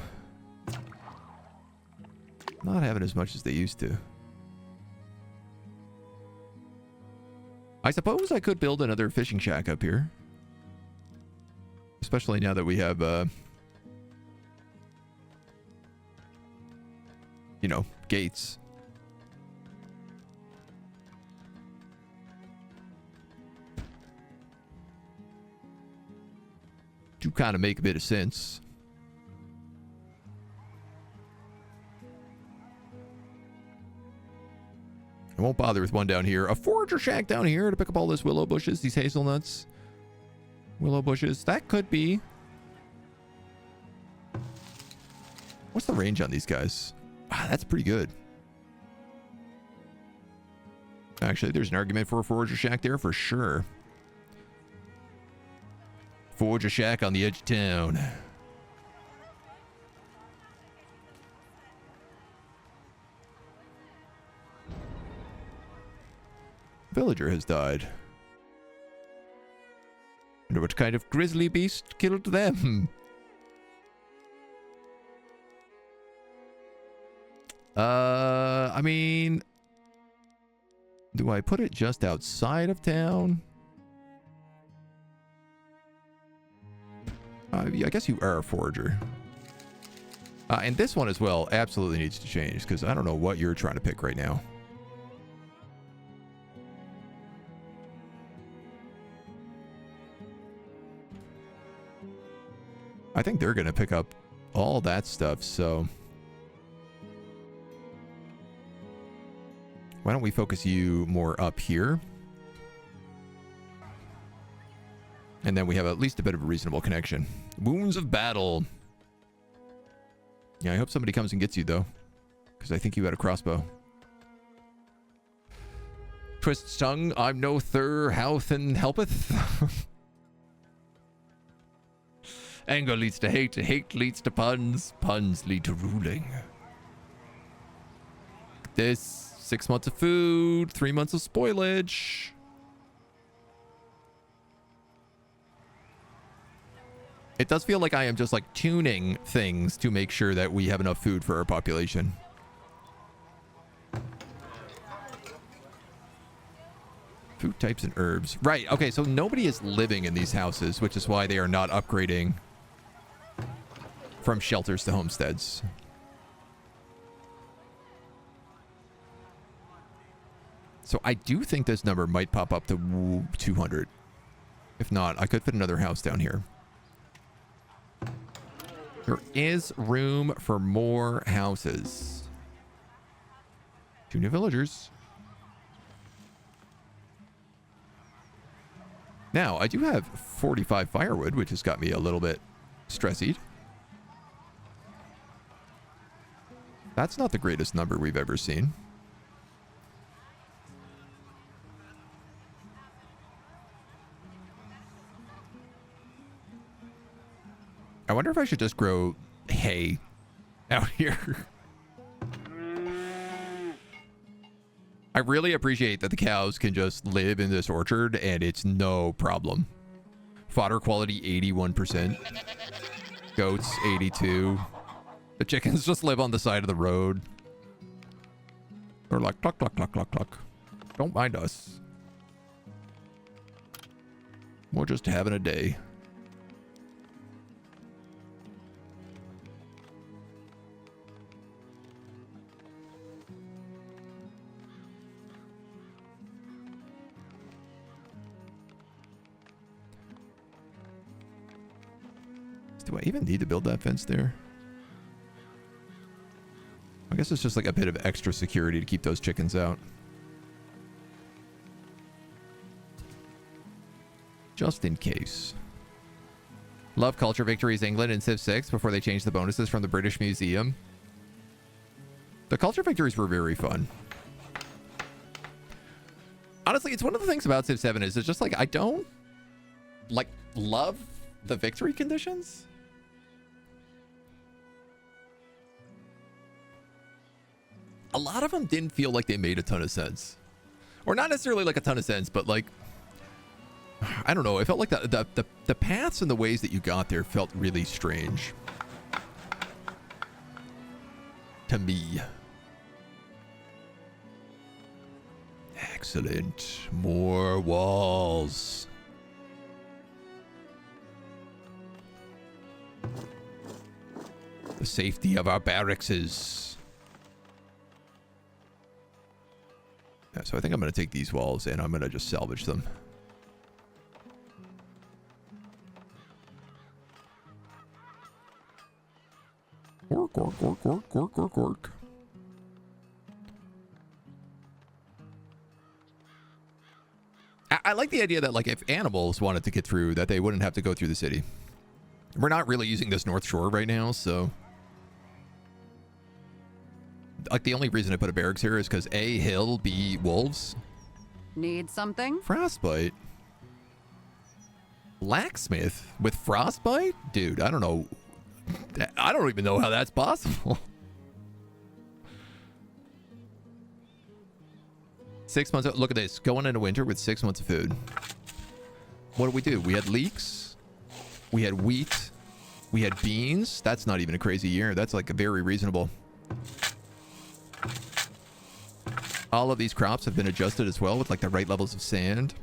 not having as much as they used to. I suppose I could build another fishing shack up here. Especially now that we have, you know, gates. Do kind of make a bit of sense. I won't bother with one down here. A forager shack down here to pick up all this willow bushes, these hazelnuts. Willow bushes. That could be. What's the range on these guys? Wow, that's pretty good. Actually, there's an argument for a forager shack there for sure. Forager shack on the edge of town. Villager has died. Wonder what kind of grisly beast killed them. I mean, do I put it just outside of town? I guess you are a forager. And this one as well absolutely needs to change because I don't know what you're trying to pick right now. I think they're going to pick up all that stuff, so why don't we focus you more up here? And then we have at least a bit of a reasonable connection. Wounds of battle. Yeah, I hope somebody comes and gets you, though, because I think you had a crossbow. Twist's tongue, I'm no thir, howth, and helpeth. Anger leads to hate, hate leads to puns, puns lead to ruling. This 6 months of food, 3 months of spoilage. It does feel like I am just like tuning things to make sure that we have enough food for our population. Food types and herbs. Right, okay, so nobody is living in these houses, which is why they are not upgrading from shelters to homesteads. So I do think this number might pop up to 200. If not, I could fit another house down here. There is room for more houses. 2 new villagers. Now, I do have 45 firewood, which has got me a little bit stressy. That's not the greatest number we've ever seen. I wonder if I should just grow hay out here. I really appreciate that the cows can just live in this orchard and it's no problem. Fodder quality 81%. Goats 82. The chickens just live on the side of the road. They're like cluck, cluck, cluck, cluck, cluck. Don't mind us. We're just having a day. I even need to build that fence there? I guess it's just like a bit of extra security to keep those chickens out. Just in case. Love Culture Victories England in Civ 6 before they changed the bonuses from the British Museum. The Culture Victories were very fun. Honestly, it's one of the things about Civ 7 is it's just like I don't like love the victory conditions. A lot of them didn't feel like they made a ton of sense. Or not necessarily like a ton of sense, but like I don't know. It felt like the paths and the ways that you got there felt really strange to me. Excellent. More walls. The safety of our barracks is. Yeah, so I think I'm going to take these walls and I'm going to just salvage them. Gork, gork, gork, gork, gork, gork, gork. I like the idea that, like, if animals wanted to get through, that they wouldn't have to go through the city. We're not really using this North Shore right now, so... Like, the only reason I put a barracks here is because A, hill, B, wolves. Need something? Frostbite? Blacksmith with frostbite? Dude, I don't know. I don't even know how that's possible. 6 months. Look at this. Going into winter with 6 months of food. What did we do? We had leeks. We had wheat. We had beans. That's not even a crazy year. That's like a very reasonable. All of these crops have been adjusted as well with like the right levels of sand.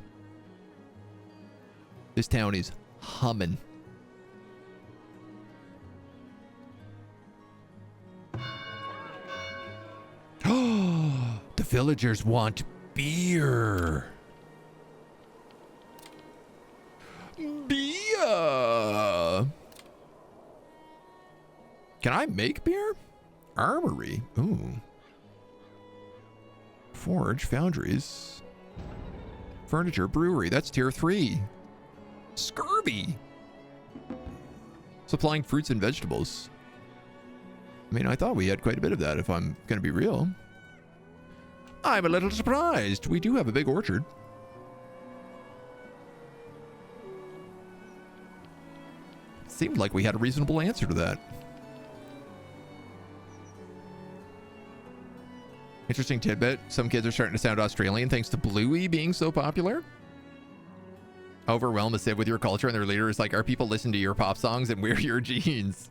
This town is humming. Oh, the villagers want beer. Beer. Can I make beer? Armory. Ooh. Forge, foundries. Furniture, brewery. That's tier 3. Scurvy. Supplying fruits and vegetables. I mean, I thought we had quite a bit of that, if I'm going to be real. I'm a little surprised. We do have a big orchard. Seemed like we had a reasonable answer to that. Interesting tidbit. Some kids are starting to sound Australian thanks to Bluey being so popular. Overwhelm a Civ with your culture, and their leader is like, our people listen to your pop songs and wear your jeans.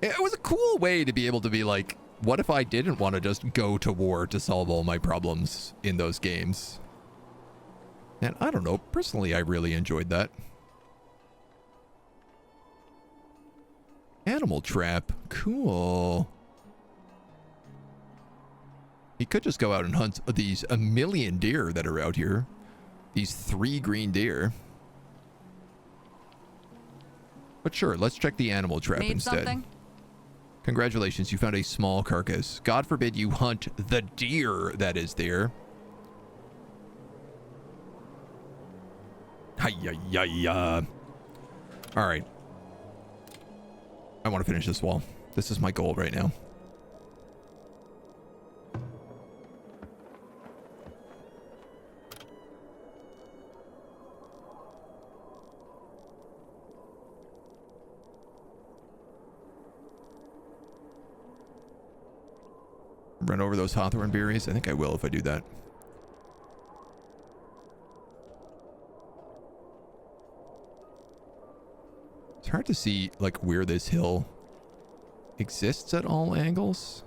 It was a cool way to be able to be like, what if I didn't want to just go to war to solve all my problems in those games? And I don't know, personally, I really enjoyed that. Animal trap. Cool. He could just go out and hunt these 1,000,000 deer that are out here. These 3 green deer. But sure, let's check the animal trap Need instead. something? Congratulations, you found a small carcass. God forbid you hunt the deer that is there. Hi-ya-ya-ya. All right. I want to finish this wall. This is my goal right now. Run over those hawthorn berries. I think I will if I do that. It's hard to see like where this hill exists at all angles.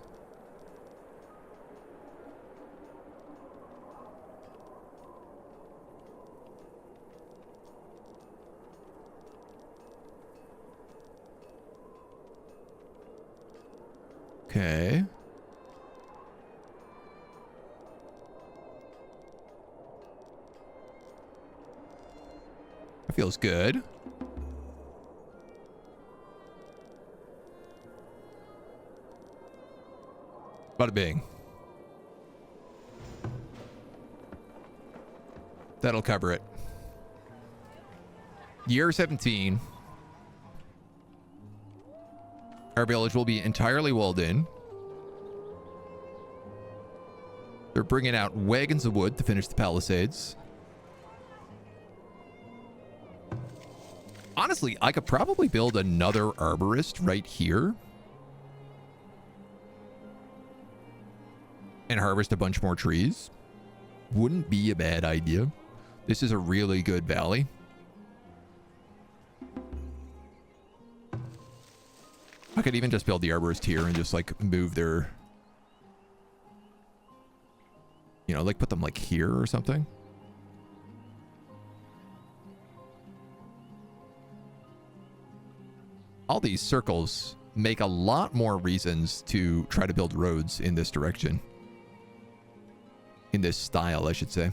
Okay. I feels good. Bada bing. That'll cover it. Year 17. Our village will be entirely walled in. They're bringing out wagons of wood to finish the palisades. Honestly, I could probably build another arborist right here. And harvest a bunch more trees. Wouldn't be a bad idea. This is a really good valley. I could even just build the arborist here and just like move their, you know, like put them like here or something. All these circles make a lot more reasons to try to build roads in this direction. In this style, I should say.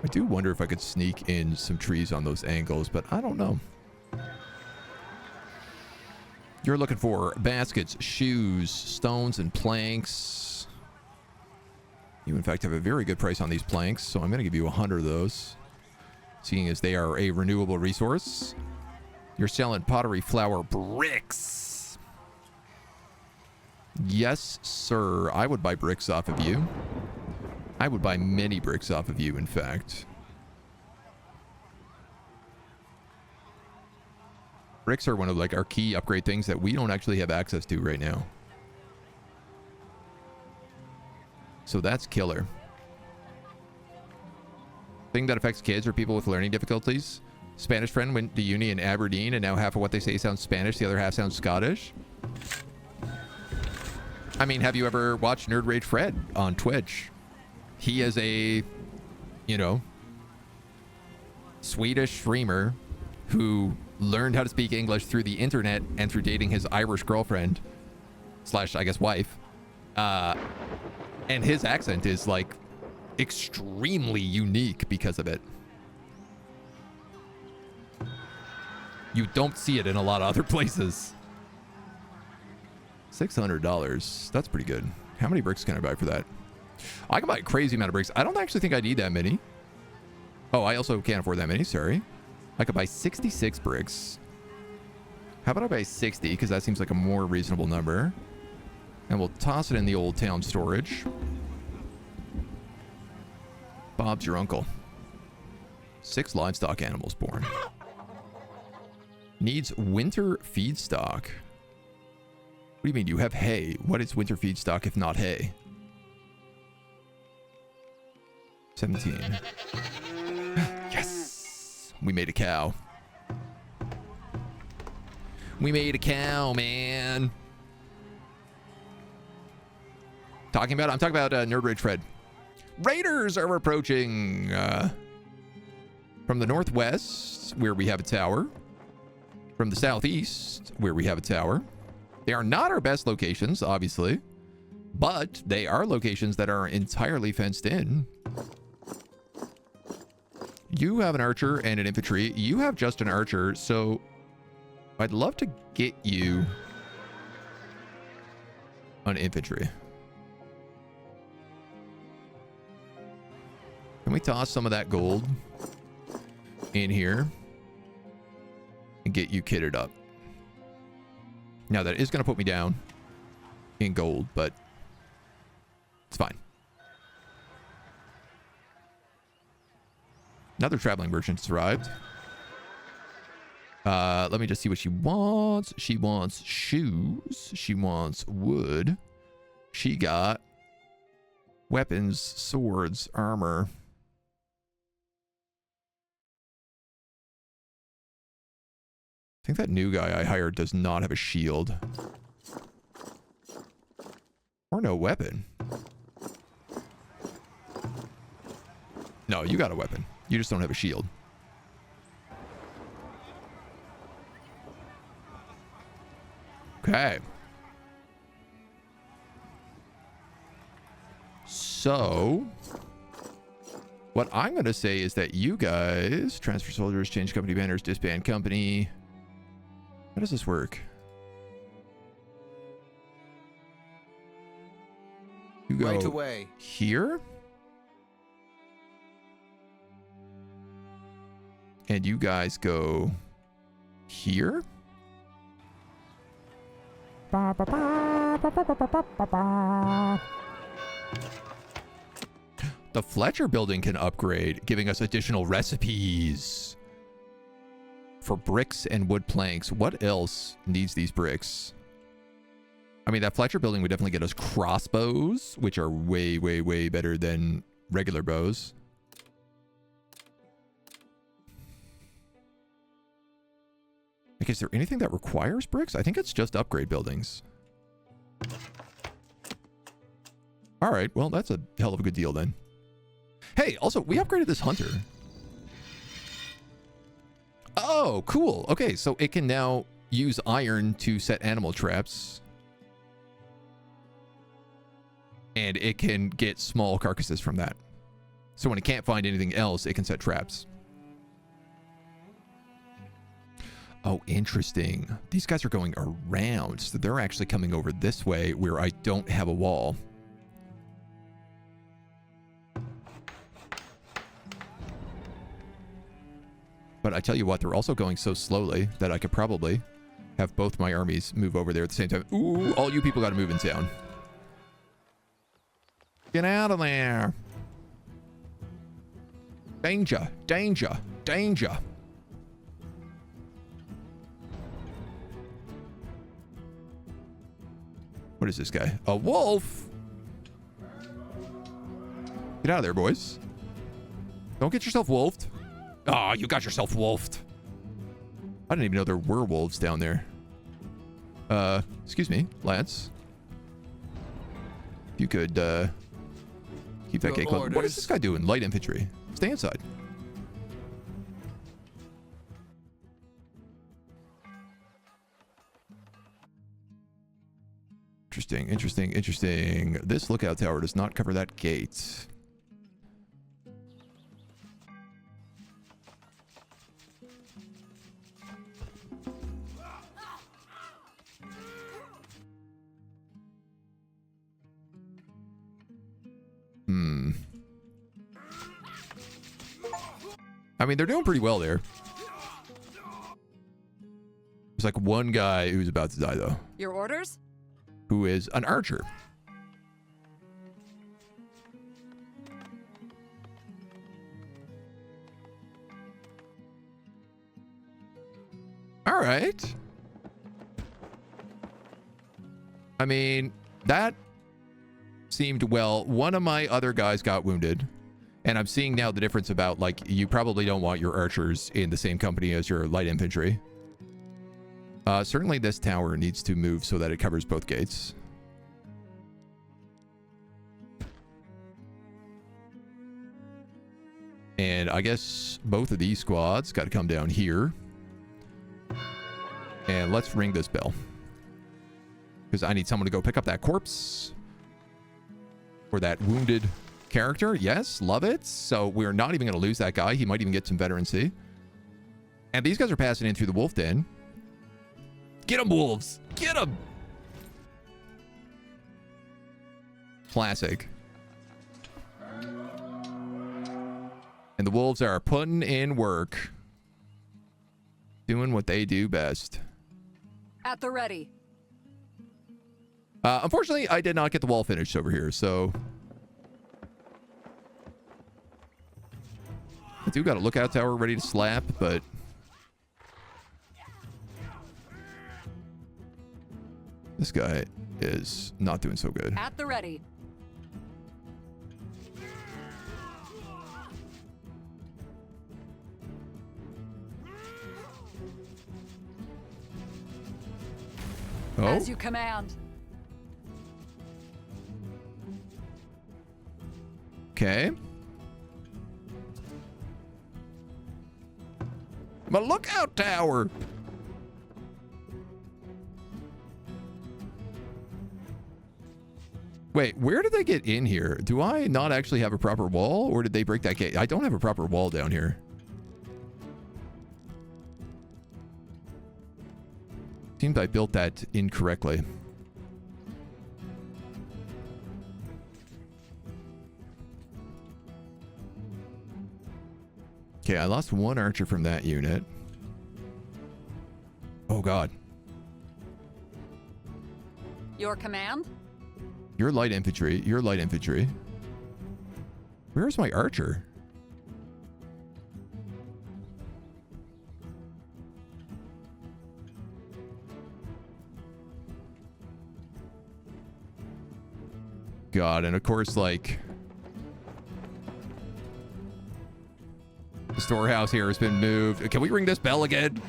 I do wonder if I could sneak in some trees on those angles, but I don't know. You're looking for baskets, shoes, stones, and planks. You, in fact, have a very good price on these planks, so I'm going to give you 100 of those, seeing as they are a renewable resource. You're selling pottery, flour, bricks. Yes, sir. I would buy bricks off of you. I would buy many bricks off of you, in fact. Bricks are one of like our key upgrade things that we don't actually have access to right now. So that's killer. Thing that affects kids or people with learning difficulties. Spanish friend went to uni in Aberdeen and now half of what they say sounds Spanish, the other half sounds Scottish. I mean, have you ever watched Nerd Rage Fred on Twitch? He is a, you know, Swedish streamer who learned how to speak English through the internet and through dating his Irish girlfriend slash, I guess, wife. And his accent is like extremely unique because of it. You don't see it in a lot of other places. $600. That's pretty good. How many bricks can I buy for that? I can buy a crazy amount of bricks. I don't actually think I need that many. Oh, I also can't afford that many. Sorry. I could buy 66 bricks. How about I buy 60? Because that seems like a more reasonable number. And we'll toss it in the old town storage. Bob's your uncle. 6 livestock animals born. Needs winter feedstock. What do you mean? You have hay. What is winter feedstock if not hay? 17. Yes! We made a cow. We made a cow, man. I'm talking about Nerd Rage Fred. Raiders are approaching from the northwest, where we have a tower. From the southeast, where we have a tower. They are not our best locations, obviously, but they are locations that are entirely fenced in. You have an archer and an infantry. You have just an archer, so I'd love to get you an infantry. Can we toss some of that gold in here and get you kitted up? Now, that is going to put me down in gold, but it's fine. Another traveling merchant has arrived. Let me just see what she wants. She wants shoes. She wants wood. She got weapons, swords, armor. I think that new guy I hired does not have a shield. Or no weapon. No, you got a weapon. You just don't have a shield. Okay. So, What I'm going to say is that you guys transfer soldiers, change company banners, disband company. How does this work? You go Right away. here. And you guys go here. The Fletcher building can upgrade, giving us additional recipes for bricks and wood planks. What else needs these bricks? I mean, that Fletcher building would definitely get us crossbows, which are way, way, way better than regular bows. Like, is there anything that requires bricks? I think it's just upgrade buildings. All right, well, that's a hell of a good deal then. Hey, also, we upgraded this hunter. Oh, cool. Okay, so it can now use iron to set animal traps. And it can get small carcasses from that. So when it can't find anything else, it can set traps. Oh, interesting. These guys are going around, so they're actually coming over this way where I don't have a wall. But I tell you what, they're also going so slowly that I could probably have both my armies move over there at the same time. Ooh, all you people got to move in town. Get out of there. Danger, danger, danger. What is this guy? A wolf? Get out of there, boys. Don't get yourself wolfed. Oh, you got yourself wolfed. I didn't even know there were wolves down there. Excuse me, lads. If you could, keep that gate closed. What is this guy doing? Light infantry. Stay inside. Interesting, interesting, interesting. This lookout tower does not cover that gate. I mean, they're doing pretty well there. There's like one guy who's about to die, though. Your orders? Who is an archer. All right. I mean, that seemed well. One of my other guys got wounded. And I'm seeing now the difference about, like, you probably don't want your archers in the same company as your light infantry. Certainly this tower needs to move so that it covers both gates. And I guess both of these squads got to come down here. And let's ring this bell. Because I need someone to go pick up that corpse. Or that wounded character. Yes, love it. So we're not even going to lose that guy. He might even get some veterancy. And these guys are passing in through the wolf den. Get them, wolves. Get them. Classic. And the wolves are putting in work. Doing what they do best. At the ready. Unfortunately, I did not get the wall finished over here, so... I do got a lookout tower ready to slap, but... this guy is not doing so good. At the ready. Oh. As you command. Okay. My lookout tower. Wait, where did they get in here? Do I not actually have a proper wall, or did they break that gate? I don't have a proper wall down here. Seems I built that incorrectly. Okay, I lost one archer from that unit. Oh, God. Your command? You're light infantry. You're light infantry. Where's my archer? God, and of course, like... the storehouse here has been moved. Can we ring this bell again?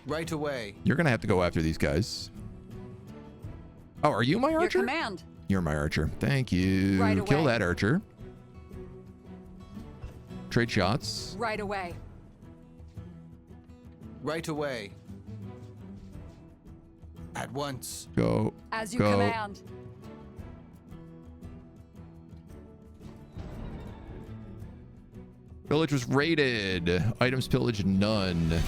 Right away. You're gonna have to go after these guys. Oh, are you my archer? Your command. You're my archer. Thank you. Right away. Kill that archer. Trade shots. Right away. Right away. At once. Go. As you Go. command. Village was raided. Items pillaged, none.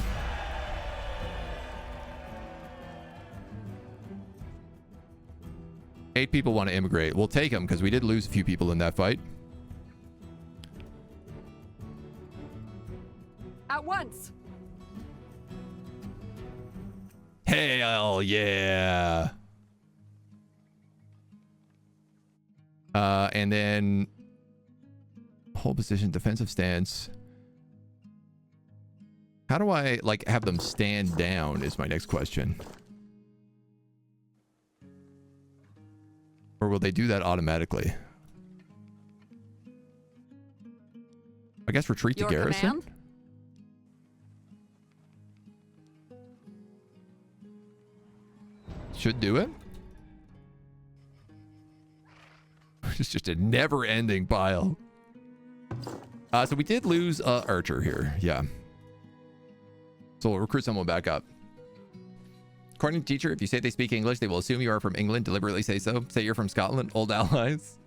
Eight people want to immigrate. We'll take them because we did lose a few people in that fight. At once. Hell yeah. And then hold position, defensive stance. How do I like have them stand down is my next question. Or will they do that automatically? I guess retreat to Your garrison. command? Should do it. It's just a never-ending pile. So we did lose Archer here. Yeah. So we'll recruit someone back up. According to teacher, if you say they speak English, they will assume you are from England. Deliberately say so. Say you're from Scotland. Old allies.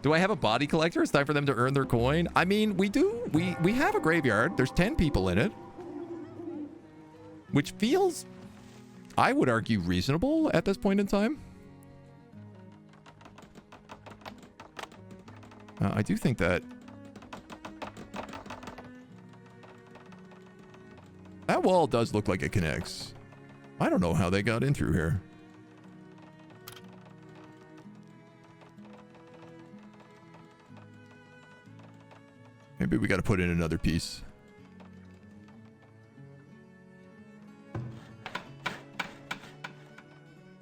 Do I have a body collector? It's time for them to earn their coin. I mean, we do. We have a graveyard. There's 10 people in it. Which feels, I would argue, reasonable at this point in time. I do think that that wall does look like it connects. I don't know how they got in through here. Maybe we got to put in another piece.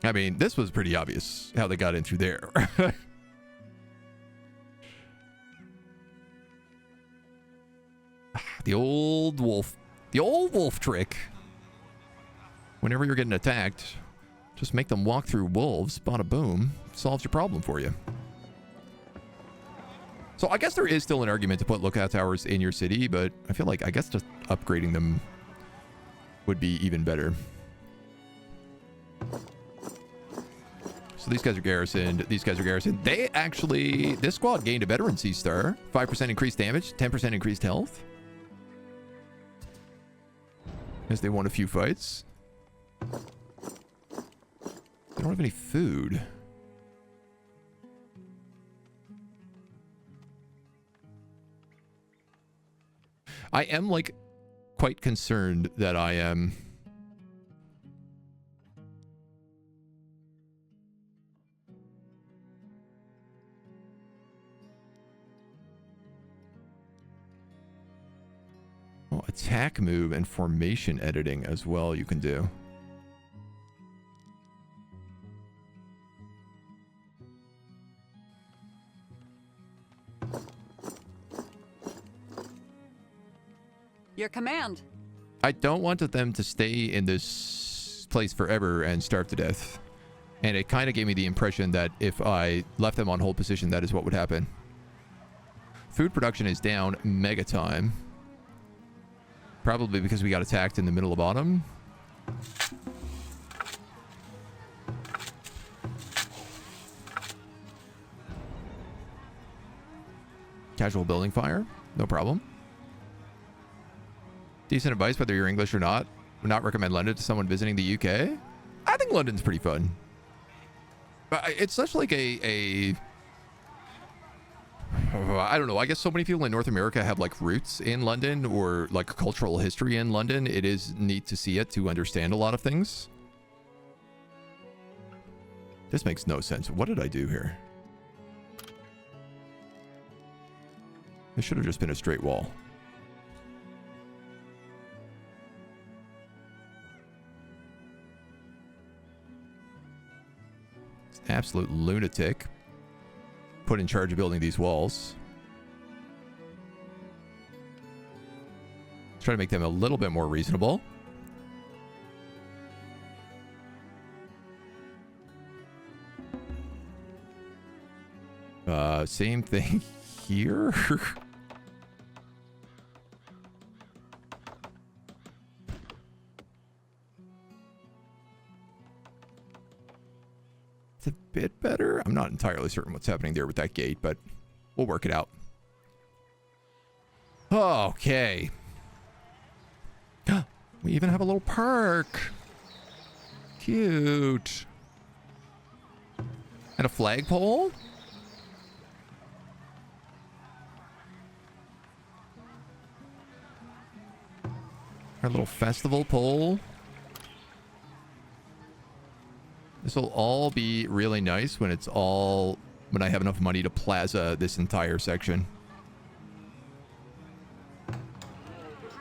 I mean, this was pretty obvious how they got in through there. The old wolf. The old wolf trick. Whenever you're getting attacked, just make them walk through wolves. Bada boom. Solves your problem for you. So I guess there is still an argument to put lookout towers in your city, but I feel like I guess just upgrading them would be even better. So these guys are garrisoned. These guys are garrisoned. They actually, this squad gained a veteran C star. 5% increased damage, 10% increased health. As they won a few fights. They don't have any food. I am like quite concerned that I am attack move and formation editing as well you can do. Your command. I don't want them to stay in this place forever and starve to death. And it kind of gave me the impression that if I left them on hold position, that is what would happen. Food production is down mega time. Probably because we got attacked in the middle of autumn. Casual building fire. No problem. Decent advice whether you're English or not. Would not recommend London to someone visiting the UK. I think London's pretty fun. But it's such like I don't know. I guess so many people in North America have like roots in London or like cultural history in London. It is neat to see it, to understand a lot of things. This makes no sense. What did I do here? This should have just been a straight wall. It's an absolute lunatic put in charge of building these walls. Try to make them a little bit more reasonable. Same thing here. It's a bit better. I'm not entirely certain what's happening there with that gate, but we'll work it out. Okay. We even have a little park. Cute. And a flagpole? Our little festival pole. This will all be really nice when I have enough money to plaza this entire section.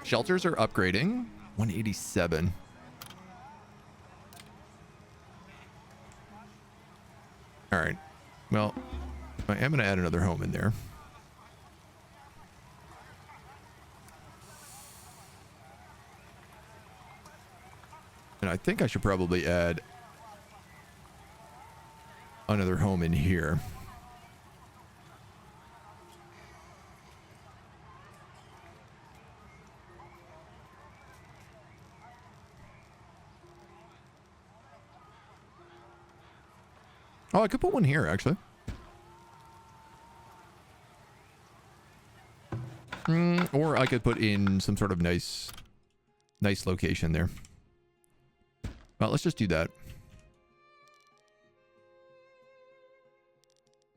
Shelters are upgrading. 187. All right. Well, I am going to add another home in there. And I think I should probably add another home in here. Oh, I could put one here, actually. Or I could put in some sort of nice location there. Well, let's just do that.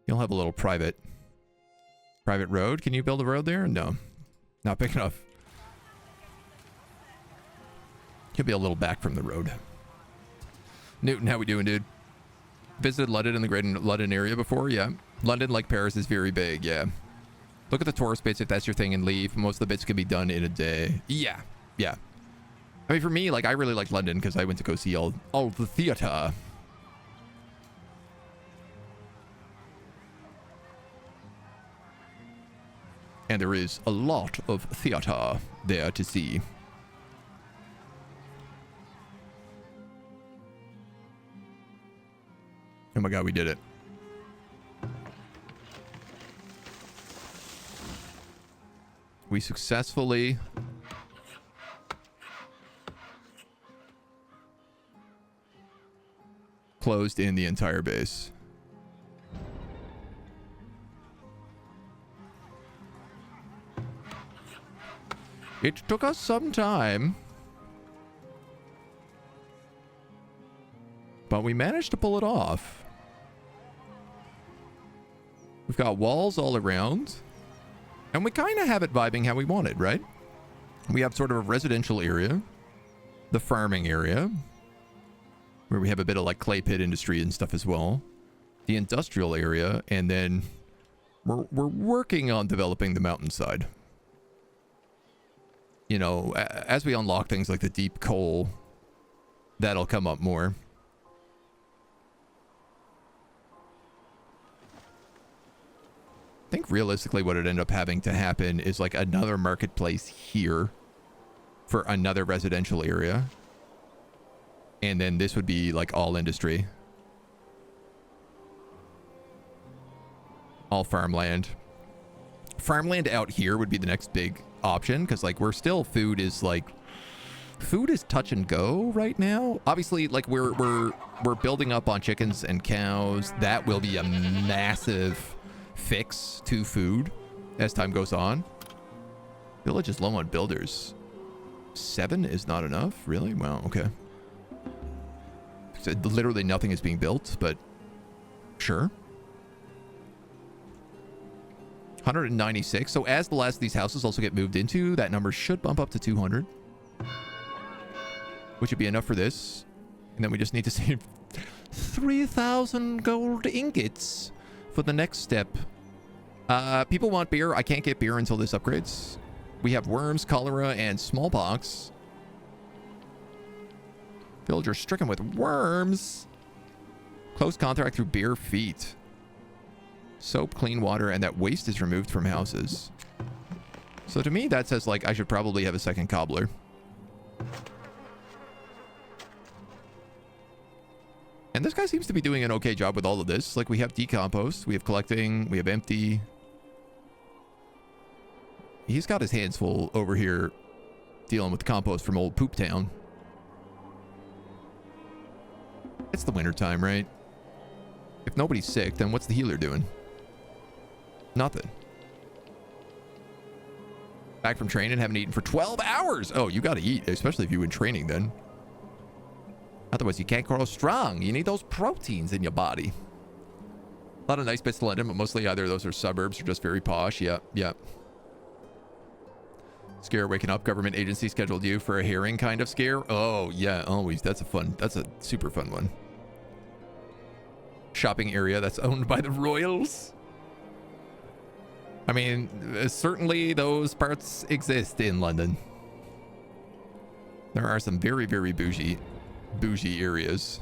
You'll have a little private road. Can you build a road there? No, not big enough. You'll be a little back from the road. Newton, how we doing, dude? Visited London in the Greater London area before? Yeah. London, like Paris, is very big. Yeah. Look at the tourist bits if that's your thing and leave. Most of the bits can be done in a day. Yeah. Yeah. I mean, for me, like, I really like London because I went to go see all the theater. And there is a lot of theater there to see. Oh my god, we did it. We successfully closed in the entire base. It took us some time, but we managed to pull it off. We've got walls all around, and we kind of have it vibing how we want it, right? We have sort of a residential area, the farming area, where we have a bit of like clay pit industry and stuff as well, the industrial area, and then we're working on developing the mountainside. You know, as we unlock things like the deep coal, that'll come up more. I think realistically what would end up having to happen is like another marketplace here for another residential area. And then this would be like all industry. All farmland. Farmland out here would be the next big option because like we're still food is touch and go right now. Obviously, like we're building up on chickens and cows. That will be a massive fix to food as time goes on. Village is low on builders. 7 is not enough? Really? Wow, okay. So literally nothing is being built, but sure. 196. So as the last of these houses also get moved into, that number should bump up to 200. Which would be enough for this. And then we just need to save 3,000 gold ingots for the next step. People want beer. I can't get beer until this upgrades. We have worms, cholera, and smallpox. Villager stricken with worms. Close contact through bare feet. Soap, clean water, and that waste is removed from houses. So to me, that says, like, I should probably have a second cobbler. And this guy seems to be doing an okay job with all of this. Like, we have decompost, we have collecting, we have empty. He's got his hands full over here dealing with the compost from old Poop Town. It's the winter time, right? If nobody's sick, then what's the healer doing? Nothing. Back from training, haven't eaten for 12 hours. Oh, you got to eat, especially if you've been training then. Otherwise, you can't grow strong. You need those proteins in your body. A lot of nice bits to London, but mostly either those are suburbs or just very posh. Yep, yep. Scare waking up. Government agency scheduled you for a herring kind of scare. Oh, yeah, always. That's a super fun one. Shopping area that's owned by the royals. I mean, certainly those parts exist in London. There are some very, very bougie areas.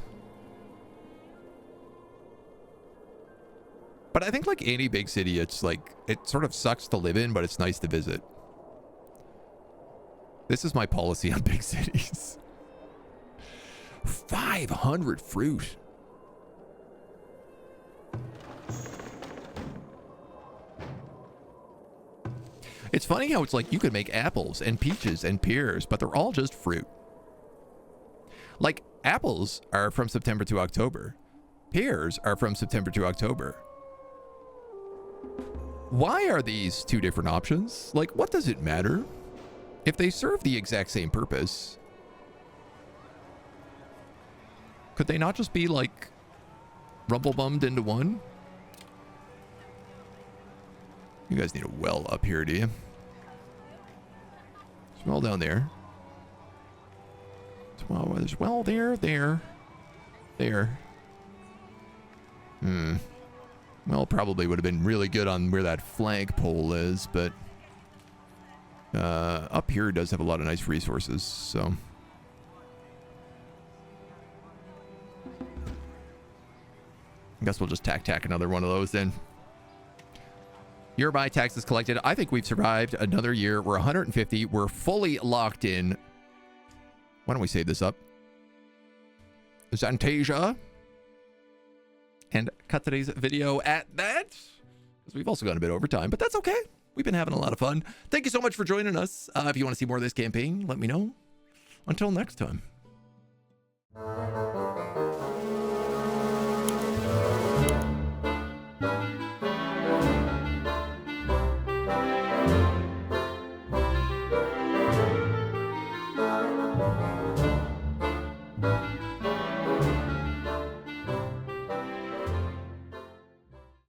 But I think like any big city, it's like, it sort of sucks to live in, but it's nice to visit. This is my policy on big cities. 500 fruit. It's funny how it's like you could make apples and peaches and pears, but they're all just fruit. Like, apples are from September to October. Pears are from September to October. Why are these two different options? Like, what does it matter? If they serve the exact same purpose, could they not just be, like, rumble-bummed into one? You guys need a well up here, do you? There's a well down there. There's a well there. Well, probably would have been really good on where that flagpole is, but up here does have a lot of nice resources, so. I guess we'll just tack another one of those then. Year by taxes collected. I think we've survived another year. We're 150. We're fully locked in. Why don't we save this up? Xantasia. And cut today's video at that. Because we've also gone a bit over time, but that's okay. We've been having a lot of fun. Thank you so much for joining us. If you want to see more of this campaign, let me know. Until next time.